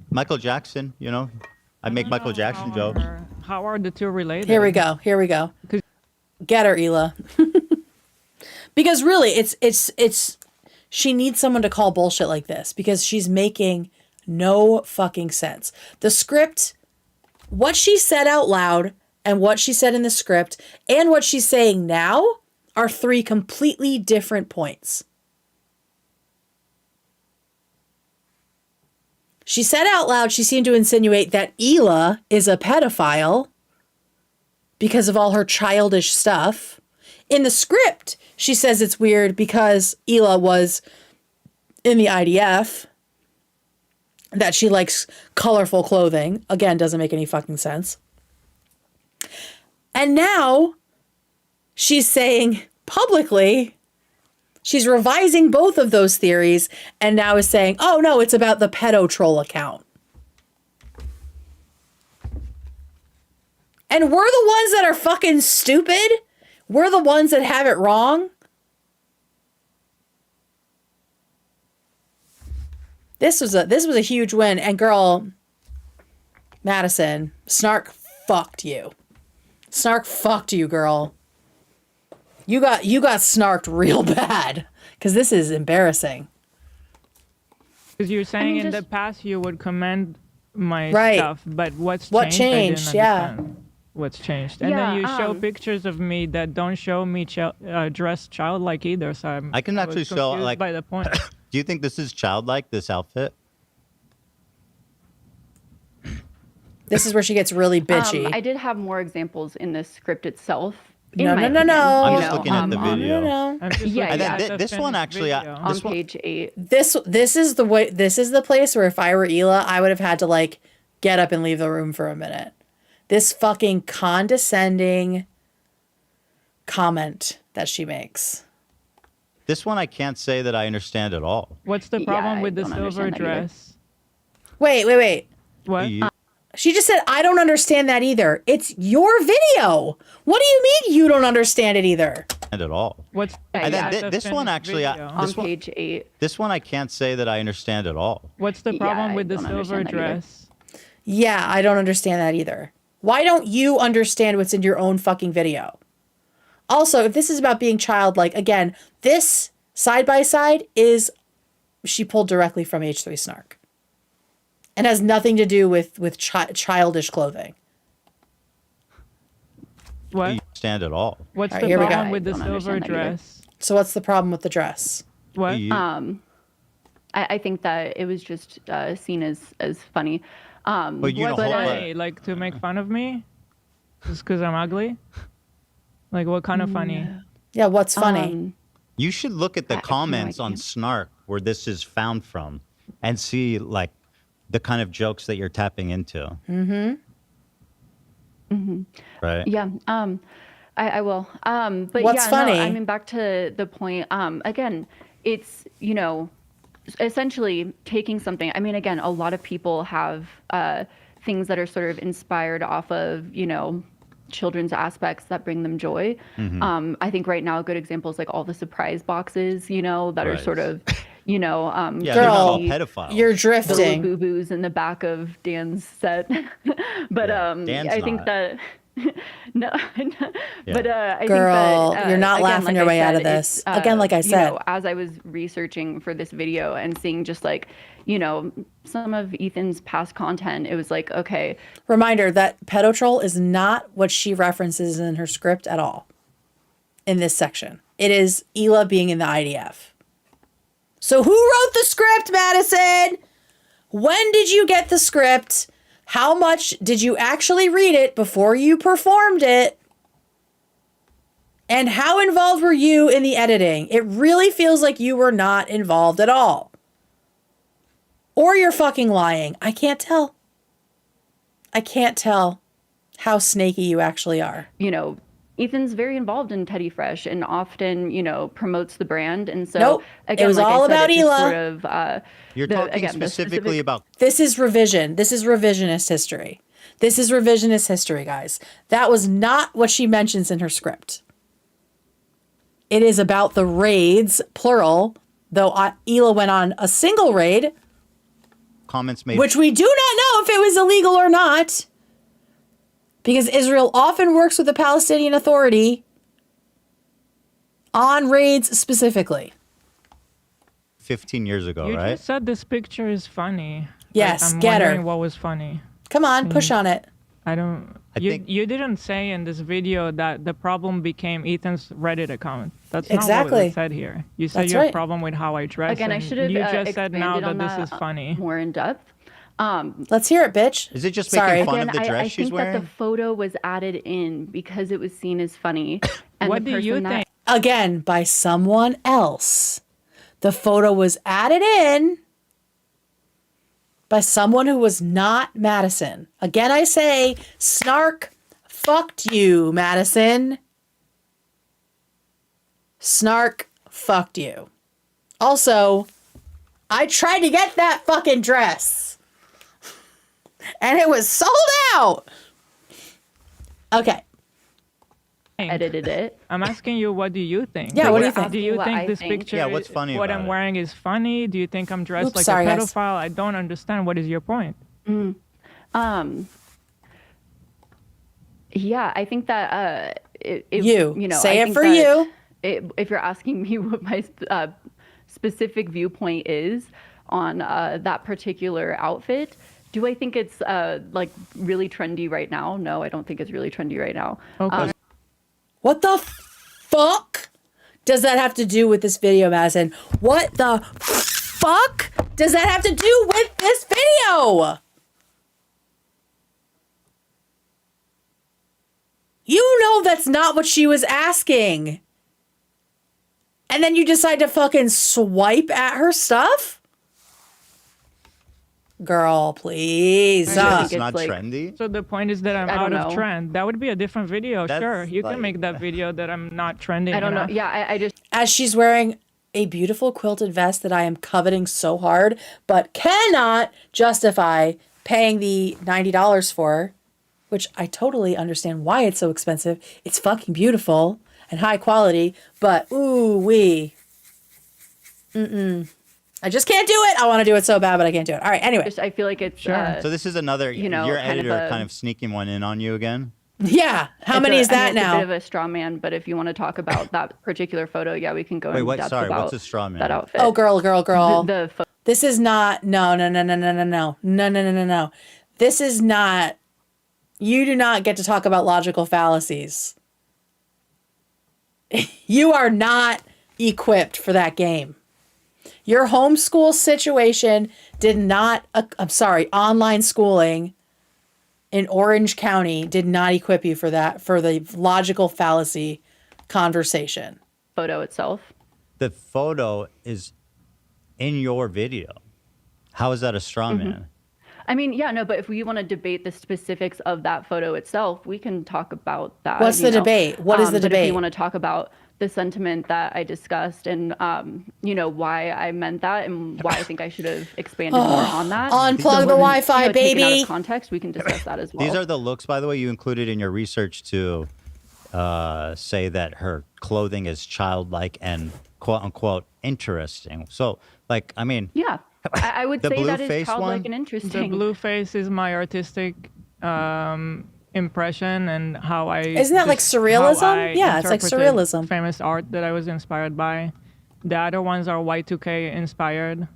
Michael Jackson, I make Michael Jackson jokes. How are the two related? Here we go. Get her, Hila. Because really, it's she needs someone to call bullshit like this because she's making no fucking sense. The script, what she said out loud and what she said in the script and what she's saying now are three completely different points. She said out loud, she seemed to insinuate that Hila is a pedophile because of all her childish stuff. In the script, she says it's weird because Hila was in the IDF, that she likes colorful clothing. Again, doesn't make any fucking sense. And now she's saying publicly, she's revising both of those theories and now is saying, oh no, it's about the pedo troll account. And we're the ones that are fucking stupid. We're the ones that have it wrong. This was a huge win. And girl, Madison, Snark fucked you. Snark fucked you, girl. You got snarked real bad because this is embarrassing. Because you're saying in the past you would commend my stuff, but what changed? Yeah. What's changed? And then you show pictures of me that don't show me dressed childlike either. So I can actually show like by the point. Do you think this is childlike, this outfit? This is where she gets really bitchy. I did have more examples in the script itself. No. I'm just looking at the video. No. Yeah, And then this one actually, on page 8. This is the place where if I were Hila, I would have had to like get up and leave the room for a minute. This fucking condescending comment that she makes. this one I can't say that I understand at all. What's the problem with the silver dress? Wait. What? She just said, I don't understand that either. It's your video. What do you mean you don't understand it either? At all. What's and then this one actually, on page 8. This one I can't say that I understand at all. What's the problem with the silver dress? Yeah, I don't understand that either. Why don't you understand what's in your own fucking video? Also, if this is about being childlike, again, this side by side is she pulled directly from H3 Snark. And has nothing to do with childish clothing. What? I don't understand at all. What's All the right, problem with the silver dress? So what's the problem with the dress? What? I think that it was just seen as funny. But you What's know, funny? Like to make fun of me? Just because I'm ugly? Like what kind of funny? Yeah, what's funny? You should look at the comments on Snark where this is found from and see like the kind of jokes that you're tapping into. Right? Yeah. I will. But What's yeah, funny? No, I mean, back to the point. Again, it's, essentially taking something. I mean, again, a lot of people have things that are sort of inspired off of, children's aspects that bring them joy. I think right now a good example is like all the surprise boxes, that are sort of, they're not Girl, all pedophiles. You're drifting. Boo boos in the back of Dan's set. But Dan's I think not. that no, but I Girl, think that you're not laughing like your I way out said, of this. it's, Again, like I said. as I was researching for this video and seeing just like, some of Ethan's past content, it was like, okay. Reminder that pedotroll is not what she references in her script at all. In this section. It is Hila being in the IDF. So who wrote the script, Madison? When did you get the script? How much did you actually read it before you performed it? And how involved were you in the editing? It really feels like you were not involved at all. Or you're fucking lying. I can't tell. I can't tell how snaky you actually are. Ethan's very involved in Teddy Fresh and often, promotes the brand. And so, Nope. again, It was like all I said, about it's just Hila. sort of, You're talking specifically about... This is revision. This is revisionist history. This is revisionist history, guys. That was not what she mentions in her script. It is about the raids, plural, though Hila went on a single raid. Comments made... Which we do not know if it was illegal or not. Because Israel often works with the Palestinian Authority on raids specifically. 15 years ago, You right? just said this picture is funny. Yes, I'm get her. wondering what was funny. Come on, push on it. I don't... You didn't say in this video that the problem became Ethan's Reddit account. That's not what Exactly. was said here. You said That's you have right. a problem with how I dress. again, I and should have You just said now expanded that on this is funny. more in depth. Let's hear it, bitch. Is it just Sorry. making fun Again, of the dress I she's think wearing? that the photo was added in because it was seen as funny. And What the do you person that- think? Again, by someone else. The photo was added in by someone who was not Madison. Again, I say, Snark fucked you, Madison. Snark fucked you. Also, I tried to get that fucking dress. And it was sold out. Okay. edited it. I'm asking you, what do you think? Yeah, what do you think? Do you What think I this think. picture, Yeah, what's funny what about I'm it? wearing is funny? Do you think I'm dressed Oops, like sorry, a guys. pedophile? I don't understand. What is your point? Yeah, I think that Say I it think for that you. If you're asking me what my specific viewpoint is on that particular outfit, do I think it's like really trendy right now? No, I don't think it's really trendy right now. Okay. What the fuck does that have to do with this video, Madison? What the fuck does that have to do with this video? You know that's not what she was asking. And then you decide to fucking swipe at her stuff? Girl, please. It's not trendy. So the point is that I'm I out don't of know. trend. That would be a different video. That's Sure, you like- can make that video that I'm not trending. I don't know. enough. Yeah, I just As she's wearing a beautiful quilted vest that I am coveting so hard, but cannot justify paying the $90 for, which I totally understand why it's so expensive. It's fucking beautiful and high quality, but ooh-wee. I just can't do it. I want to do it so bad, but I can't do it. All right, anyway. I feel like it's So this is another, you know, your kind of editor a- kind of sneaking one in on you again? Yeah. How many is that it's now? a bit of a straw man, but if you want to talk about that particular photo, yeah, we can go Wait, in what? depth Sorry, about what's a straw man? that outfit. Oh, girl. The This is not, no. This is not, you do not get to talk about logical fallacies. You are not equipped for that game. Your homeschool situation did not, online schooling in Orange County did not equip you for that, for the logical fallacy conversation. photo itself. The photo is in your video. How is that a straw man? I mean, yeah, no, but if we want to debate the specifics of that photo itself, we can talk about that. What's you the know. debate? What is the But if debate? you want to talk about the sentiment that I discussed and, you know, why I meant that and why I think I should have expanded more on that. Unplug the Wi-Fi, You know, taken out baby. of context, we can discuss that as well. These are the looks, by the way, you included in your research to say that her clothing is childlike and quote unquote interesting. So, like, I mean, yeah, I would The say blue that is face childlike one? and The interesting. blue face is my artistic impression and how I. Isn't that like surrealism? how I Yeah, it's like interpreted surrealism. Famous art that I was inspired by. The other ones are Y2K inspired.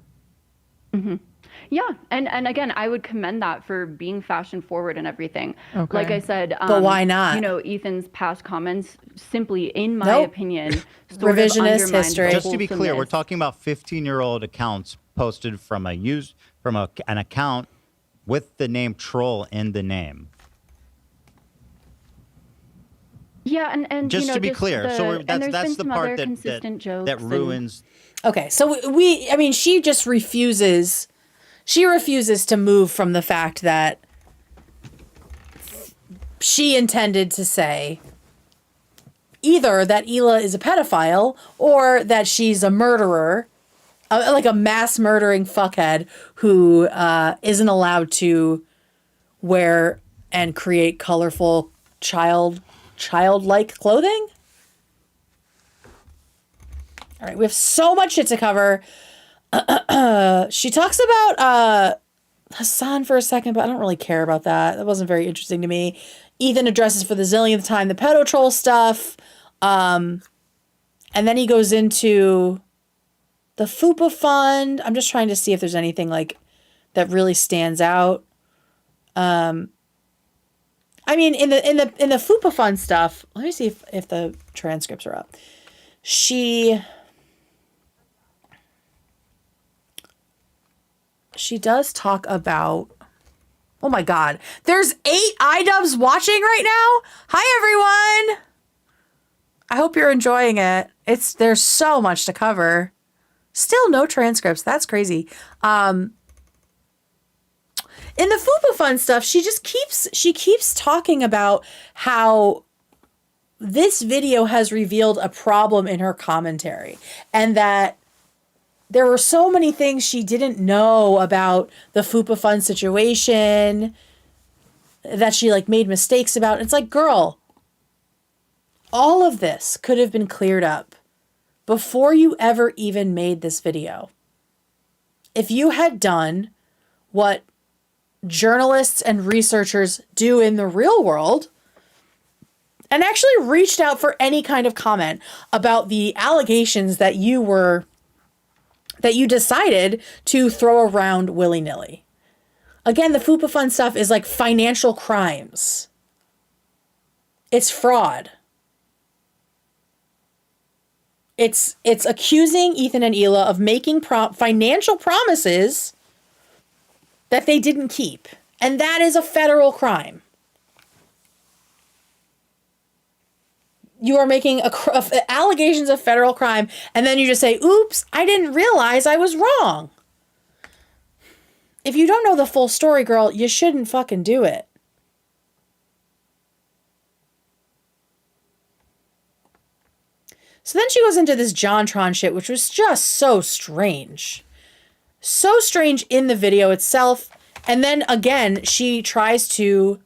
Yeah, and again, I would commend that for being fashion forward and everything. Okay. Like I said, But why not? You know, Ethan's past comments simply, in my Nope. opinion, sort Revisionist of undermined history. the just to be clear, we're wholesomeness. talking about 15-year-old accounts posted from an account with the name troll in the name. Yeah, and Just you know, to be clear, the, so and that's there's been the some part other that consistent jokes that and- ruins. Okay, so I mean, she just refuses. She refuses to move from the fact that she intended to say either that Hila is a pedophile or that she's a murderer, like a mass murdering fuckhead who isn't allowed to wear and create colorful childlike clothing. All right, we have so much shit to cover. She talks about Hassan for a second, but I don't really care about that. That wasn't very interesting to me. Ethan addresses for the zillionth time the pedo troll stuff. And then he goes into the FUPA fund. I'm just trying to see if there's anything like that really stands out. I mean, in the FUPA fund stuff, let me see if the transcripts are up. She does talk about, oh my God, there's 8 iDubbbz watching right now. Hi, everyone. I hope you're enjoying it. There's so much to cover. Still no transcripts. That's crazy. In the FUPA Fun stuff, she keeps talking about how this video has revealed a problem in her commentary and that there were so many things she didn't know about the FUPA Fund situation that she like made mistakes about. It's like, girl, all of this could have been cleared up before you ever even made this video. If you had done what journalists and researchers do in the real world and actually reached out for any kind of comment about the allegations that you decided to throw around willy-nilly. Again, the FUPA Fund stuff is like financial crimes. It's fraud. It's accusing Ethan and Hila of making financial promises that they didn't keep. And that is a federal crime. you are making allegations of federal crime, and then you just say, oops, I didn't realize I was wrong. If you don't know the full story, girl, you shouldn't fucking do it. So then she goes into this JonTron shit, which was just so strange. So strange in the video itself. And then again, she tries to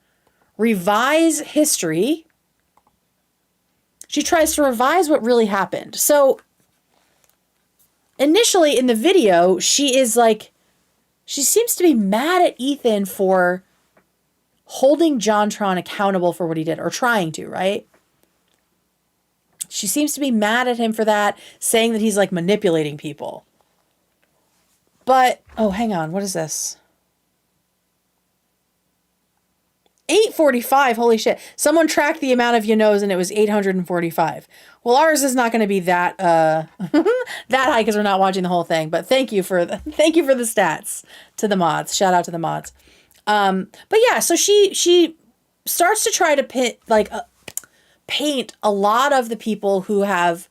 revise history. She tries to revise what really happened. So initially in the video, she is like, she seems to be mad at Ethan for holding JonTron accountable for what he did, or trying to, right? She seems to be mad at him for that, saying that he's like manipulating people. But, oh, hang on, what is this? 845, holy shit. Someone tracked the amount of you knows and it was 845. Well, ours is not going to be that that high because we're not watching the whole thing, but thank you for the stats to the mods. Shout out to the mods. But yeah, so she starts to try to paint a lot of the people who have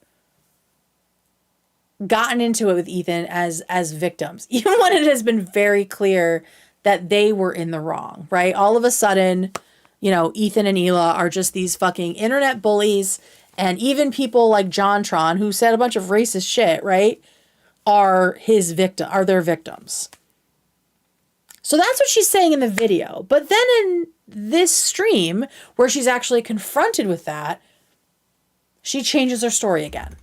gotten into it with Ethan as victims, even when it has been very clear that they were in the wrong, right? All of a sudden, you know, Ethan and Hila are just these fucking internet bullies, and even people like JonTron, who said a bunch of racist shit, right, are their victims. So that's what she's saying in the video. But then in this stream, where she's actually confronted with that, she changes her story again.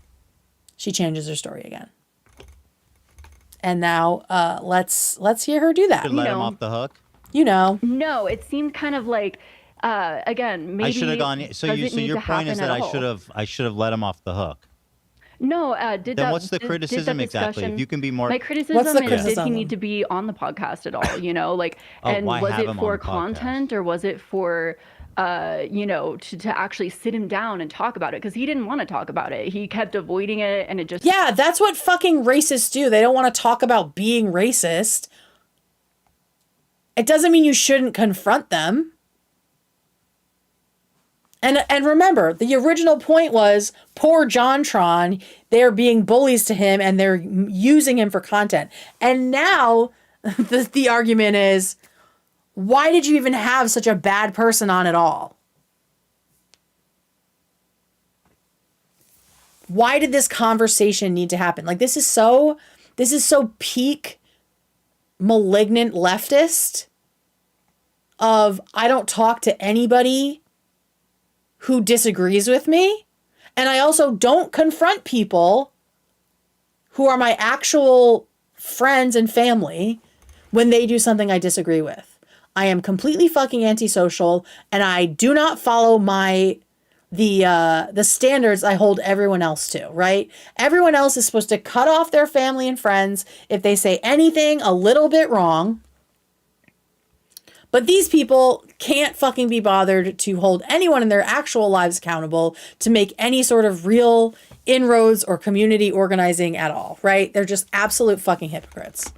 And now let's hear her do that. Should let him off the hook. You know. No, it seemed kind of like again, maybe I should have gone. So your point is that I should have let him off the hook. No, then what's the criticism exactly? If you can be more. My criticism is, did he need to be on the podcast at all? You know, like, and was it for content or was it for, you know, to actually sit him down and talk about it? Because he didn't want to talk about it. He kept avoiding it, and it just. Yeah, that's what fucking racists do. They don't want to talk about being racist. It doesn't mean you shouldn't confront them. And remember, the original point was poor JonTron, they're being bullies to him and they're using him for content. And now the argument is, why did you even have such a bad person on at all? Why did this conversation need to happen? Like, this is so peak malignant leftist of, I don't talk to anybody who disagrees with me, and I also don't confront people who are my actual friends and family when they do something I disagree with. I am completely fucking antisocial, and I do not follow the standards I hold everyone else to, right? Everyone else is supposed to cut off their family and friends if they say anything a little bit wrong. But these people can't fucking be bothered to hold anyone in their actual lives accountable to make any sort of real inroads or community organizing at all, right? They're just absolute fucking hypocrites.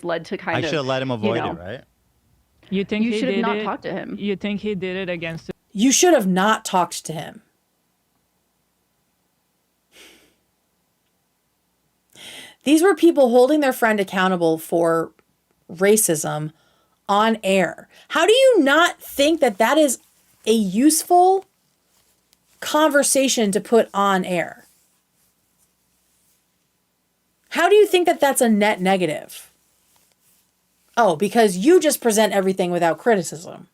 Led to kind of. I should have let him avoid it, right? You think you he should have did not it? talked to him. You think he did it against? You should have not talked to him. These were people holding their friend accountable for racism on air. How do you not think that that is a useful conversation to put on air? How do you think that that's a net negative? Oh, because you just present everything without criticism.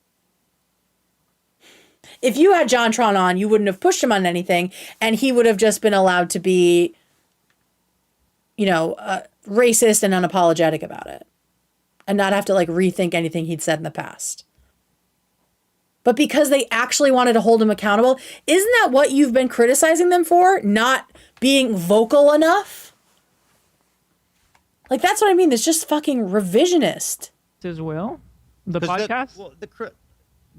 If you had JonTron on, you wouldn't have pushed him on anything, and he would have just been allowed to be, you know, racist and unapologetic about it, and not have to like rethink anything he'd said in the past. But because they actually wanted to hold him accountable, isn't that what you've been criticizing them for? Not being vocal enough? Like, that's what I mean. It's just fucking revisionist. As well, the podcast.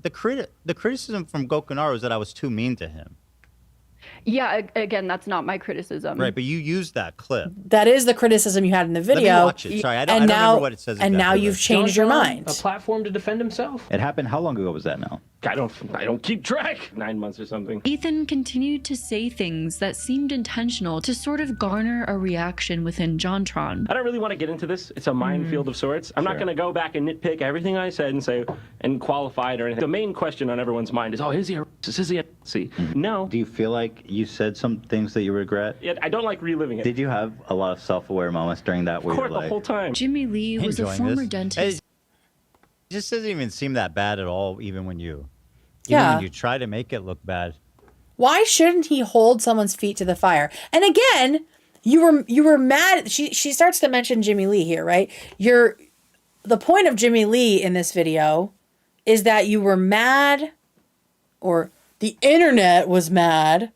The criticism from Gokunaru was that I was too mean to him. Yeah, again, that's not my criticism. Right, but you used that clip. That is the criticism you had in the video. Let me watch it. Sorry, I don't remember what it says And now exactly. you've changed your mind. A platform to defend himself. It happened. How long ago was that now? I don't keep track. 9 months or something. Ethan continued to say things that seemed intentional to sort of garner a reaction within JonTron. I don't really want to get into this. It's a minefield of sorts. I'm not going to go back and nitpick everything I said and say and qualify it or anything. The main question on everyone's mind is, oh, is he a racist? Is he a see? No. Do you feel like you said some things that you regret? I don't like reliving it. Did you have a lot of self-aware moments during that where Of course, you're like, the whole time. Jimmy Lee was a former dentist. It just doesn't even seem that bad at all, even when you try to make it look bad. Why shouldn't he hold someone's feet to the fire? And again, you were mad. She starts to mention Jimmy Lee here, right? The point of Jimmy Lee in this video is that you were mad, or the internet was mad.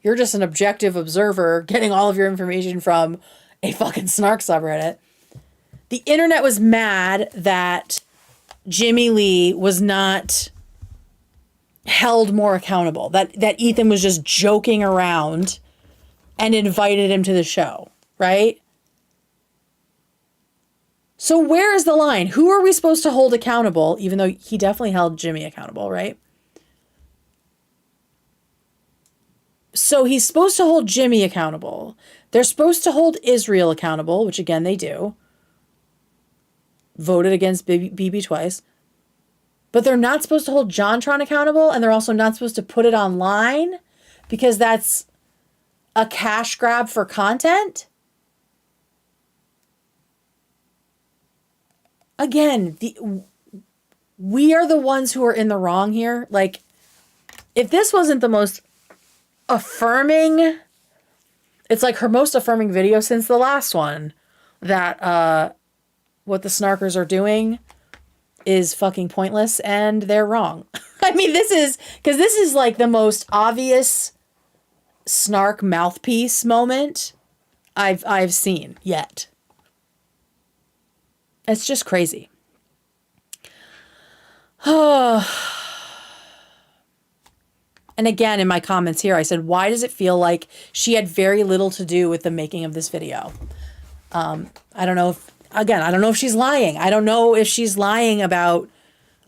You're just an objective observer getting all of your information from a fucking snark subreddit. The internet was mad that Jimmy Lee was not held more accountable, that Ethan was just joking around and invited him to the show, right? So where is the line? Who are we supposed to hold accountable, even though he definitely held Jimmy accountable, right? So he's supposed to hold Jimmy accountable. They're supposed to hold Israel accountable, which again they do. Voted against BB twice. But they're not supposed to hold JonTron accountable, and they're also not supposed to put it online because that's a cash grab for content. Again, we are the ones who are in the wrong here. Like, if this wasn't the most affirming, it's like her most affirming video since the last one, that what the snarkers are doing is fucking pointless and they're wrong. I mean, this is like the most obvious snark mouthpiece moment I've seen yet. It's just crazy. And again, in my comments here, I said, why does it feel like she had very little to do with the making of this video? I don't know if she's lying. I don't know if she's lying about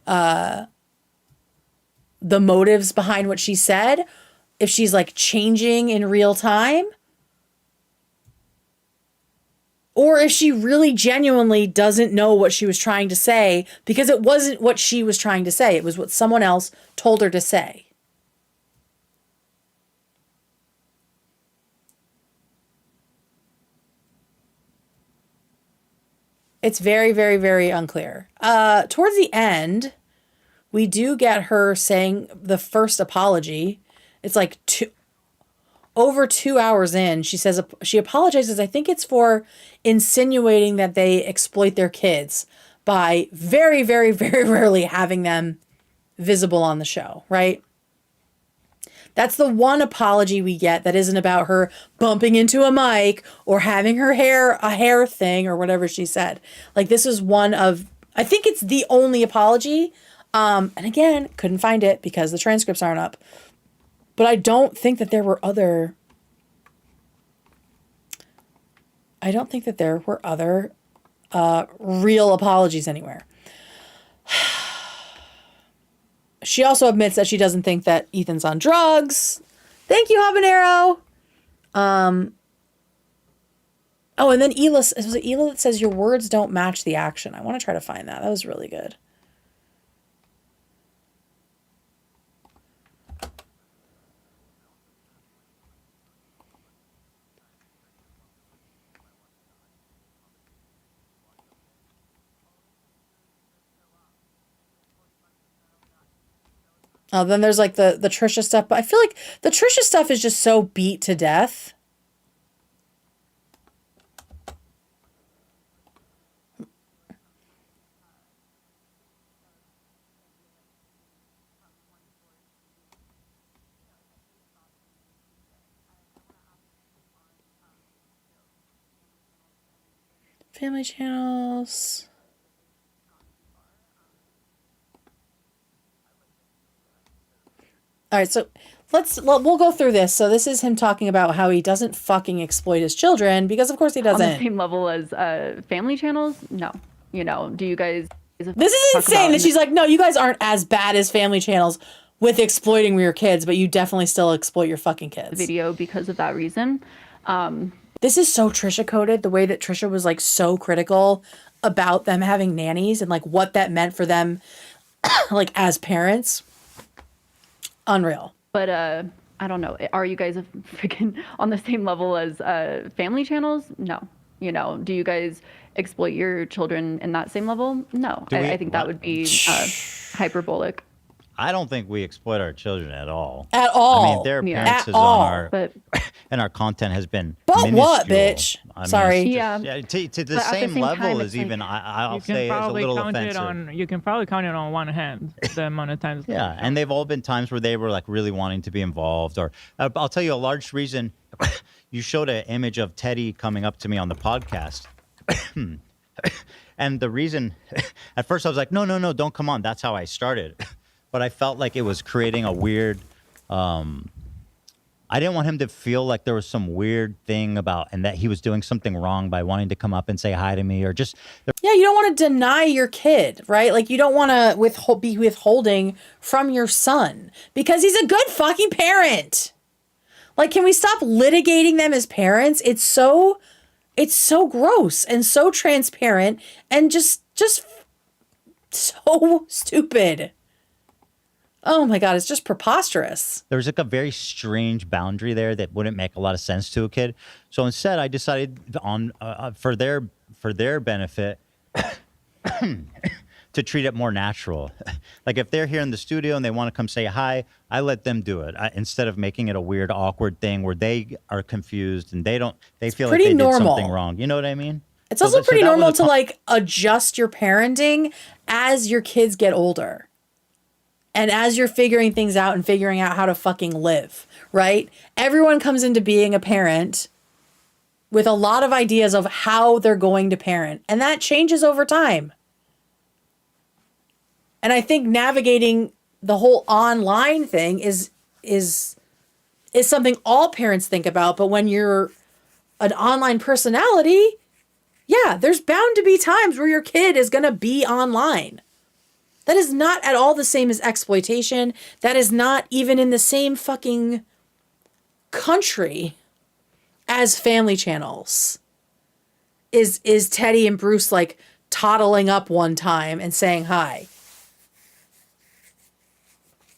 the motives behind what she said, if she's like changing in real time, or if she really genuinely doesn't know what she was trying to say because it wasn't what she was trying to say. It was what someone else told her to say. It's very, very, very unclear. Towards the end, we do get her saying the first apology. It's like over 2 hours in. She says she apologizes. I think it's for insinuating that they exploit their kids by very, very, very rarely having them visible on the show, right? That's the one apology we get that isn't about her bumping into a mic or having a hair thing or whatever she said. Like, this is one of, I think it's the only apology. And again, couldn't find it because the transcripts aren't up. But I don't think that there were other real apologies anywhere. She also admits that she doesn't think that Ethan's on drugs. Thank you, Habanero. Oh, and then was it Hila that says your words don't match the action? I want to try to find that. That was really good. Then there's like the Trisha stuff, but I feel like the Trisha stuff is just so beat to death. Family channels. All right, so we'll go through this. So this is him talking about how he doesn't fucking exploit his children because of course he doesn't. On the same level as family channels? No. You know, do you guys... This is insane that she's like, no, you guys aren't as bad as family channels with exploiting your kids, but you definitely still exploit your fucking kids. Video because of that reason. This is so Trisha coded, the way that Trisha was like so critical about them having nannies and like what that meant for them like as parents. Unreal. But I don't know. Are you guys freaking on the same level as family channels? No. You know, do you guys exploit your children in that same level? No. I think that would be hyperbolic. I don't think we exploit our children at all. At all. I mean, their appearances at all. on our and our content has been but minuscule. What, bitch? I mean, Sorry. To the same level as even I'll say it's a little offensive. You can probably count it on one hand the amount of times. Yeah, and they've all been times where they were like really wanting to be involved. Or I'll tell you a large reason. You showed an image of Teddy coming up to me on the podcast. And the reason, at first I was like, no, don't come on. That's how I started. But I felt like it was creating a weird, I didn't want him to feel like there was some weird thing about, and that he was doing something wrong by wanting to come up and say hi to me or just. Yeah, you don't want to deny your kid, right? Like you don't want to be withholding from your son because he's a good fucking parent. Like, can we stop litigating them as parents? It's so gross and so transparent and just so stupid. Oh my God, it's just preposterous. There was like a very strange boundary there that wouldn't make a lot of sense to a kid. So instead, I decided on for their benefit to treat it more natural. Like if they're here in the studio and they want to come say hi, I let them do it instead of making it a weird, awkward thing where they are confused and they feel like they did something wrong. You know what I mean? It's also pretty normal to like adjust your parenting as your kids get older. And as you're figuring things out and figuring out how to fucking live, right? Everyone comes into being a parent with a lot of ideas of how they're going to parent. And that changes over time. And I think navigating the whole online thing is something all parents think about. But when you're an online personality, yeah, there's bound to be times where your kid is going to be online. That is not at all the same as exploitation. That is not even in the same fucking country as family channels. Is Teddy and Bruce like toddling up one time and saying hi?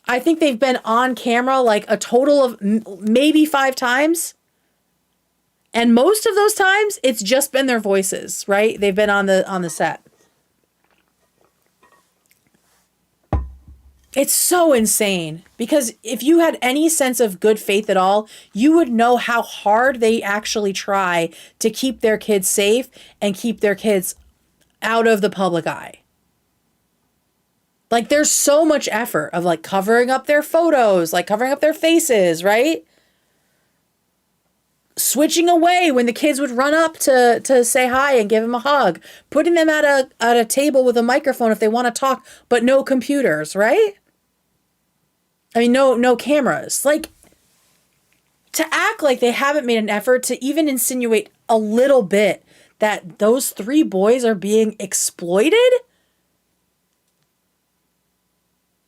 I think they've been on camera like a total of maybe 5 times. And most of those times, it's just been their voices, right? They've been on the set. It's so insane because if you had any sense of good faith at all, you would know how hard they actually try to keep their kids safe and keep their kids out of the public eye. Like there's so much effort of like covering up their photos, like covering up their faces, right? Switching away when the kids would run up to say hi and give them a hug, putting them at a table with a microphone if they want to talk, but no computers, right? I mean, no cameras. Like, to act like they haven't made an effort to even insinuate a little bit that those 3 boys are being exploited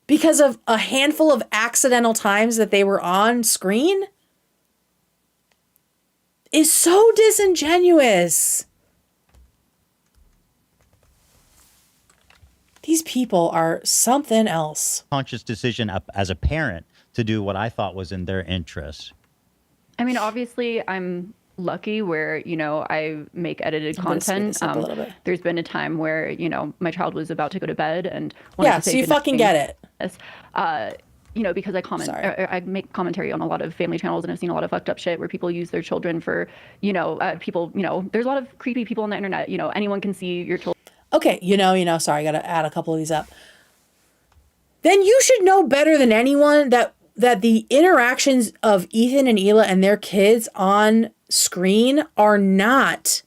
because of a handful of accidental times that they were on screen is so disingenuous. These people are something else. Conscious decision as a parent to do what I thought was in their interest. I mean, obviously, I'm lucky where, you know, I make edited content. There's been a time where, you know, my child was about to go to bed and wanted to say so you fucking get it. You know, because I make commentary on a lot of family channels and I've seen a lot of fucked up shit where people use their children for, you know, people, you know, there's a lot of creepy people on the internet. You know, anyone can see your children. Okay, sorry, I got to add a couple of these up. Then you should know better than anyone that the interactions of Ethan and Hila and their kids on screen are not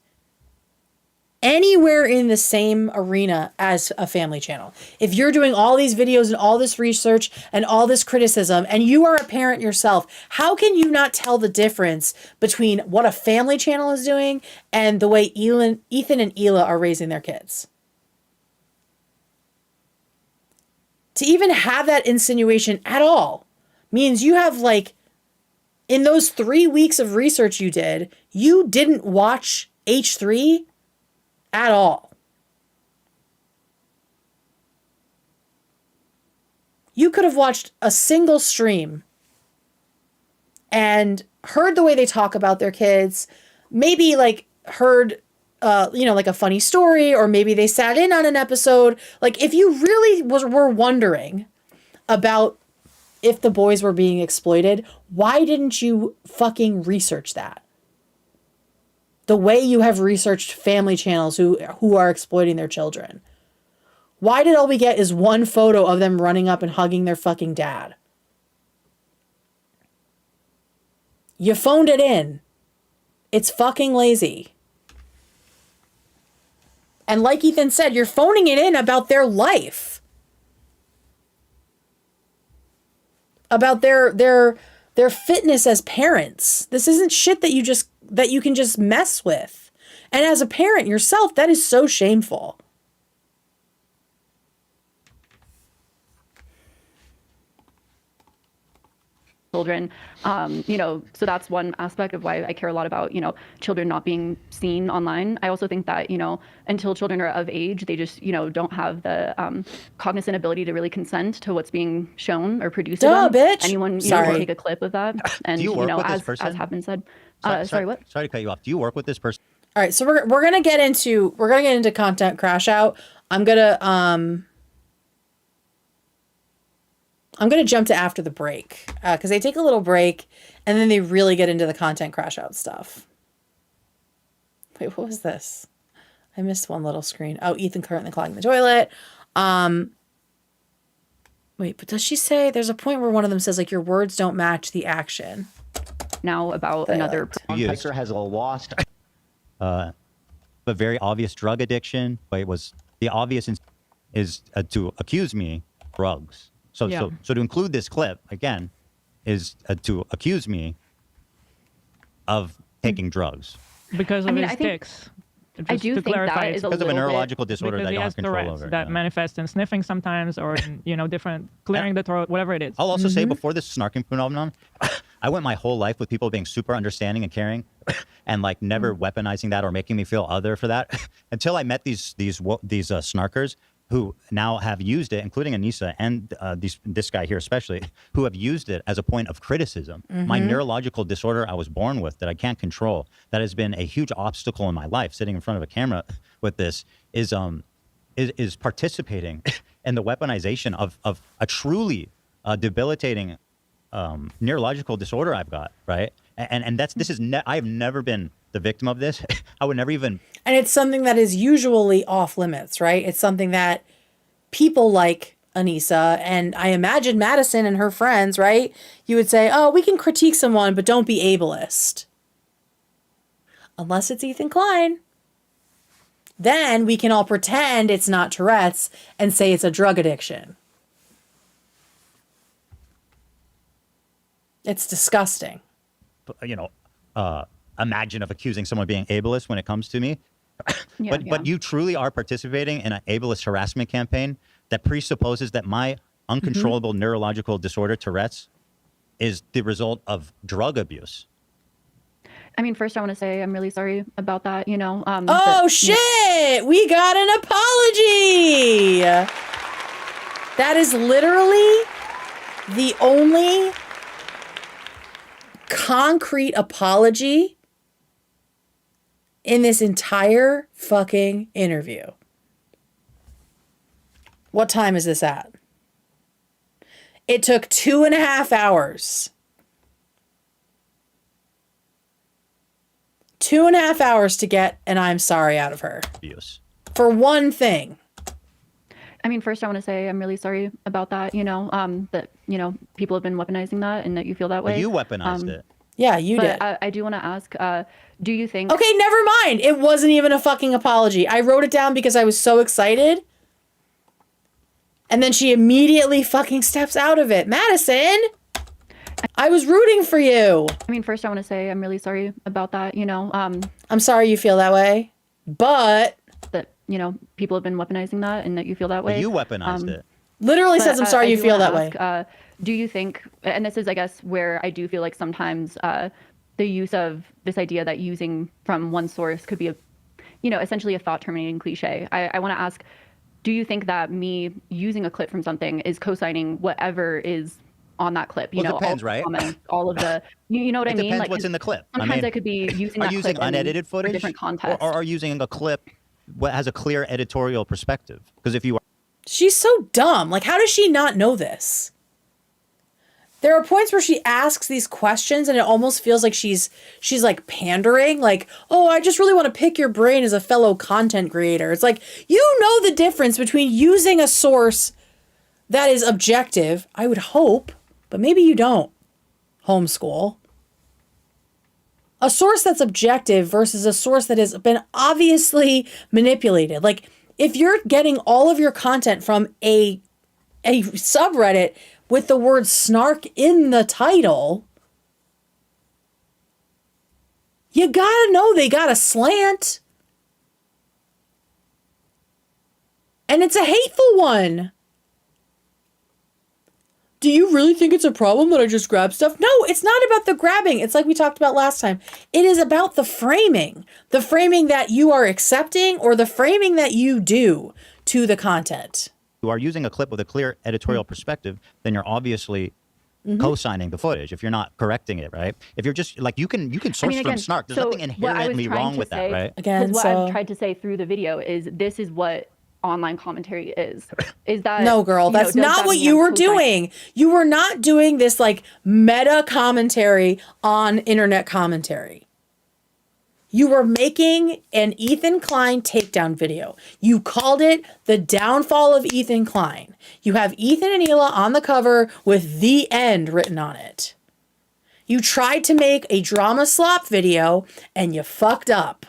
anywhere in the same arena as a family channel. If you're doing all these videos and all this research and all this criticism, and you are a parent yourself, how can you not tell the difference between what a family channel is doing and the way Ethan and Hila are raising their kids? To even have that insinuation at all means you have, like, in those 3 weeks of research you did, you didn't watch H3 at all. You could have watched a single stream and heard the way they talk about their kids, maybe like heard, like a funny story, or maybe they sat in on an episode. Like, if you really were wondering about if the boys were being exploited, why didn't you fucking research that? The way you have researched family channels who are exploiting their children. Why did all we get is one photo of them running up and hugging their fucking dad? You phoned it in. It's fucking lazy. And like Ethan said, you're phoning it in about their life. About their fitness as parents. This isn't shit that you can just mess with. And as a parent yourself, that is so shameful. Children, so that's one aspect of why I care a lot about, children not being seen online. I also think that, until children are of age, they just, don't have the cognizant ability to really consent to what's being shown or produced. Duh, bitch. Anyone, will take a clip of that. And, Do you work with this person? as has been said. Sorry, what? Sorry to cut you off. Do you work with this person? All right, so we're gonna get into content crash out. I'm gonna jump to after the break because they take a little break and then they really get into the content crash out stuff. Wait, what was this? I missed one little screen. Oh, Ethan currently clogging the toilet. Wait, but does she say there's a point where one of them says like your words don't match the action? Now about another hiker has a lost. A very obvious drug addiction. But it was the obvious is to accuse me of drugs. So to include this clip again is to accuse me of taking drugs because of his tics. I do think that is because of a neurological disorder that I don't have control over. That manifests in sniffing sometimes, or in, different clearing the throat, whatever it is. I'll also say before this snarking phenomenon, I went my whole life with people being super understanding and caring, and like never weaponizing that or making me feel other for that, until I met these snarkers who now have used it, including Anissa and this guy here especially, who have used it as a point of criticism. My neurological disorder I was born with that I can't control, that has been a huge obstacle in my life, sitting in front of a camera with this, is participating in the weaponization of a truly debilitating neurological disorder I've got, right? And I've never been the victim of this. I would never even. And it's something that is usually off limits, right? It's something that people like Anissa and I imagine Madison and her friends, right? You would say, oh, we can critique someone, but don't be ableist. Unless it's Ethan Klein. Then we can all pretend it's not Tourette's and say it's a drug addiction. It's disgusting. Imagine of accusing someone of being ableist when it comes to me. But you truly are participating in an ableist harassment campaign that presupposes that my uncontrollable neurological disorder, Tourette's, is the result of drug abuse. I mean, first I want to say I'm really sorry about that, shit! We got an apology! That is literally the only concrete apology in this entire fucking interview. What time is this at? It took 2.5 hours. 2.5 hours to get an I'm sorry out of her. Abuse. For one thing. I mean, first I want to say I'm really sorry about that, that, people have been weaponizing that and that you feel that way. Well, you weaponized it. Yeah, you But did. I do want to ask, do you think... Okay, never mind. It wasn't even a fucking apology. I wrote it down because I was so excited. And then she immediately fucking steps out of it. Madison, I was rooting for you. I mean, first I want to say I'm really sorry about that, you know. I'm sorry you feel that way, but... That, you know, people have been weaponizing that and that you feel that way. Well, you weaponized it. Literally says, I'm sorry you feel that way. Do you think, and this is, I guess, where I do feel like sometimes the use of this idea that using from one source could be a, you know, essentially a thought terminating cliche. I want to ask, do you think that me using a clip from something is co-signing whatever is on that clip? You Well, know, depends, all the right? comments, all of the, you know what I mean? Depends Like what's in the clip. Sometimes I could be using are that you using clip unedited for footage, different context. or are you using a clip that has a clear editorial perspective? Because if you are, she's so dumb. Like, how does she not know this? There are points where she asks these questions and it almost feels like she's like pandering, like, oh, I just really want to pick your brain as a fellow content creator. It's like, you know the difference between using a source that is objective, I would hope, but maybe you don't, homeschool. A source that's objective versus a source that has been obviously manipulated. Like, if you're getting all of your content from a subreddit with the word snark in the title, you gotta know they got a slant. And it's a hateful one. Do you really think it's a problem that I just grab stuff? No, it's not about the grabbing. It's like we talked about last time. It is about the framing that you are accepting or the framing that you do to the content. you are using a clip with a clear editorial perspective, then you're obviously co-signing the footage. If you're not correcting it, right? If you're just like you can source from snark. There's nothing inherently wrong with that, right? Again, what I've tried to say through the video is this is what online commentary is that no, girl, that's not what you were doing. You were not doing this like meta commentary on internet commentary. You were making an Ethan Klein takedown video. You called it the downfall of Ethan Klein. You have Ethan and Hila on the cover with "the end" written on it. You tried to make a drama slop video and you fucked up.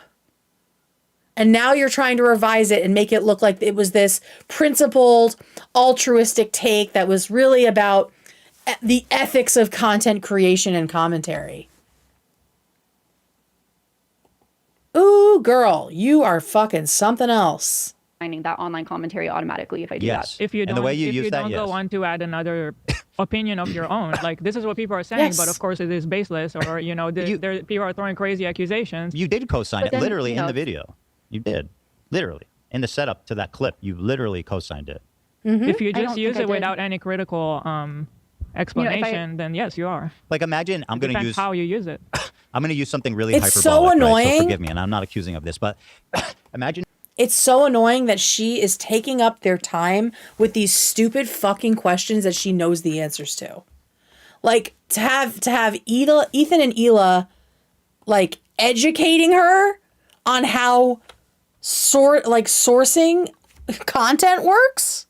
And now you're trying to revise it and make it look like it was this principled, altruistic take that was really about the ethics of content creation and commentary. Ooh, girl, you are fucking something else. Finding that online commentary automatically if I do that. If you don't, and the way you if use you that, don't go yes. on to add another opinion of your own, like this is what people are saying, but of course it is baseless, or you know, people are throwing crazy accusations. You did co-sign But it then, literally you in know, the video. You did. Literally. In the setup to that clip, you literally co-signed it. If you I don't just use think I it did. without any critical explanation, then yes, you are. Like imagine I'm It going to depends use how you use it. I'm going to use something really It's so hyperbolic, right? annoying. So forgive me, and I'm not accusing of this, but imagine It's so annoying that she is taking up their time with these stupid fucking questions that she knows the answers to. Like to have Ethan and Hila like educating her on how sourcing content works.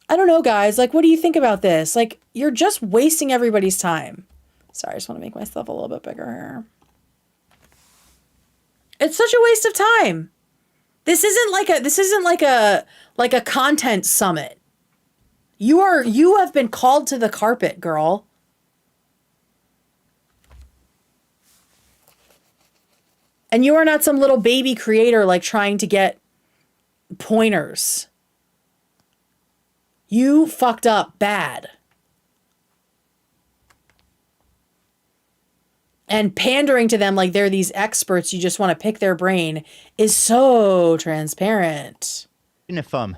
I don't know, guys. Like, what do you think about this? Like, you're just wasting everybody's time. Sorry, I just want to make myself a little bit bigger here. It's such a waste of time. This isn't like a content summit. You have been called to the carpet, girl. And you are not some little baby creator like trying to get pointers. You fucked up bad. And pandering to them like they're these experts, you just want to pick their brain, is so transparent. if I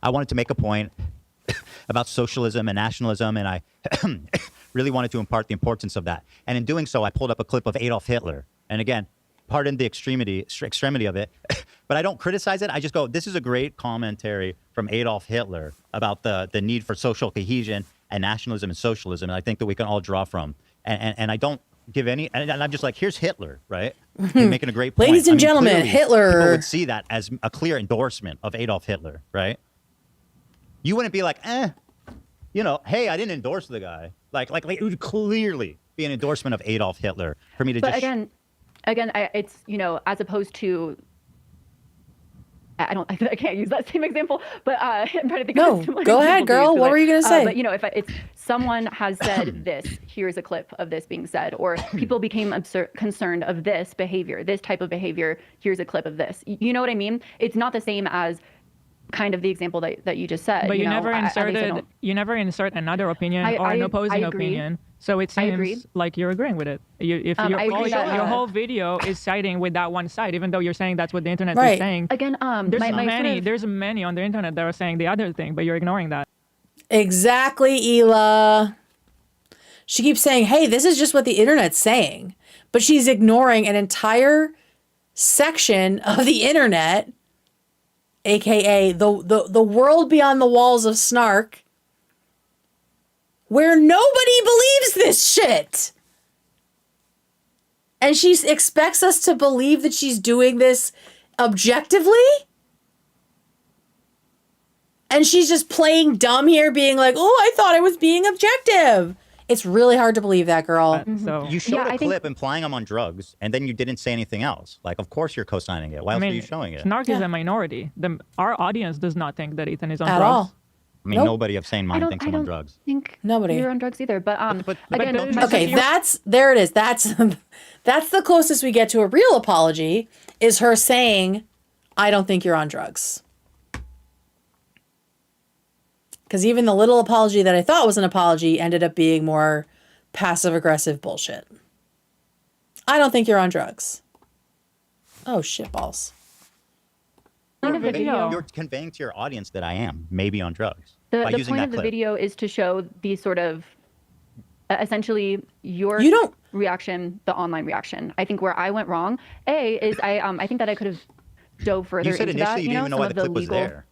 wanted to make a point about socialism and nationalism, and I really wanted to impart the importance of that. And in doing so, I pulled up a clip of Adolf Hitler. And again, pardon the extremity of it, but I don't criticize it. I just go, this is a great commentary from Adolf Hitler about the need for social cohesion and nationalism and socialism. And I think that we can all draw from. And I don't give any, and I'm just like, here's Hitler, right? You're making a great point. Ladies and gentlemen, clearly, Hitler. People would see that as a clear endorsement of Adolf Hitler, right? You wouldn't be like, you know, hey, I didn't endorse the guy. Like it would clearly be an endorsement of Adolf Hitler for me to But just. again, it's, you know, as opposed to, I can't use that same example, but I'm trying to think of a similar go ahead, example to girl. use, What were you gonna say? But you know, if it's someone has said this, here's a clip of this being said, or people became concerned of this behavior, this type of behavior, here's a clip of this. You know what I mean? It's not the same as kind of the example that you just said. But you know, never at least I inserted, don't- you never insert another opinion or an opposing opinion. So it seems like you're agreeing with it. Your whole video is siding with that one side, even though you're saying that's what the internet is saying. Again, there's many on the internet that are saying the other thing, but you're ignoring that. Exactly, Ela. She keeps saying, hey, this is just what the internet's saying. But she's ignoring an entire section of the internet, aka the world beyond the walls of Snark, where nobody believes this shit. And she expects us to believe that she's doing this objectively? And she's just playing dumb here, being like, oh, I thought I was being objective. It's really hard to believe that, girl. So You showed a clip implying I'm on drugs, and then you didn't say anything else. Like, of course you're co-signing it. Why else are you showing it? Snark is a minority. Our audience does not think that Ethan is on At drugs. all. I mean, nobody of sane mind thinks I'm on drugs. think nobody. you're on drugs either. But again, okay, there it is. That's the closest we get to a real apology, is her saying, I don't think you're on drugs. Because even the little apology that I thought was an apology ended up being more passive-aggressive bullshit. I don't think you're on drugs. Oh, shitballs. You're conveying to your audience that I am maybe on drugs. The by using point that of the clip. video is to show the sort of, essentially, your reaction, the online reaction. I think where I went wrong, is I think that I could have dove further You said into initially that. you didn't even know some why of the clip was legal. there.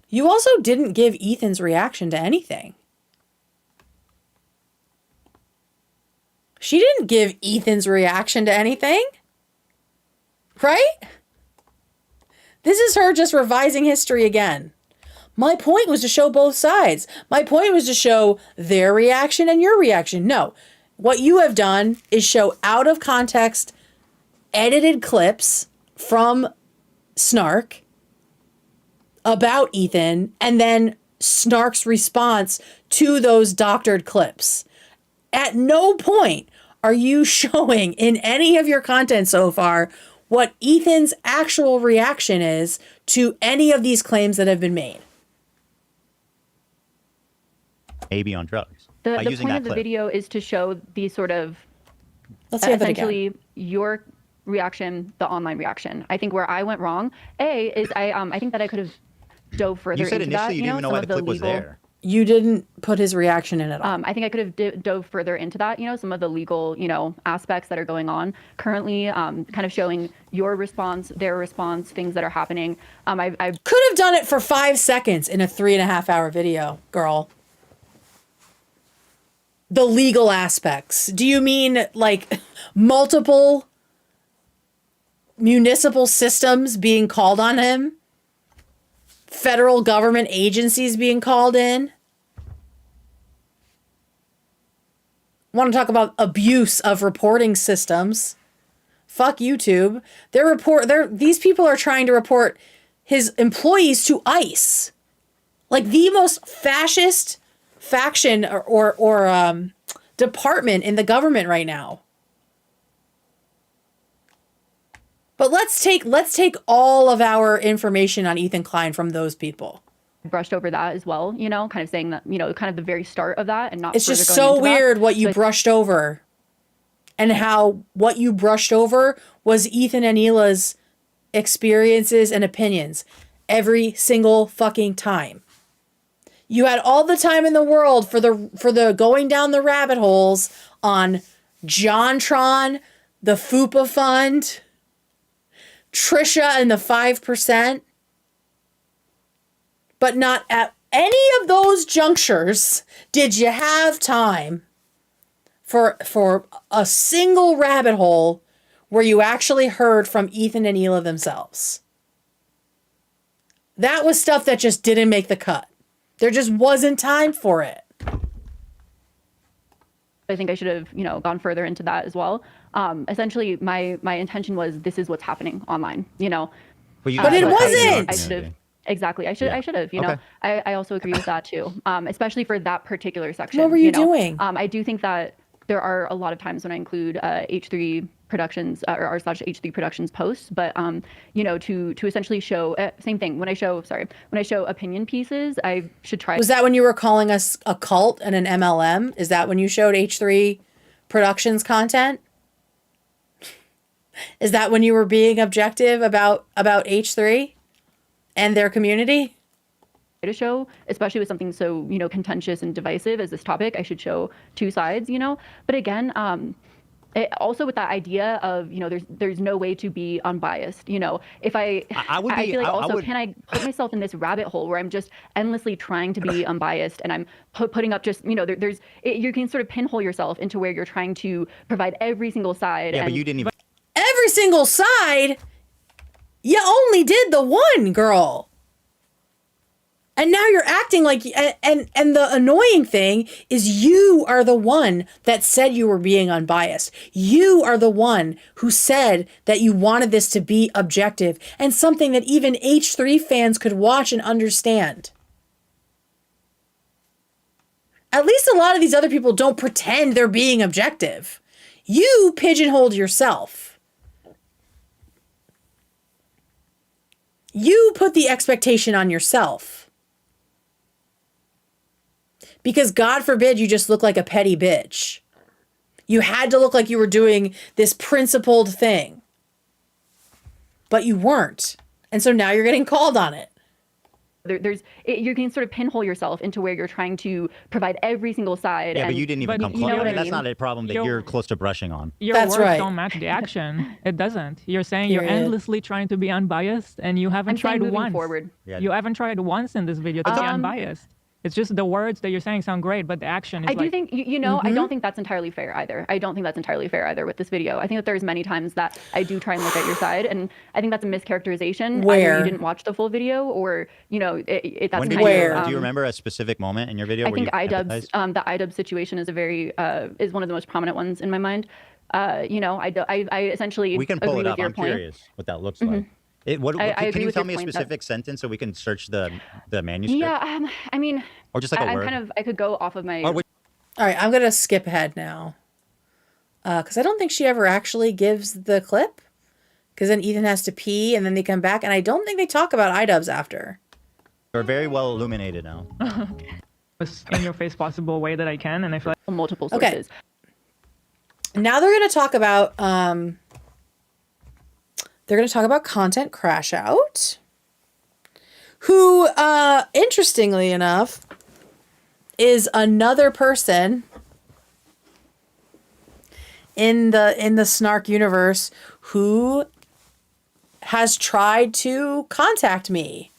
You also didn't give Ethan's reaction to anything. She didn't give Ethan's reaction to anything. Right? This is her just revising history again. My point was to show both sides. My point was to show their reaction and your reaction. No. What you have done is show out of context, edited clips from Snark about Ethan, and then Snark's response to those doctored clips. At no point are you showing in any of your content so far what Ethan's actual reaction is to any of these claims that have been made. Maybe on drugs. The by point using that of the clip. video is to show the sort of, Let's hear that essentially, your reaction, the online reaction. I think where I went wrong, is I think that I could have dove further You said into that. initially you didn't even know some why of the clip was legal, there. You didn't put his reaction in at all. I think I could have dove further into that, some of the legal, aspects that are going on currently, kind of showing your response, their response, things that are happening. I could have done it for 5 seconds in a 3.5 hour video, girl. The legal aspects. Do you mean like multiple municipal systems being called on him? Federal government agencies being called in? Want to talk about abuse of reporting systems? Fuck YouTube. These people are trying to report his employees to ICE. Like the most fascist faction or department in the government right now. But let's take all of our information on Ethan Klein from those people. brushed over that as well, kind of saying that, kind of the very start of that and not. It's just so weird what you brushed over, and how what you brushed over was Ethan and Ela's experiences and opinions every single fucking time. You had all the time in the world for the going down the rabbit holes on JonTron, the FUPA Fund, Trisha and the 5%. But not at any of those junctures did you have time for a single rabbit hole where you actually heard from Ethan and Ela themselves. That was stuff that just didn't make the cut. There just wasn't time for it. I think I should have, gone further into that as well. Essentially, my intention was this is what's happening online, But it wasn't. I should have. Exactly. I should have, Okay. I also agree with that too. Especially for that particular section. What were you doing? I do think that there are a lot of times when I include H3 Productions or r/H3 Productions posts, but to essentially show same thing when I show opinion pieces, I should try. Was that when you were calling us a cult and an MLM? Is that when you showed H3 Productions content? Is that when you were being objective about H3 and their community? To show, especially with something so contentious and divisive as this topic, I should show two sides. But again, also with that idea of there's no way to be unbiased. If I feel like can I put myself in this rabbit hole where I'm just endlessly trying to be unbiased and I'm putting up just you can sort of pinhole yourself into where you're trying to provide every single side. Yeah, but you didn't even. Every single side? You only did the one, girl. And now you're acting like, and the annoying thing is you are the one that said you were being unbiased. You are the one who said that you wanted this to be objective and something that even H3 fans could watch and understand. At least a lot of these other people don't pretend they're being objective. You pigeonholed yourself. You put the expectation on yourself. Because God forbid you just look like a petty bitch. You had to look like you were doing this principled thing. But you weren't. And so now you're getting called on it. You can sort of pinhole yourself into where you're trying to provide every single side. Yeah, but you didn't even come close. That's not a problem that you're close to brushing on. Your words don't match the action. It doesn't. You're saying you're endlessly trying to be unbiased, and you haven't tried once. Forward. Yeah. You haven't tried once in this video to be unbiased. It's just the words that you're saying sound great, but the action is I do think, I don't think that's entirely fair either. I don't think that's entirely fair either with this video. I think that there's many times that I do try and look at your side, and I think that's a mischaracterization. Where? Either you didn't watch the full video, or, that's When did kind do you remember a specific moment in your video? I think iDubbbz, the iDubbbz situation is is one of the most prominent ones in my mind. I essentially we can pull agree it with up. your I'm point. curious what that looks like. Can you tell me a specific sentence so we can search the manuscript? Yeah, I mean, or just like a word. I could go off of my. All right, I'm gonna skip ahead now, because I don't think she ever actually gives the clip. Because then Ethan has to pee, and then they come back, and I don't think they talk about iDubbbz after. You're very well illuminated now. In your face possible way that I can, and I feel like multiple sources. Okay. Now they're gonna talk about Content Crash Out, who, interestingly enough, is another person in the Snark universe who has tried to contact me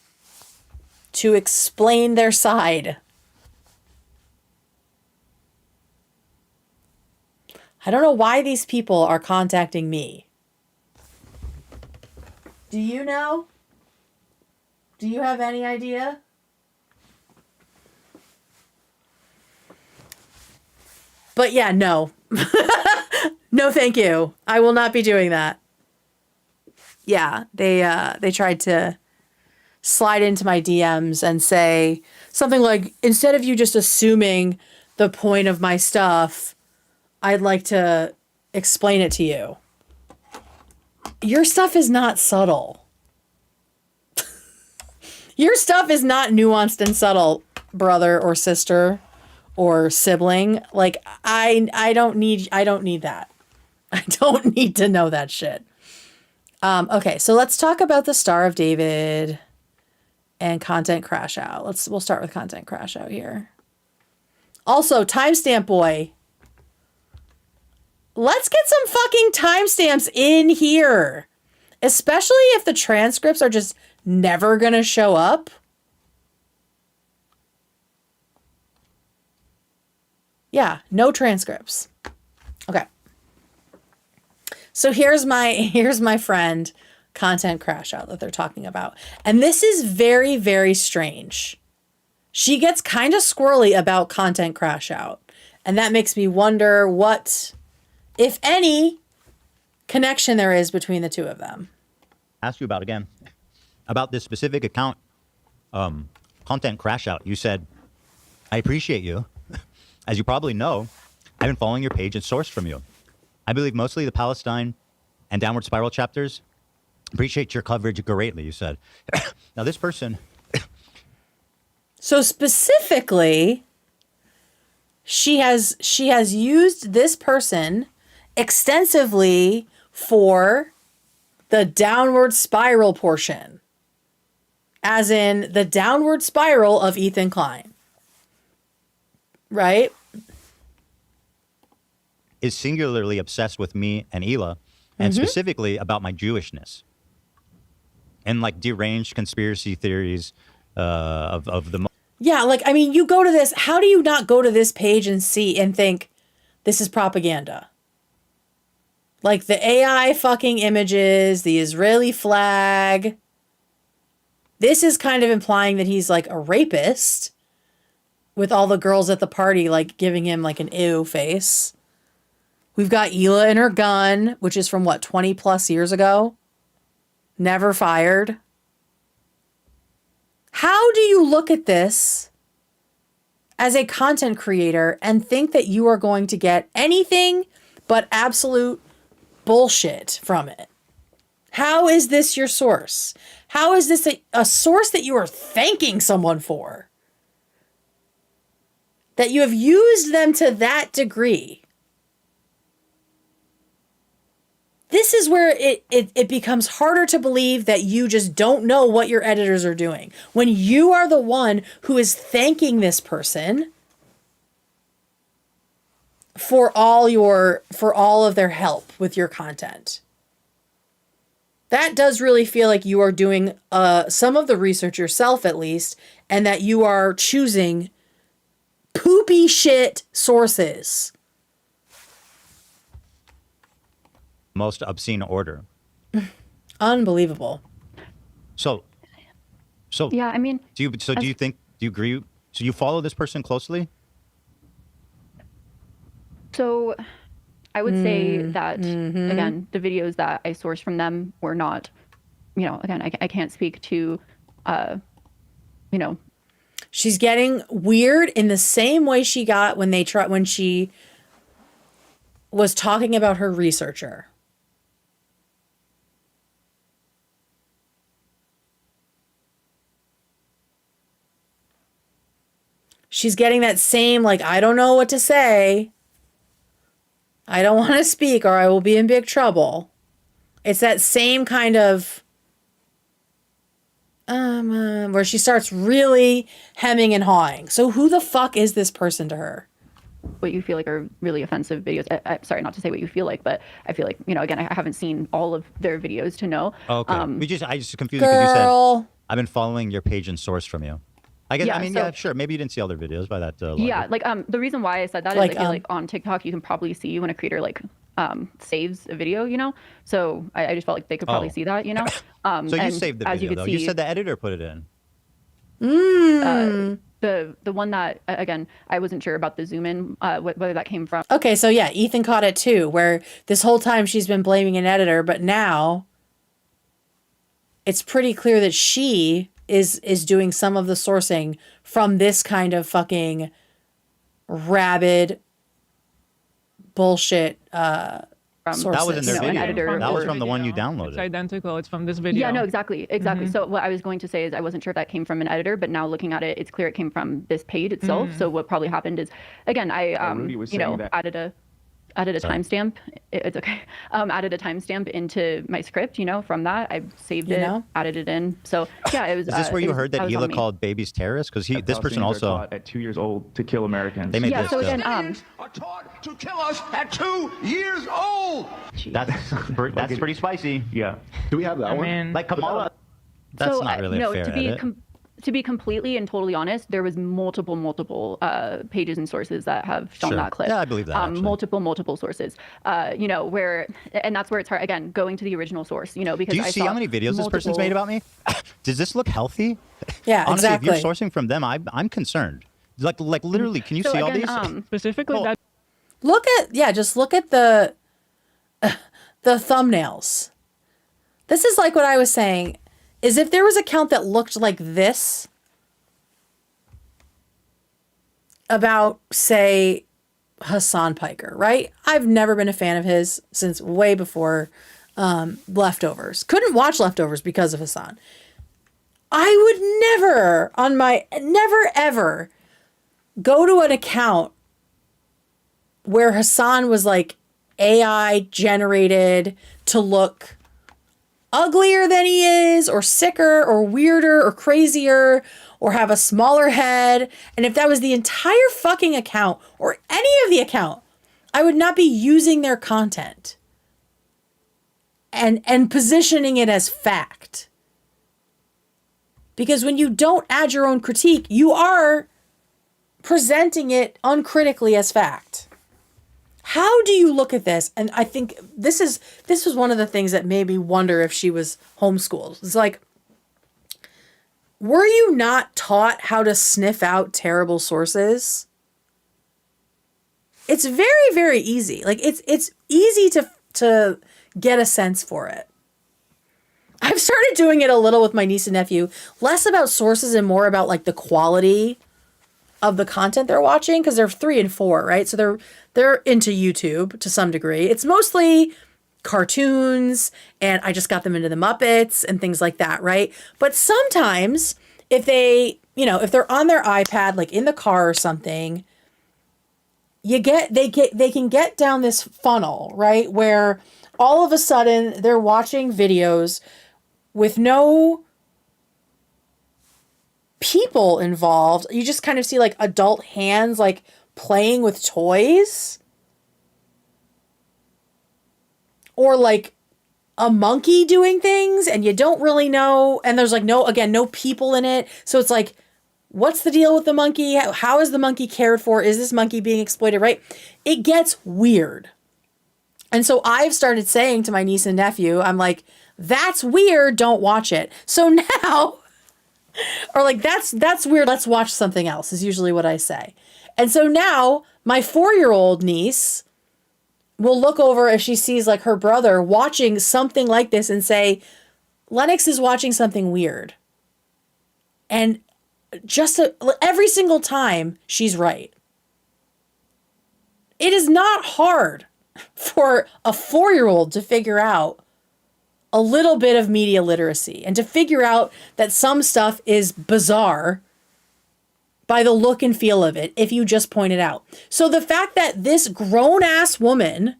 to explain their side. I don't know why these people are contacting me. Do you know? Do you have any idea? But yeah, no. No, thank you. I will not be doing that. Yeah, they tried to slide into my DMs and say something like, instead of you just assuming the point of my stuff, I'd like to explain it to you. Your stuff is not subtle. Your stuff is not nuanced and subtle, brother or sister or sibling. Like, I don't need that. I don't need to know that shit. Okay, so let's talk about the Star of David and Content Crash Out. We'll start with Content Crash Out here. Also, Timestamp Boy. Let's get some fucking timestamps in here. Especially if the transcripts are just never gonna show up. Yeah, no transcripts. Okay. So here's my friend Content Crash Out that they're talking about. And this is very, very strange. she gets kind of squirrely about content crash out. And that makes me wonder what, if any, connection there is between the two of them. Ask you about again, about this specific account, content crash out. You said, I appreciate you. As you probably know, I've been following your page and sourced from you. I believe mostly the Palestine and Downward Spiral chapters. Appreciate your coverage greatly, you said. Now this person. So specifically, she has used this person extensively for the downward spiral portion. As in the downward spiral of Ethan Klein. Right? Is singularly obsessed with me and Hila, and specifically about my Jewishness. And like deranged conspiracy theories of the... Yeah, like, I mean, you go to this, how do you not go to this page and see and think, this is propaganda? Like, the AI fucking images, the Israeli flag. This is kind of implying that he's, like, a rapist. With all the girls at the party, like, giving him, like, an ew face. We've got Hila and her gun, which is from, what, 20 plus years ago? Never fired. How do you look at this as a content creator and think that you are going to get anything but absolute bullshit from it? How is this your source? How is this a source that you are thanking someone for? That you have used them to that degree? This is where it becomes harder to believe that you just don't know what your editors are doing. When you are the one who is thanking this person for all of their help with your content. That does really feel like you are doing some of the research yourself at least, and that you are choosing poopy shit sources. Most obscene order. Unbelievable. So yeah, I mean, do you agree? So you follow this person closely? So I would say that, again, the videos that I sourced from them were not, again, I can't speak to, She's getting weird in the same way she got when she was talking about her researcher. She's getting that same, like, I don't know what to say. I don't want to speak or I will be in big trouble. It's that same kind of, where she starts really hemming and hawing. So who the fuck is this person to her? What you feel like are really offensive videos. Sorry, not to say what you feel like, but I feel like, again, I haven't seen all of their videos to know. Okay. I just confused because you said, I've been following your page and source from you. I guess, yeah, sure. Maybe you didn't see other videos by that. Yeah, like the reason why I said that is I feel like on TikTok you can probably see when a creator like saves a video, So I just felt like they could probably see that, So you saved the video, though. You said the editor put it in. The one that, again, I wasn't sure about the zoom in, whether that came from. Okay, so yeah, Ethan caught it too, where this whole time she's been blaming an editor, but now it's pretty clear that she is doing some of the sourcing from this kind of fucking rabid bullshit sources. That was in their video. That was from the one you downloaded. It's identical. It's from this video. Yeah, no, exactly. So what I was going to say is I wasn't sure if that came from an editor, but now looking at it, it's clear it came from this page itself. So what probably happened is, again, I added a timestamp. It's okay. Added a timestamp into my script, from that. I saved it, added it in. So yeah, it was. Is this where you heard that Hila called babies terrorists? Because this person also at 2 years old to kill Americans. They made this. So again, are taught to kill us at 2 years old. That's pretty spicy. Yeah. Do we have that one? Like Kamala. That's not really a fair edit. to be completely and totally honest, there was multiple pages and sources that have shown Sure. that clip. Yeah, I believe that, actually. Multiple sources. You know, and that's where it's hard, again, going to the original source, you know, because Do you see how many videos this person's made about me? Does this look healthy? Yeah, Honestly, exactly. if you're sourcing from them, I'm concerned. Like literally, can you So see again, all these? Specifically, that Just look at the thumbnails. This is like what I was saying, is if there was an account that looked like this about, say, Hassan Piker, right? I've never been a fan of his since way before Leftovers. Couldn't watch Leftovers because of Hassan. I would never ever go to an account where Hassan was like AI generated to look uglier than he is, or sicker, or weirder, or crazier, or have a smaller head. And if that was the entire fucking account, or any of the account, I would not be using their content and positioning it as fact. Because when you don't add your own critique, you are presenting it uncritically as fact. How do you look at this? And I think this was one of the things that made me wonder if she was homeschooled. It's like, were you not taught how to sniff out terrible sources? It's very, very easy. Like it's easy to get a sense for it. I've started doing it a little with my niece and nephew, less about sources and more about like the quality of the content they're watching, because they're 3 and 4, right? So they're into YouTube to some degree. It's mostly cartoons, and I just got them into the Muppets and things like that, right? But sometimes if if they're on their iPad, like in the car or something, they can get down this funnel, right? Where all of a sudden they're watching videos with no people involved. You just kind of see like adult hands like playing with toys, or like a monkey doing things, and you don't really know, and there's like no people in it. So it's like, what's the deal with the monkey? How is the monkey cared for? Is this monkey being exploited, right? It gets weird. And so I've started saying to my niece and nephew, I'm like, that's weird, don't watch it. So now, or like, that's weird, let's watch something else, is usually what I say. And so now my 4-year-old niece will look over if she sees like her brother watching something like this and say, Lennox is watching something weird. And every single time she's right. It is not hard for a 4-year-old to figure out a little bit of media literacy and to figure out that some stuff is bizarre by the look and feel of it if you just point it out. So the fact that this grown-ass woman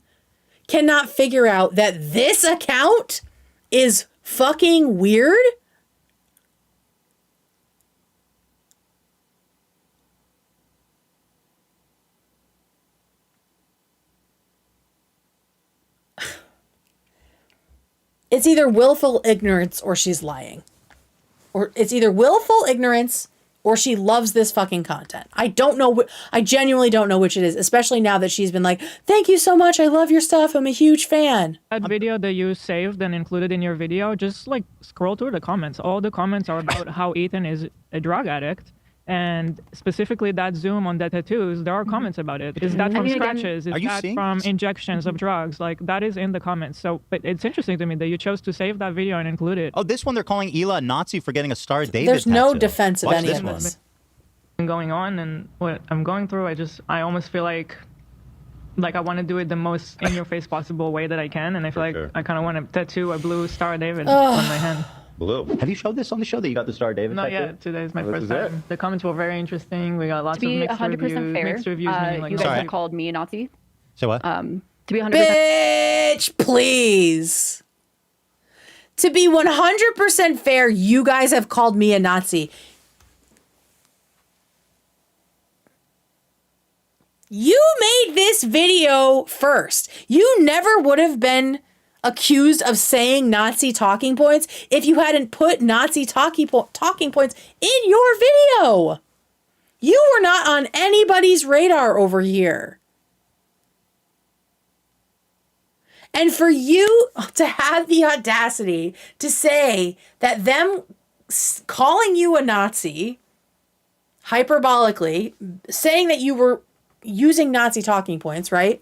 cannot figure out that this account is fucking weird, it's either willful ignorance or she's lying. Or it's either willful ignorance or she loves this fucking content. I don't know. I genuinely don't know which it is, especially now that she's been like, thank you so much. I love your stuff. I'm a huge fan. That video that you saved and included in your video, just like scroll through the comments. All the comments are about how Ethan is a drug addict. And specifically that zoom on the tattoos, there are comments about it. Is that from scratches? Is that from injections of drugs? Like, that is in the comments. So, but it's interesting to me that you chose to save that video and include it. Oh, this one they're calling Hila a Nazi for getting a Star of David There's no tattoo. defense of Watch any this of one. this. Going on, and what I'm going through, I almost feel like I want to do it the most in-your-face possible way that I can. And I feel like I kind of want to tattoo a blue Star of David on my hand. Blue. Have you showed this on the show that you got the Star of David Not tattoo? yet. Today is my Oh, this first is time. The comments were very interesting. We got lots To of be mixed 100% reviews. fair, Mixed reviews meaning like you guys have called me a Nazi. So what? To be 100%. Bitch, please. To be 100% fair, you guys have called me a Nazi. You made this video first. You never would have been accused of saying Nazi talking points if you hadn't put Nazi talking points in your video. You were not on anybody's radar over here. And for you to have the audacity to say that them calling you a Nazi, hyperbolically, saying that you were using Nazi talking points, right?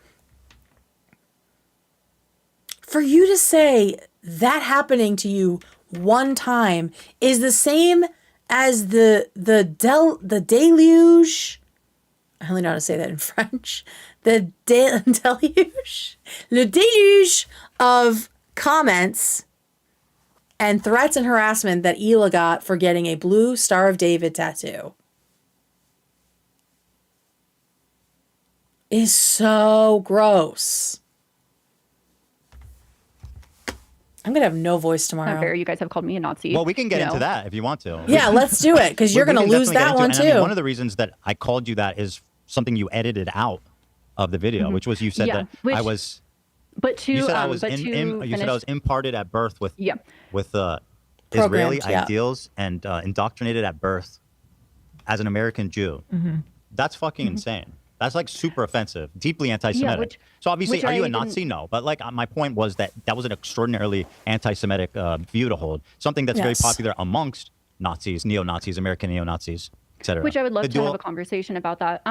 For you to say that happening to you one time is the same as the deluge. I only know how to say that in French. The deluge. Le deluge of comments and threats and harassment that Hila got for getting a blue Star of David tattoo is so gross. I'm going to have no voice tomorrow. Not fair. You guys have called me a Nazi. Well, we can get into that if you want to. Yeah, let's do it, because you're going to lose that one, too. I mean, one of the reasons that I called you that is something you edited out of the video, which was you said that I was... But to, you said I was you said I was imparted at birth with Israeli Programmed, ideals and indoctrinated at birth as an American Jew. That's fucking insane. That's like super offensive, deeply anti-Semitic. So obviously, are you a Nazi? No. But like my point was that was an extraordinarily anti-Semitic view to hold. Something that's very popular amongst Nazis, neo-Nazis, American neo-Nazis, etc. Which I would love to have a conversation about that.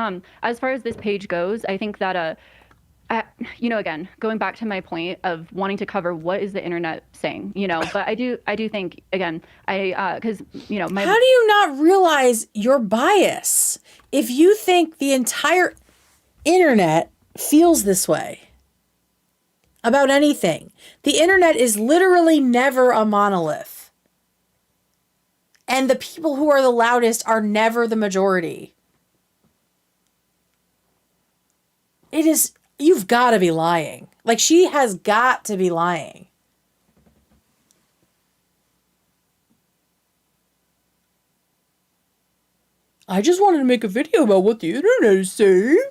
As far as this page goes, I think that again, going back to my point of wanting to cover what is the internet saying, but I do think, again, because, how do you not realize your bias if you think the entire internet feels this way about anything? The internet is literally never a monolith. And the people who are the loudest are never the majority. You've got to be lying. Like, she has got to be lying. I just wanted to make a video about what the internet is saying.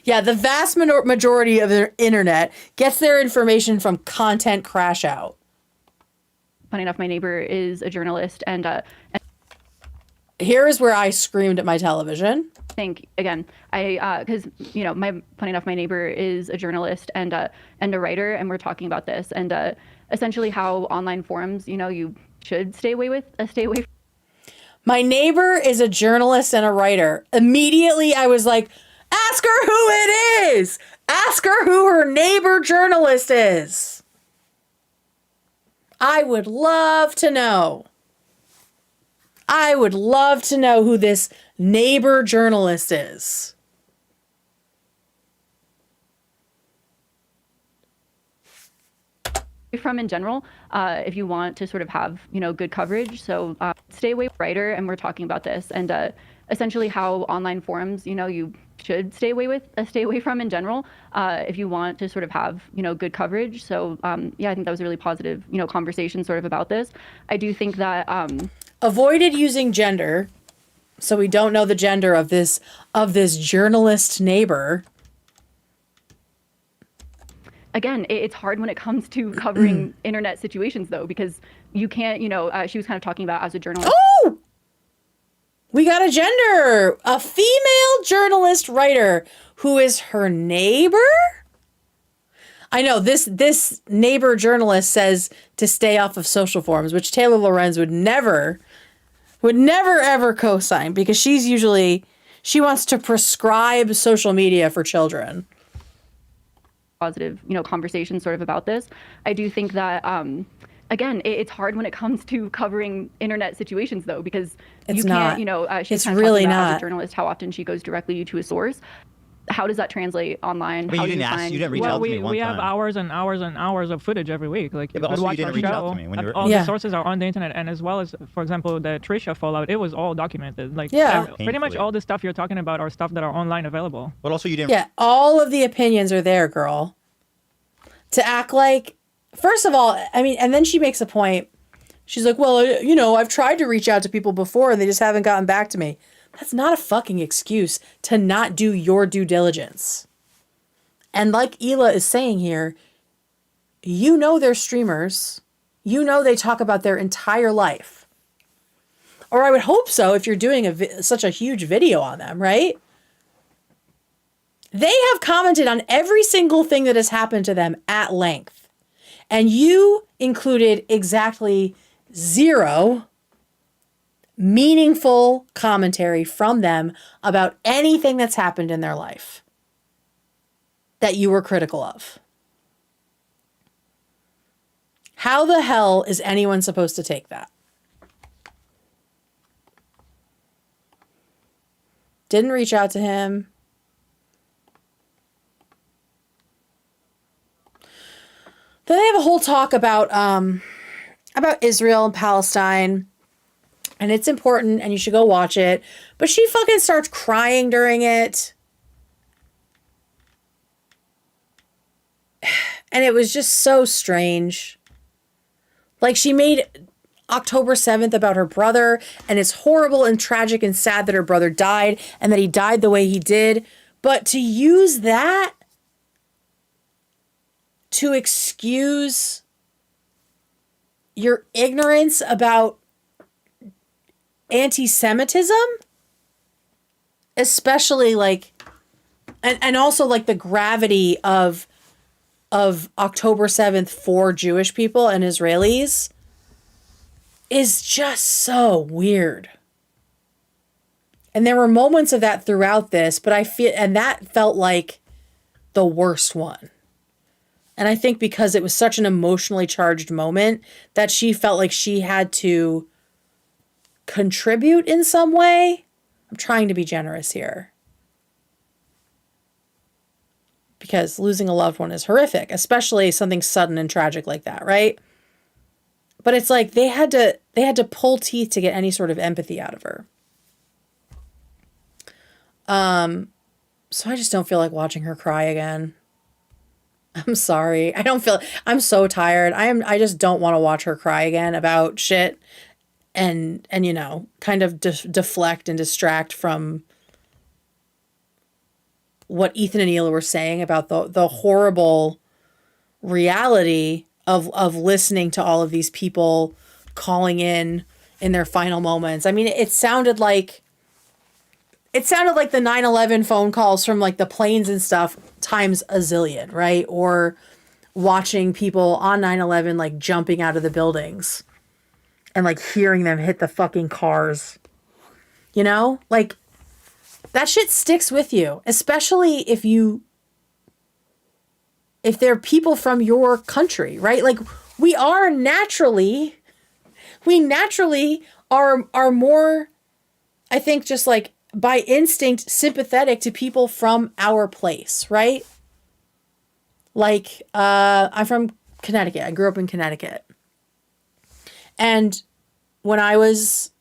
Yeah, the vast majority of the internet gets their information from content crash out. Funny enough, my neighbor is a journalist, and here is where I screamed at my television. Think again, because funny enough, my neighbor is a journalist and a writer, and we're talking about this and essentially how online forums, you should stay away from. My neighbor is a journalist and a writer. Immediately, I was like, ask her who it is. Ask her who her neighbor journalist is. I would love to know. I would love to know who this neighbor journalist is. From in general, if you want to sort of have good coverage, so stay away from writer, and we're talking about this and essentially how online forums you should stay away from in general, if you want to sort of have good coverage. So I think that was a really positive conversation sort of about this. I do think that avoided using gender, so we don't know the gender of this journalist neighbor. Again, it's hard when it comes to covering internet situations, though, because you can't, she was kind of talking about as a journalist. Oh! We got a gender! A female journalist writer who is her neighbor? I know this neighbor journalist says to stay off of social forums, which Taylor Lorenz would never ever co-sign, because she wants to prescribe social media for children. Positive, conversation sort of about this. I do think that, again, it's hard when it comes to covering internet situations, though, because you can't, she's kind of really talking about not. As a journalist, how often she goes directly to a source. How does that translate online? I mean, you didn't reach out to me one time. We have hours and hours and hours of footage every week. Like, but also you didn't reach out to me when you were... All the sources are on the internet, and as well as, for example, the Trisha fallout, it was all documented. Like, pretty much all the stuff you're talking about are stuff that are online available. But also you didn't... Yeah, all of the opinions are there, girl. To act like... First of all, I mean, and then she makes a point. She's like, well, I've tried to reach out to people before, and they just haven't gotten back to me. That's not a fucking excuse to not do your due diligence. And like Hila is saying here, you know they're streamers. You know they talk about their entire life. Or I would hope so if you're doing such a huge video on them, right? They have commented on every single thing that has happened to them at length. And you included exactly 0 meaningful commentary from them about anything that's happened in their life that you were critical of. How the hell is anyone supposed to take that? Didn't reach out to him. Then they have a whole talk about Israel and Palestine, and it's important, and you should go watch it. But she fucking starts crying during it. And it was just so strange. Like, she made October 7th about her brother, and it's horrible and tragic and sad that her brother died, and that he died the way he did. But to use that to excuse your ignorance about anti-Semitism, especially like, and also like the gravity of October 7th for Jewish people and Israelis, is just so weird. And there were moments of that throughout this, but and that felt like the worst one. And I think because it was such an emotionally charged moment that she felt like she had to contribute in some way. I'm trying to be generous here. Because losing a loved one is horrific, especially something sudden and tragic like that, right? But it's like they had to pull teeth to get any sort of empathy out of her. So I just don't feel like watching her cry again. I'm sorry. I'm so tired. I just don't want to watch her cry again about shit and you know, kind of deflect and distract from what Ethan and Hila were saying about the horrible reality of listening to all of these people calling in their final moments. I mean, it sounded like the 9/11 phone calls from like the planes and stuff times a zillion, right? Or watching people on 9/11 like jumping out of the buildings and like hearing them hit the fucking cars. You know? Like, that shit sticks with you, especially if they're people from your country, right? Like, we naturally are more, I think, just like by instinct sympathetic to people from our place, right? Like, I'm from Connecticut. I grew up in Connecticut. And when I was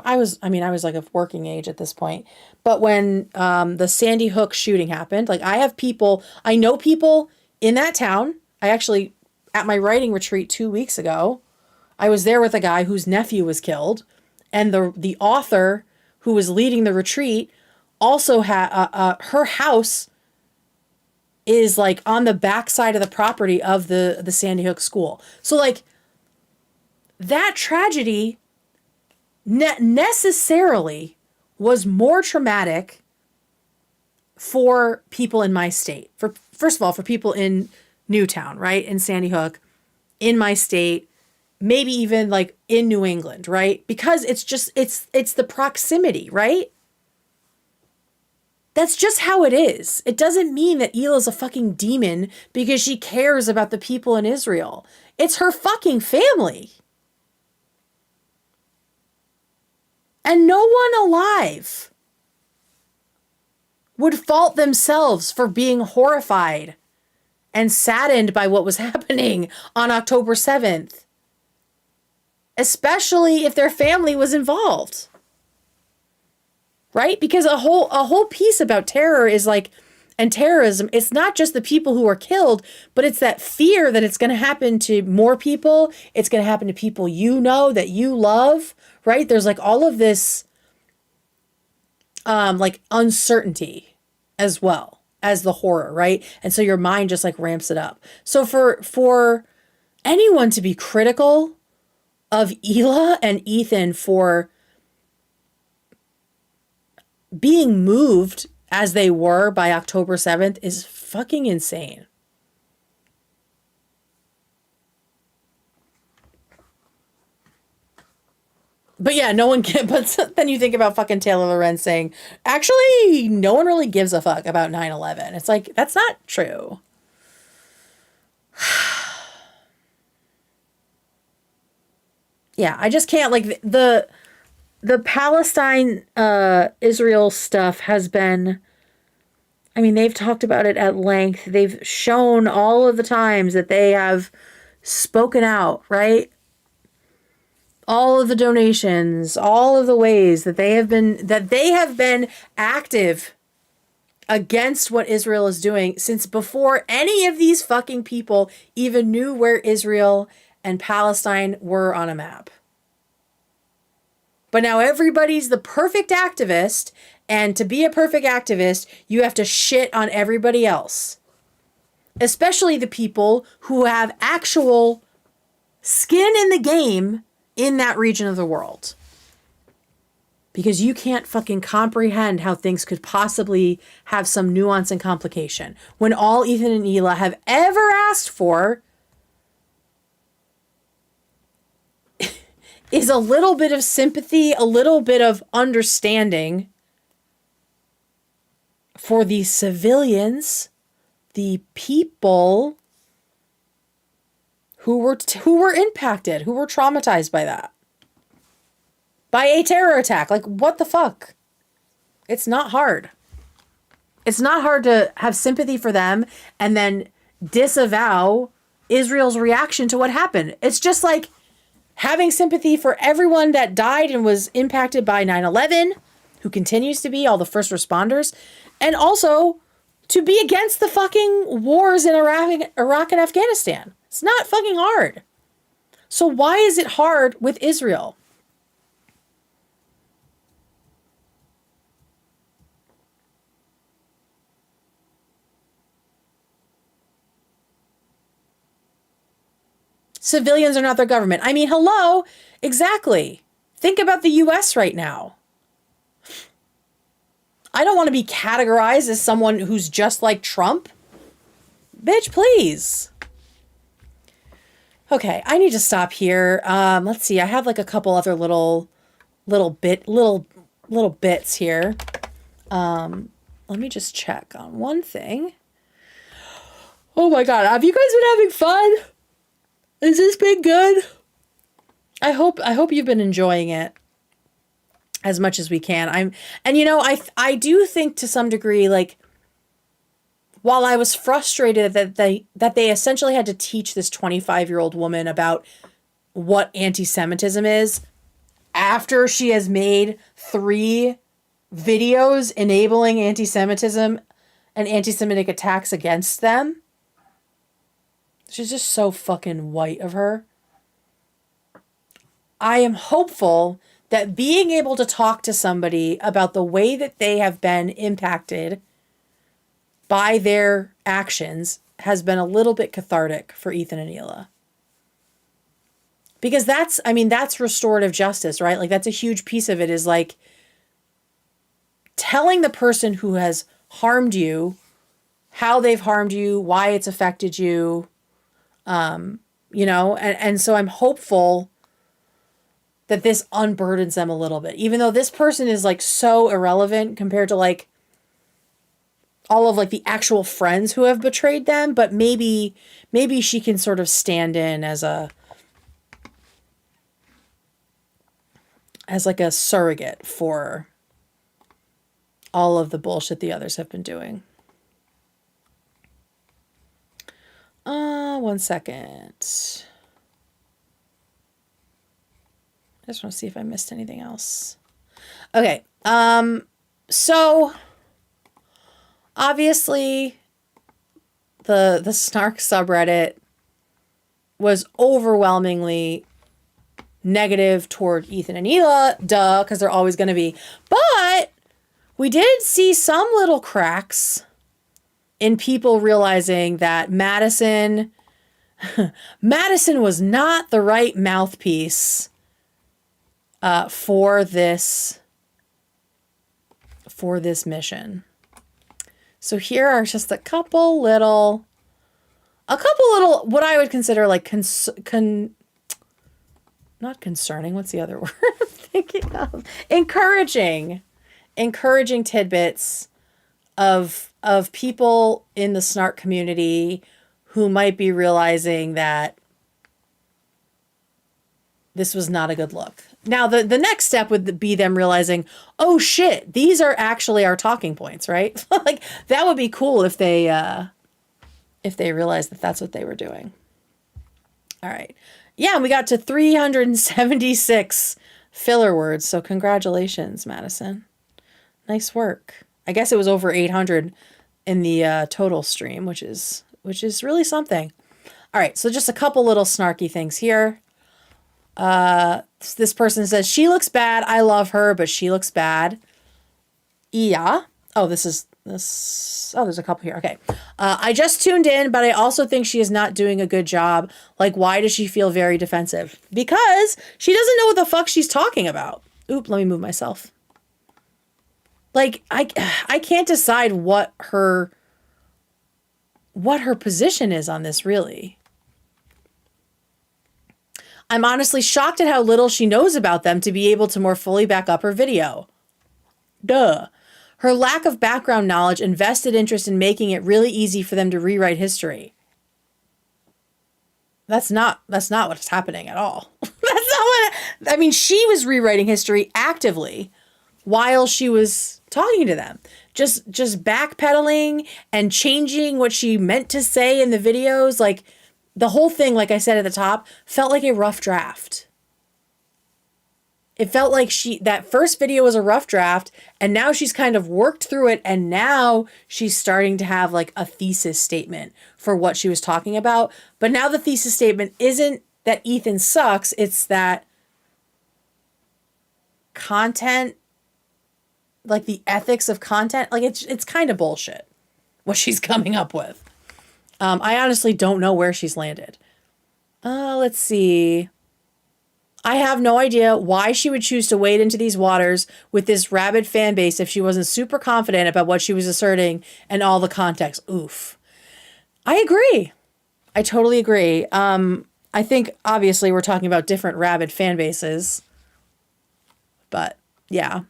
like of working age at this point, but when the Sandy Hook shooting happened, like I know people in that town. I actually, at my writing retreat 2 weeks ago, I was there with a guy whose nephew was killed, and the author who was leading the retreat also had her house is like on the backside of the property of the Sandy Hook school. So like that tragedy necessarily was more traumatic for people in my state. First of all, for people in Newtown, right? In Sandy Hook, in my state, maybe even like in New England, right? Because it's the proximity, right? That's just how it is. It doesn't mean that Hila's a fucking demon because she cares about the people in Israel. It's her fucking family. And no one alive would fault themselves for being horrified and saddened by what was happening on October 7th. Especially if their family was involved. Right? Because a whole piece about terror is like, and terrorism, it's not just the people who are killed, but it's that fear that it's going to happen to more people. It's going to happen to people you know, that you love, right? There's like all of this like uncertainty as well as the horror, right? And so your mind just like ramps it up. So for anyone to be critical of Hila and Ethan for being moved as they were by October 7th is fucking insane. But yeah, no one can. But then you think about fucking Taylor Lorenz saying, actually, no one really gives a fuck about 9/11. It's like, that's not true. Yeah, I just can't, like, the Palestine Israel stuff has been, I mean, they've talked about it at length. They've shown all of the times that they have spoken out, right? All of the donations, all of the ways that they have been active against what Israel is doing since before any of these fucking people even knew where Israel and Palestine were on a map. But now everybody's the perfect activist, and to be a perfect activist, you have to shit on everybody else. Especially the people who have actual skin in the game in that region of the world. Because you can't fucking comprehend how things could possibly have some nuance and complication when all Ethan and Hila have ever asked for is a little bit of sympathy, a little bit of understanding for the civilians, the people who were impacted, who were traumatized by that. By a terror attack. Like, what the fuck? It's not hard. It's not hard to have sympathy for them and then disavow Israel's reaction to what happened. It's just like having sympathy for everyone that died and was impacted by 9/11, who continues to be, all the first responders, and also to be against the fucking wars in Iraq and Afghanistan. It's not fucking hard. So why is it hard with Israel? Civilians are not their government. I mean, hello, exactly. Think about the US right now. I don't want to be categorized as someone who's just like Trump. Bitch, please. Okay, I need to stop here. Let's see. I have like a couple other little bits here. Let me just check on one thing. Oh my God, have you guys been having fun? Has this been good? I hope you've been enjoying it as much as we can. I do think to some degree, like, while I was frustrated that they essentially had to teach this 25-year-old woman about what anti-Semitism is after she has made 3 videos enabling anti-Semitism and anti-Semitic attacks against them. She's just so fucking white of her. I am hopeful that being able to talk to somebody about the way that they have been impacted by their actions has been a little bit cathartic for Ethan and Hila. Because that's restorative justice, right? Like, that's a huge piece of it, is like telling the person who has harmed you how they've harmed you, why it's affected you, and so I'm hopeful that this unburdens them a little bit, even though this person is like so irrelevant compared to like all of like the actual friends who have betrayed them. But maybe she can sort of stand in as like a surrogate for all of the bullshit the others have been doing. 1 second. I just want to see if I missed anything else. Okay. So obviously the snark subreddit was overwhelmingly negative toward Ethan and Hila, duh, because they're always going to be. But we did see some little cracks in people realizing that Madison was not the right mouthpiece for this mission. So here are just a couple little what I would consider like not concerning, what's the other word I'm thinking of? Encouraging tidbits of people in the snark community who might be realizing that this was not a good look. Now, the next step would be them realizing, oh shit, these are actually our talking points, right? Like, that would be cool if they realized that that's what they were doing. All right. Yeah, and we got to 376 filler words, so congratulations, Madison. Nice work. I guess it was over 800 in the total stream, which is really something. All right, so just a couple little snarky things here. This person says, she looks bad. I love her, but she looks bad. Yeah. Oh, this. Oh, there's a couple here. Okay. I just tuned in, but I also think she is not doing a good job. Like, why does she feel very defensive? Because she doesn't know what the fuck she's talking about. Oop, let me move myself. Like, I can't decide what her position is on this, really. I'm honestly shocked at how little she knows about them to be able to more fully back up her video. Duh. Her lack of background knowledge and vested interest in making it really easy for them to rewrite history. That's not what's happening at all. That's not what... I mean, she was rewriting history actively while she was talking to them. Just backpedaling and changing what she meant to say in the videos. Like, the whole thing, like I said at the top, felt like a rough draft. It felt like that first video was a rough draft, and now she's kind of worked through it, and now she's starting to have like a thesis statement for what she was talking about. But now the thesis statement isn't that Ethan sucks, it's that content, like the ethics of content, like it's kind of bullshit what she's coming up with. I honestly don't know where she's landed. Let's see. I have no idea why she would choose to wade into these waters with this rabid fan base if she wasn't super confident about what she was asserting and all the context. Oof. I agree. I totally agree. I think obviously we're talking about different rabid fan bases, but yeah.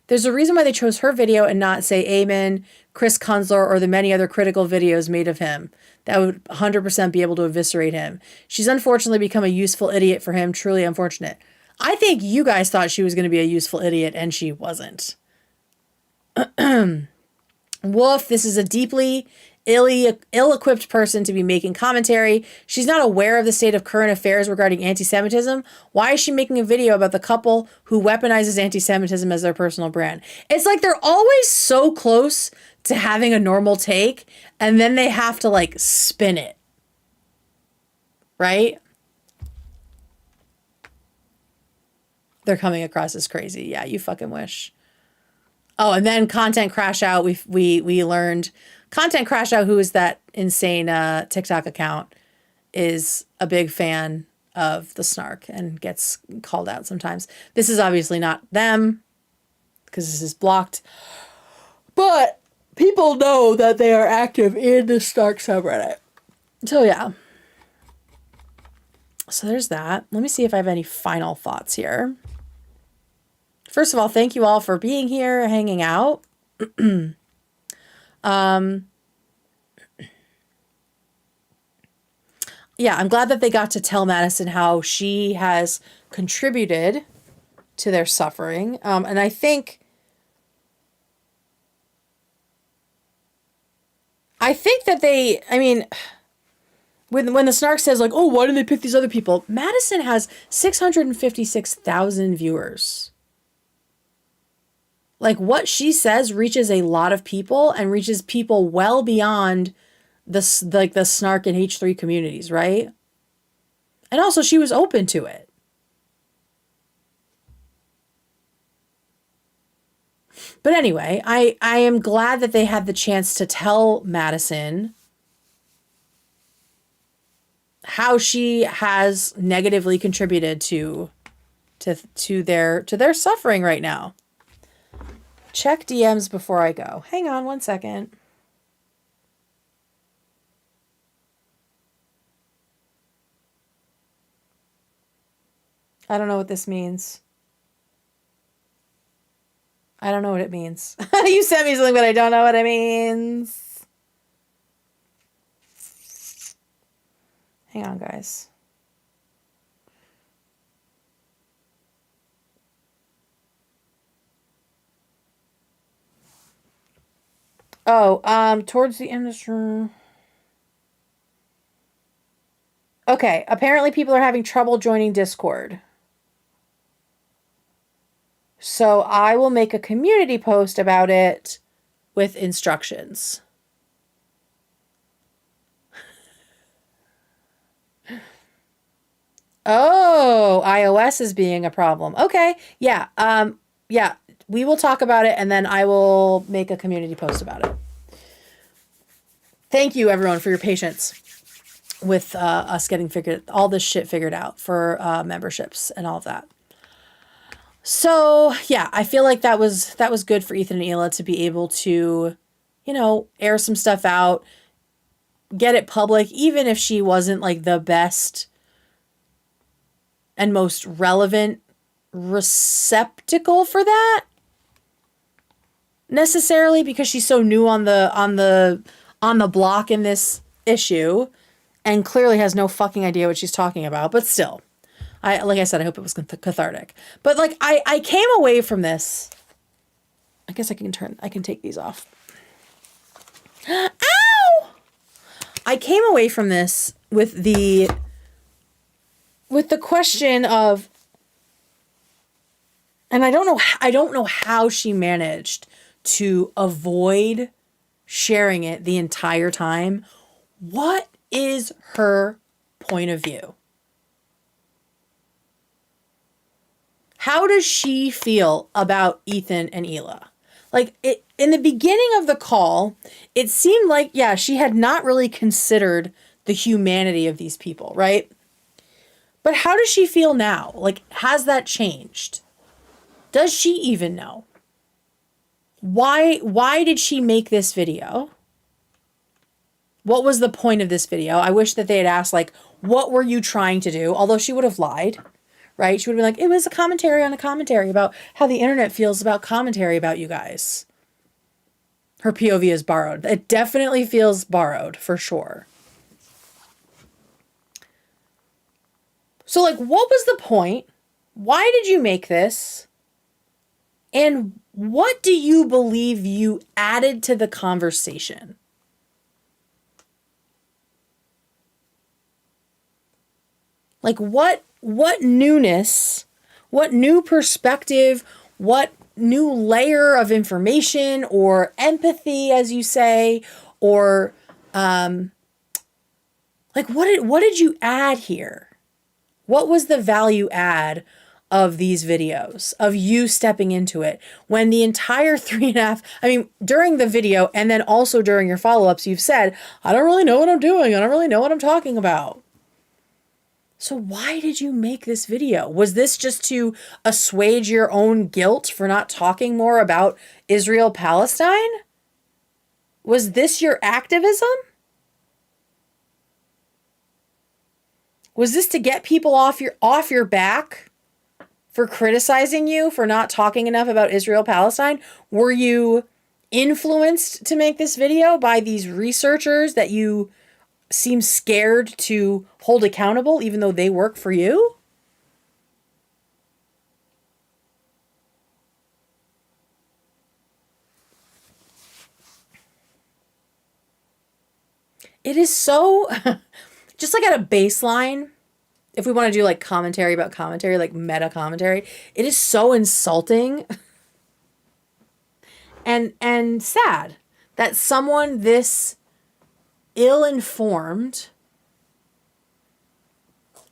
There's a reason why they chose her video and not, say, Eamon, Chris Kunzler, or the many other critical videos made of him. That would 100% be able to eviscerate him. She's unfortunately become a useful idiot for him. Truly unfortunate. I think you guys thought she was going to be a useful idiot, and she wasn't. Woof, this is a deeply ill-equipped person to be making commentary. She's not aware of the state of current affairs regarding anti-Semitism. Why is she making a video about the couple who weaponizes anti-Semitism as their personal brand? It's like they're always so close to having a normal take, and then they have to, like, spin it. Right? They're coming across as crazy. Yeah, you fucking wish. Oh, and then Content Crash Out, we learned... Content Crash Out, who is that insane TikTok account, is a big fan of the snark and gets called out sometimes. This is obviously not them, because this is blocked. But people know that they are active in the snark subreddit. So yeah. So there's that. Let me see if I have any final thoughts here. First of all, thank you all for being here, hanging out. Yeah, I'm glad that they got to tell Madison how she has contributed to their suffering. And I think that they, I mean, when the snark says like, oh, why didn't they pick these other people? Madison has 656,000 viewers. Like, what she says reaches a lot of people and reaches people well beyond the snark and H3 communities, right? And also she was open to it. But anyway, I am glad that they had the chance to tell Madison how she has negatively contributed to their suffering right now. Check DMs before I go. Hang on one second. I don't know what this means. I don't know what it means. You sent me something, but I don't know what it means. Hang on, guys. Oh, towards the industry. Okay, apparently people are having trouble joining Discord. So I will make a community post about it with instructions. Oh, iOS is being a problem. Okay. Yeah. Yeah, we will talk about it and then I will make a community post about it. Thank you everyone for your patience with us getting all this shit figured out for memberships and all of that. So yeah, I feel like that was good for Ethan and Hila to be able to, air some stuff out, get it public, even if she wasn't like the best and most relevant receptacle for that necessarily, because she's so new on the block in this issue and clearly has no fucking idea what she's talking about. But still, like I said, I hope it was cathartic. But like I came away from this. I guess I can take these off. Ow! I came away from this with the question of, and I don't know how she managed to avoid sharing it the entire time. What is her point of view? How does she feel about Ethan and Hila? Like, in the beginning of the call, it seemed like, yeah, she had not really considered the humanity of these people, right? But how does she feel now? Like, has that changed? Does she even know? Why did she make this video? What was the point of this video? I wish that they had asked, like, what were you trying to do? Although she would have lied, right? She would have been like, it was a commentary on a commentary about how the internet feels about commentary about you guys. Her POV is borrowed. It definitely feels borrowed, for sure. So, like, what was the point? Why did you make this? And what do you believe you added to the conversation? Like, what newness, what new perspective, what new layer of information or empathy, as you say, or like, what did you add here? What was the value add of these videos, of you stepping into it, when the entire 3.5, during the video and then also during your follow-ups, you've said, I don't really know what I'm doing. I don't really know what I'm talking about. So why did you make this video? Was this just to assuage your own guilt for not talking more about Israel-Palestine? Was this your activism? Was this to get people off your back for criticizing you for not talking enough about Israel-Palestine? Were you influenced to make this video by these researchers that you seem scared to hold accountable even though they work for you? It is so, just like at a baseline, if we want to do like commentary about commentary, like meta commentary, it is so insulting and sad that someone this ill-informed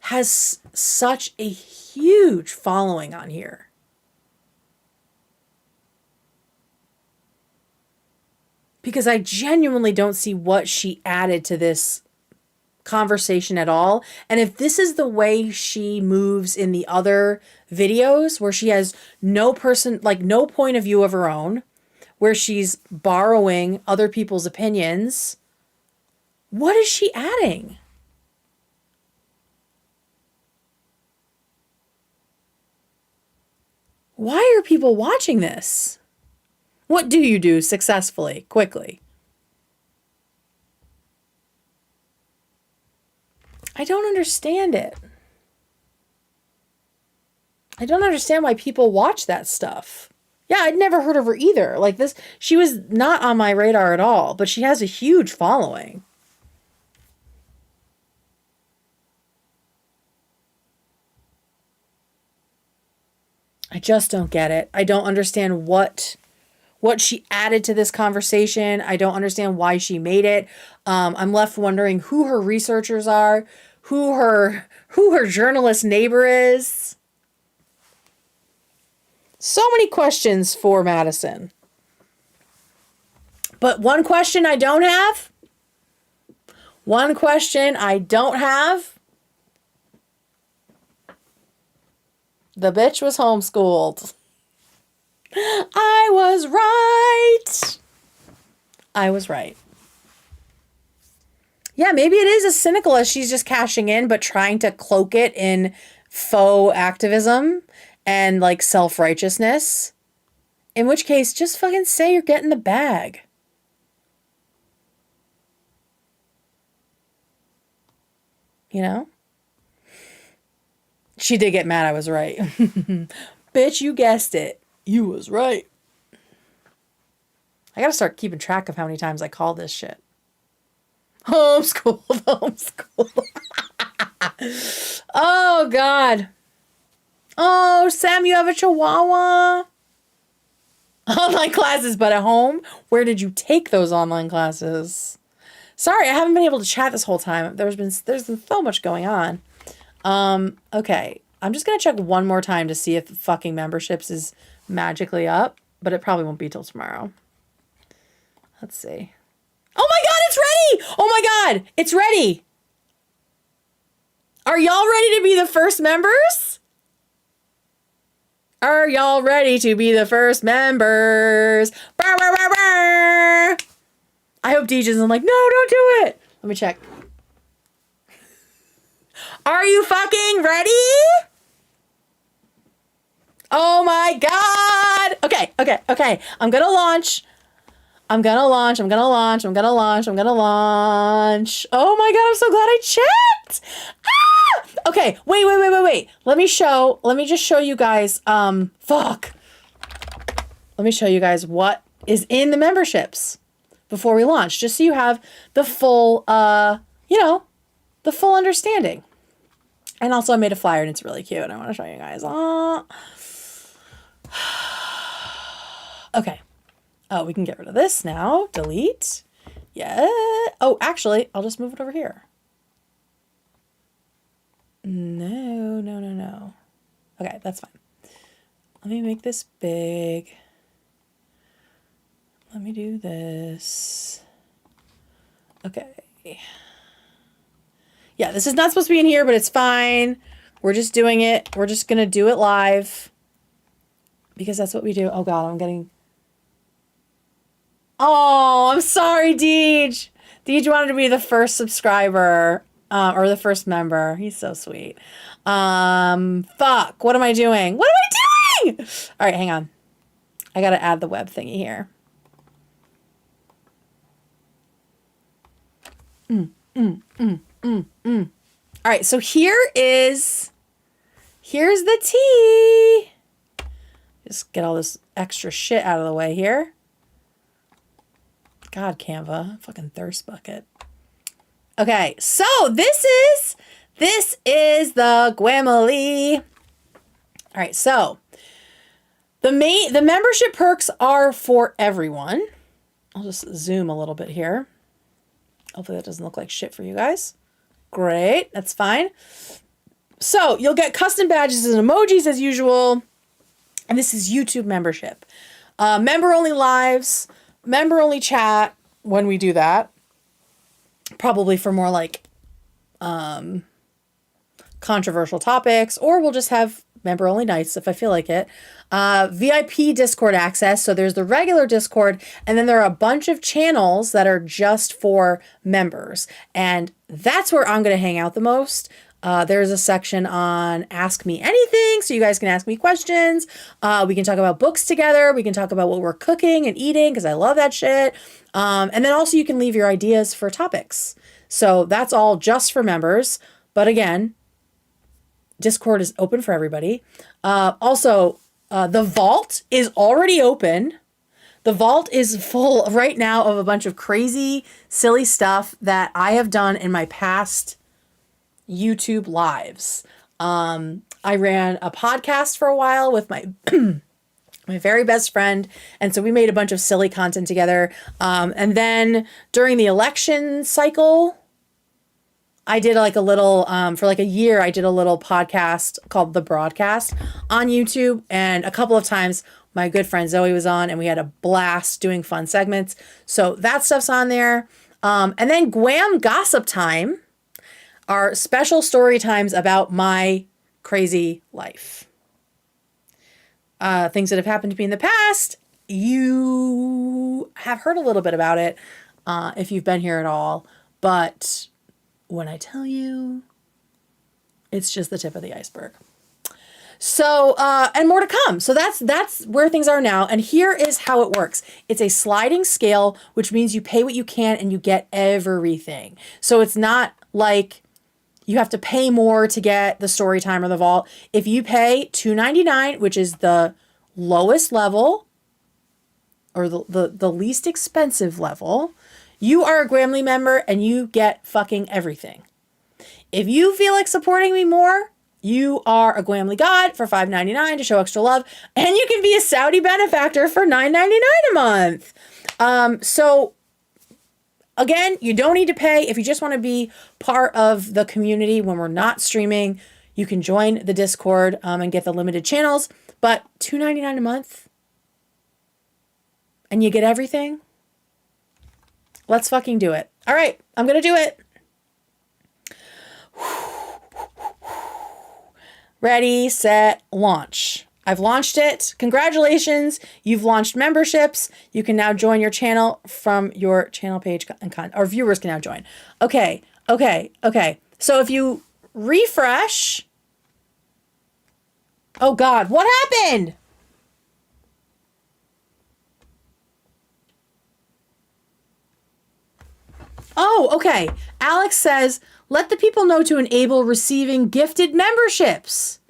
has such a huge following on here. because I genuinely don't see what she added to this conversation at all. And if this is the way she moves in the other videos where she has no point of view of her own, where she's borrowing other people's opinions, what is she adding? Why are people watching this? What do you do successfully, quickly? I don't understand it. I don't understand why people watch that stuff. Yeah, I'd never heard of her either. Like this, she was not on my radar at all, but she has a huge following. I just don't get it. I don't understand what she added to this conversation. I don't understand why she made it. I'm left wondering who her researchers are, who her journalist neighbor is. So many questions for Madison. But one question I don't have. The bitch was homeschooled. I was right. Yeah, maybe it is as cynical as she's just cashing in, but trying to cloak it in faux activism and like self-righteousness. In which case, just fucking say you're getting the bag. You know? She did get mad I was right. Bitch, you guessed it. You was right. I gotta start keeping track of how many times I call this shit. Homeschooled. Oh, God. Oh, Sam, you have a chihuahua. Online classes, but at home? Where did you take those online classes? Sorry, I haven't been able to chat this whole time. There's been so much going on. Okay. I'm just going to check one more time to see if fucking memberships is magically up, but it probably won't be till tomorrow. Let's see. Oh my God, it's ready! Oh my God, it's ready! Are y'all ready to be the first members? Are y'all ready to be the first members? Burr, burr, burr, burr. I hope Deej isn't like, no, don't do it. Let me check. Are you fucking ready? Oh my God. Okay. I'm gonna launch. Oh my God, I'm so glad I checked. Ah! Okay, wait. Let me just show you guys, Let me show you guys what is in the memberships before we launch, just so you have the full, the full understanding. And also I made a flyer and it's really cute. I want to show you guys. Okay. Oh, we can get rid of this now. Delete. Yeah. Oh, actually, I'll just move it over here. No. Okay, that's fine. Let me make this big. Let me do this. Okay. Yeah, this is not supposed to be in here, but it's fine. We're just doing it. We're just going to do it live. Because that's what we do. Oh, God, I'm getting... Oh, I'm sorry, Deej. Deej wanted to be the first subscriber. Or the first member. He's so sweet. Fuck. What am I doing? What am I doing? All right, hang on. I got to add the web thingy here. All right, so here's the tea. Just get all this extra shit out of the way here. God, Canva, fucking thirst bucket. Okay, so this is the Gwamily. All right, so the membership perks are for everyone. I'll just zoom a little bit here. Hopefully that doesn't look like shit for you guys. Great, that's fine. So you'll get custom badges and emojis as usual. And this is YouTube membership. Member-only lives, member only chat when we do that. Probably for more like controversial topics, or we'll just have member only nights if I feel like it. VIP Discord access. So there's the regular Discord, and then there are a bunch of channels that are just for members. And that's where I'm going to hang out the most. There's a section on Ask Me Anything, so you guys can ask me questions. We can talk about books together. We can talk about what we're cooking and eating, because I love that shit. And then also you can leave your ideas for topics. So that's all just for members. But again, Discord is open for everybody. Also, the vault is already open. The vault is full right now of a bunch of crazy, silly stuff that I have done in my past YouTube lives. I ran a podcast for a while with my my very best friend, and so we made a bunch of silly content together. And then during the election cycle, I did like a little, for like a year, I did a little podcast called The Broadcast on YouTube. And a couple of times my good friend Zoe was on, and we had a blast doing fun segments. So that stuff's on there. And then Guam Gossip Time are special story times about my crazy life. Things that have happened to me in the past. You have heard a little bit about it if you've been here at all. But when I tell you, it's just the tip of the iceberg. So, and more to come. So that's where things are now. And here is how it works. It's a sliding scale, which means you pay what you can and you get everything. So it's not like you have to pay more to get the story time or the vault. If you pay $2.99, which is the lowest level or the least expensive level, you are a Grammy member and you get fucking everything. If you feel like supporting me more, you are a Gwamly God for $5.99 to show extra love, and you can be a Saudi benefactor for $9.99 a month. So again, you don't need to pay. If you just want to be part of the community when we're not streaming, you can join the Discord and get the limited channels. But $2.99 a month, and you get everything. Let's fucking do it. All right, I'm gonna do it. Ready, set, launch. I've launched it. Congratulations. You've launched memberships. You can now join your channel from your channel page, or viewers can now join. Okay. So if you refresh. Oh God, what happened? Oh, okay. Alex says, let the people know to enable receiving gifted memberships.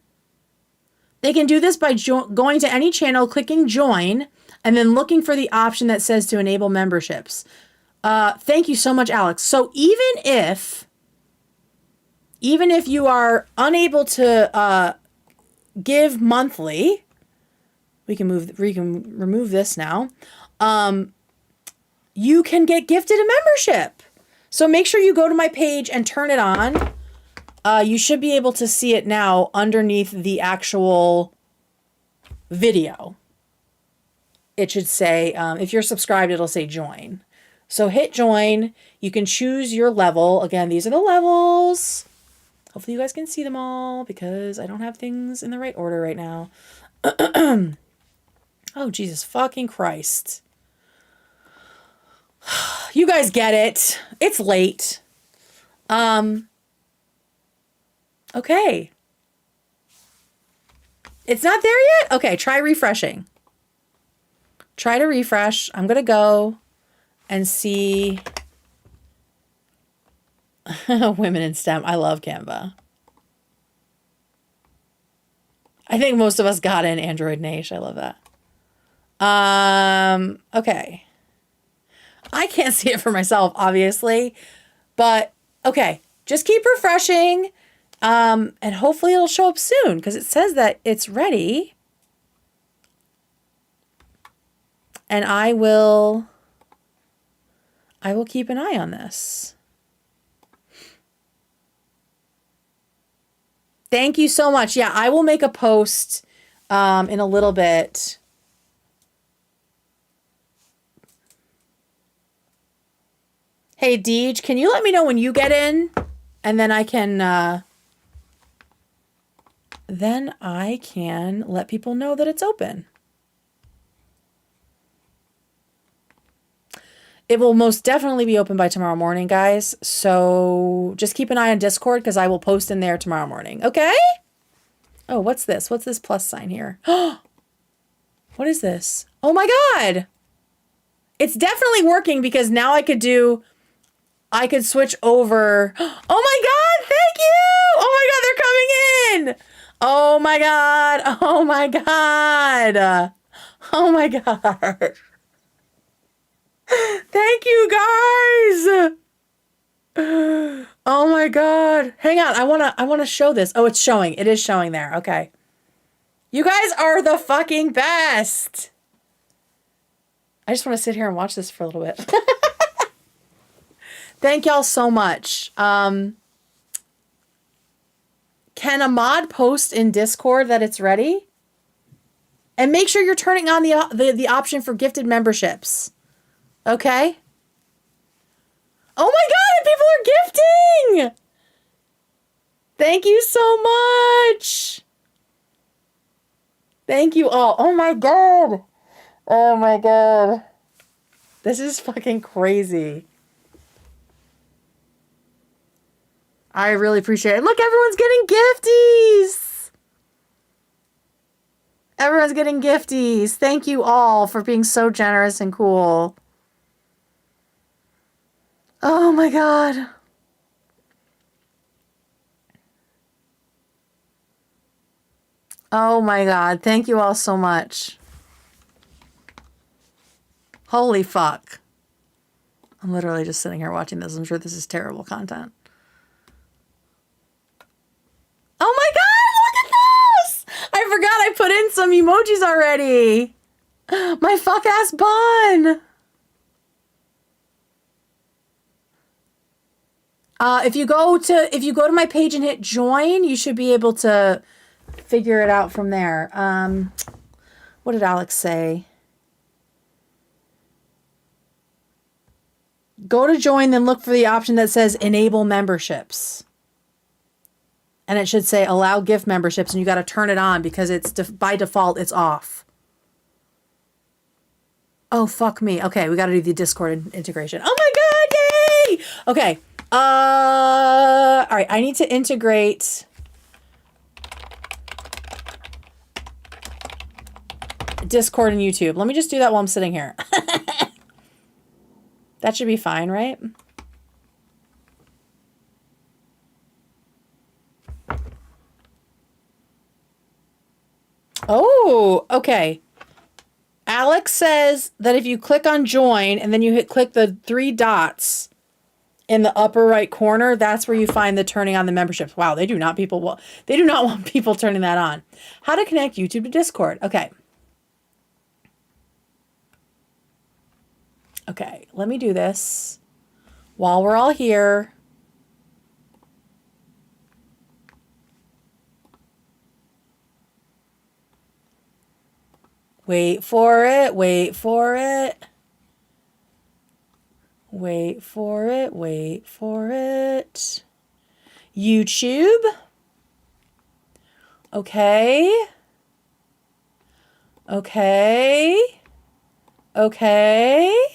They can do this by going to any channel, clicking join, and then looking for the option that says to enable memberships. Thank you so much, Alex. So even if you are unable to give monthly, we can remove this now. You can get gifted a membership. So make sure you go to my page and turn it on. You should be able to see it now underneath the actual video. It should say, if you're subscribed, it'll say join. So hit join. You can choose your level. Again, these are the levels. Hopefully you guys can see them all because I don't have things in the right order right now. Oh, Jesus fucking Christ. You guys get it. It's late. Okay. It's not there yet? Okay, try refreshing. Try to refresh. I'm going to go and see women in STEM. I love Canva. I think most of us got in Android Nation. I love that. Okay. I can't see it for myself, obviously, but okay, just keep refreshing, and hopefully it'll show up soon because it says that it's ready, and I will keep an eye on this. Thank you so much. Yeah, I will make a post in a little bit. Hey, Deej, can you let me know when you get in? And then I can let people know that it's open. It will most definitely be open by tomorrow morning, guys. So just keep an eye on Discord because I will post in there tomorrow morning. Okay? Oh, what's this? What's this plus sign here? What is this? Oh my God. It's definitely working because now I could switch over. Oh my God, thank you. Oh my God, they're coming in. Oh my God. Oh my God. Oh my God. Thank you guys. Oh my God. Hang on. I want to show this. Oh, it's showing. It is showing there. Okay. You guys are the fucking best. I just want to sit here and watch this for a little bit. Thank y'all so much. Can a mod post in Discord that it's ready? And make sure you're turning on the option for gifted memberships. Okay? Oh my God, and people are gifting! Thank you so much. Thank you all. Oh my God. Oh my God. This is fucking crazy. I really appreciate it. Look, everyone's getting gifties. Everyone's getting gifties. Thank you all for being so generous and cool. Oh my God. Oh my God. Thank you all so much. Holy fuck. I'm literally just sitting here watching this. I'm sure this is terrible content. Oh my God, look at this! I forgot I put in some emojis already. My fuck ass bun. If you go to my page and hit join, you should be able to figure it out from there. What did Alex say? Go to join, then look for the option that says enable memberships. And it should say allow gift memberships, and you got to turn it on because it's by default it's off. Oh, fuck me. Okay, we got to do the Discord integration. Oh my God, yay! Okay. All right, I need to integrate Discord and YouTube. Let me just do that while I'm sitting here. That should be fine, right? Oh, okay. Alex says that if you click on join and then you click the 3 dots in the upper right corner, that's where you find the turning on the memberships. Wow, they do not want people turning that on. How to connect YouTube to Discord. Okay. Okay, let me do this while we're all here. Wait for it, wait for it. Wait for it, wait for it. YouTube. Okay. Okay. Okay.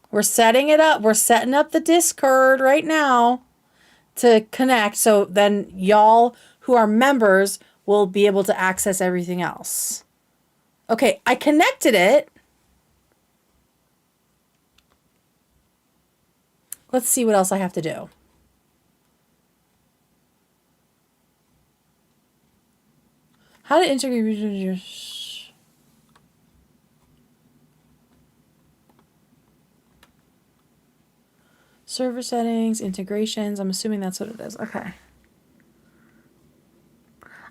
We're setting it up. We're setting up the Discord right now to connect. So then y'all who are members will be able to access everything else. Okay, I connected it. Let's see what else I have to do. How to integrate your server settings, integrations. I'm assuming that's what it is. Okay.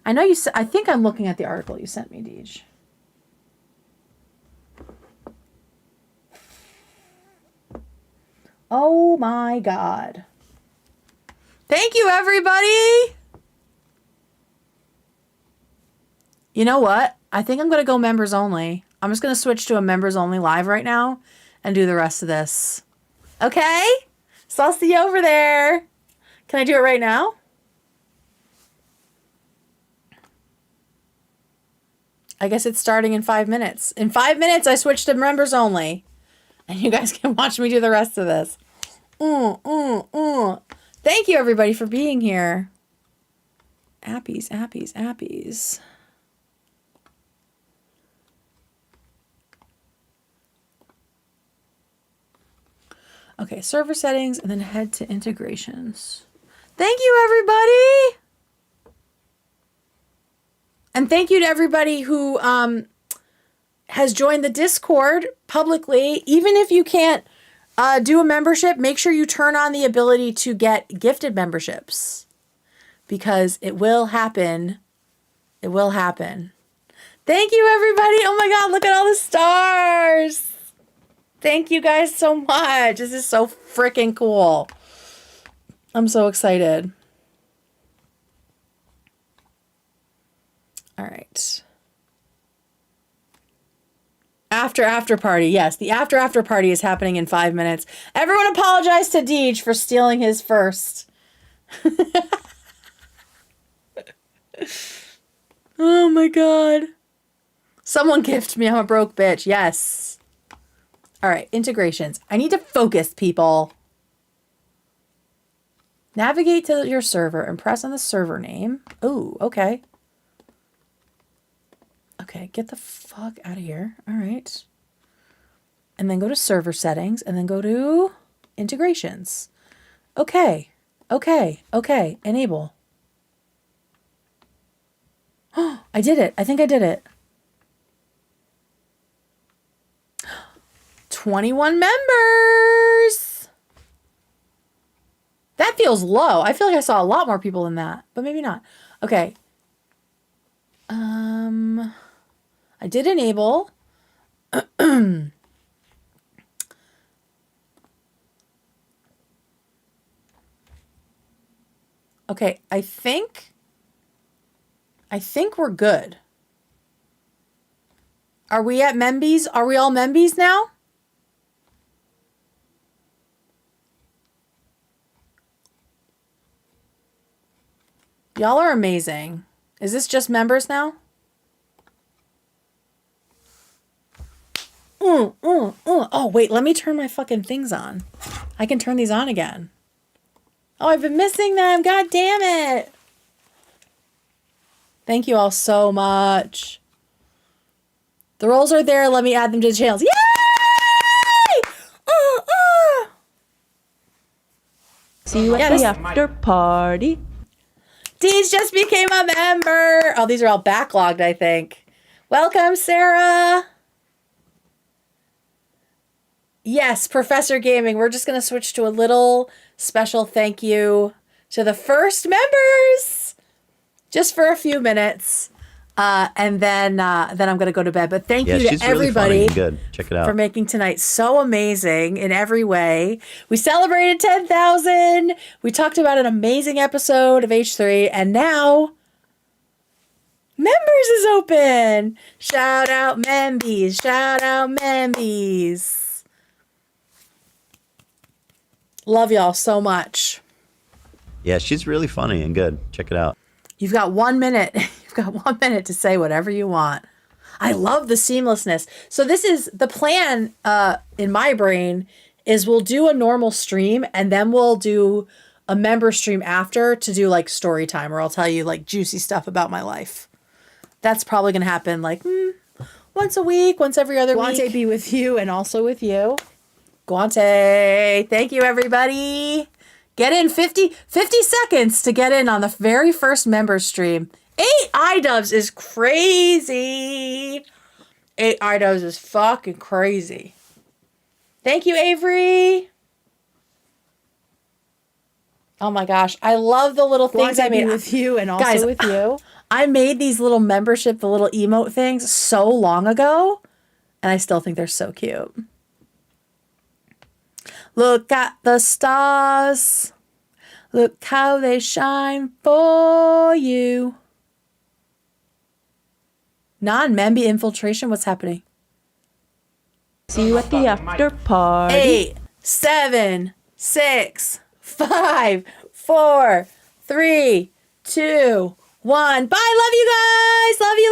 I know I think I'm looking at the article you sent me, Deej. Oh my God. Thank you, everybody. You know what? I think I'm going to go members only. I'm just going to switch to a members only live right now and do the rest of this Okay? So I'll see you over there. Can I do it right now? I guess it's starting in 5 minutes. In 5 minutes, I switched to members only. And you guys can watch me do the rest of this. Thank you, everybody, for being here. Appies, appies, appies. Okay, server settings, and then head to integrations. Thank you, everybody! And thank you to everybody who has joined the Discord publicly. Even if you can't do a membership, make sure you turn on the ability to get gifted memberships. Because it will happen. It will happen. Thank you, everybody. Oh my God, look at all the stars. Thank you guys so much. This is so freaking cool. I'm so excited. All right. After party. Yes, the after party is happening in 5 minutes. Everyone apologize to Deej for stealing his first. Oh my God. Someone gift me. I'm a broke bitch. Yes. All right, integrations. I need to focus, people. Navigate to your server and press on the server name. Oh, okay. Okay, get the fuck out of here. All right. And then go to server settings and then go to integrations. Okay. Okay. Enable. Oh, I did it. I think I did it. 21 members. That feels low. I feel like I saw a lot more people than that, but maybe not. Okay. I did enable. Okay, I think we're good. Are we at Membies? Are we all Membies now? Y'all are amazing. Is this just members now? Oh, wait, let me turn my fucking things on. I can turn these on again. Oh, I've been missing them. God damn it. Thank you all so much. The roles are there. Let me add them to the channels. Yay! See you at the after party. Deej just became a member. Oh, these are all backlogged, I think. Welcome, Sarah. Yes, Professor Gaming. We're just going to switch to a little special thank you to the first members. Just for a few minutes. And then I'm going to go to bed. But thank you to everybody really good. Check it out. for making tonight so amazing in every way. We celebrated 10,000. We talked about an amazing episode of H3. And now, members is open. Shout out Membies. Shout out Membies. Love y'all so much. Yeah, she's really funny and good. Check it out. You've got 1 minute. You've got 1 minute to say whatever you want. I love the seamlessness. So this is the plan in my brain is we'll do a normal stream and then we'll do a member stream after to do like story time where I'll tell you like juicy stuff about my life. That's probably going to happen like once a week, once every other week. Guante be with you and also with you. Guante. Thank you, everybody. Get in 50 seconds to get in on the very first member stream. 8 iDubbbz is crazy. 8 iDubbbz is fucking crazy. Thank you, Avery. Oh my gosh. I love the little things I made with you and also guys, with you. I made these little membership, the little emote things so long ago. And I still think they're so cute. Look at the stars. Look how they shine for you. Non-Memby infiltration. What's happening? See you at the after party. 8, 7, 6, 5, 4, 3, 2, 1. Bye. Love you guys. Love you.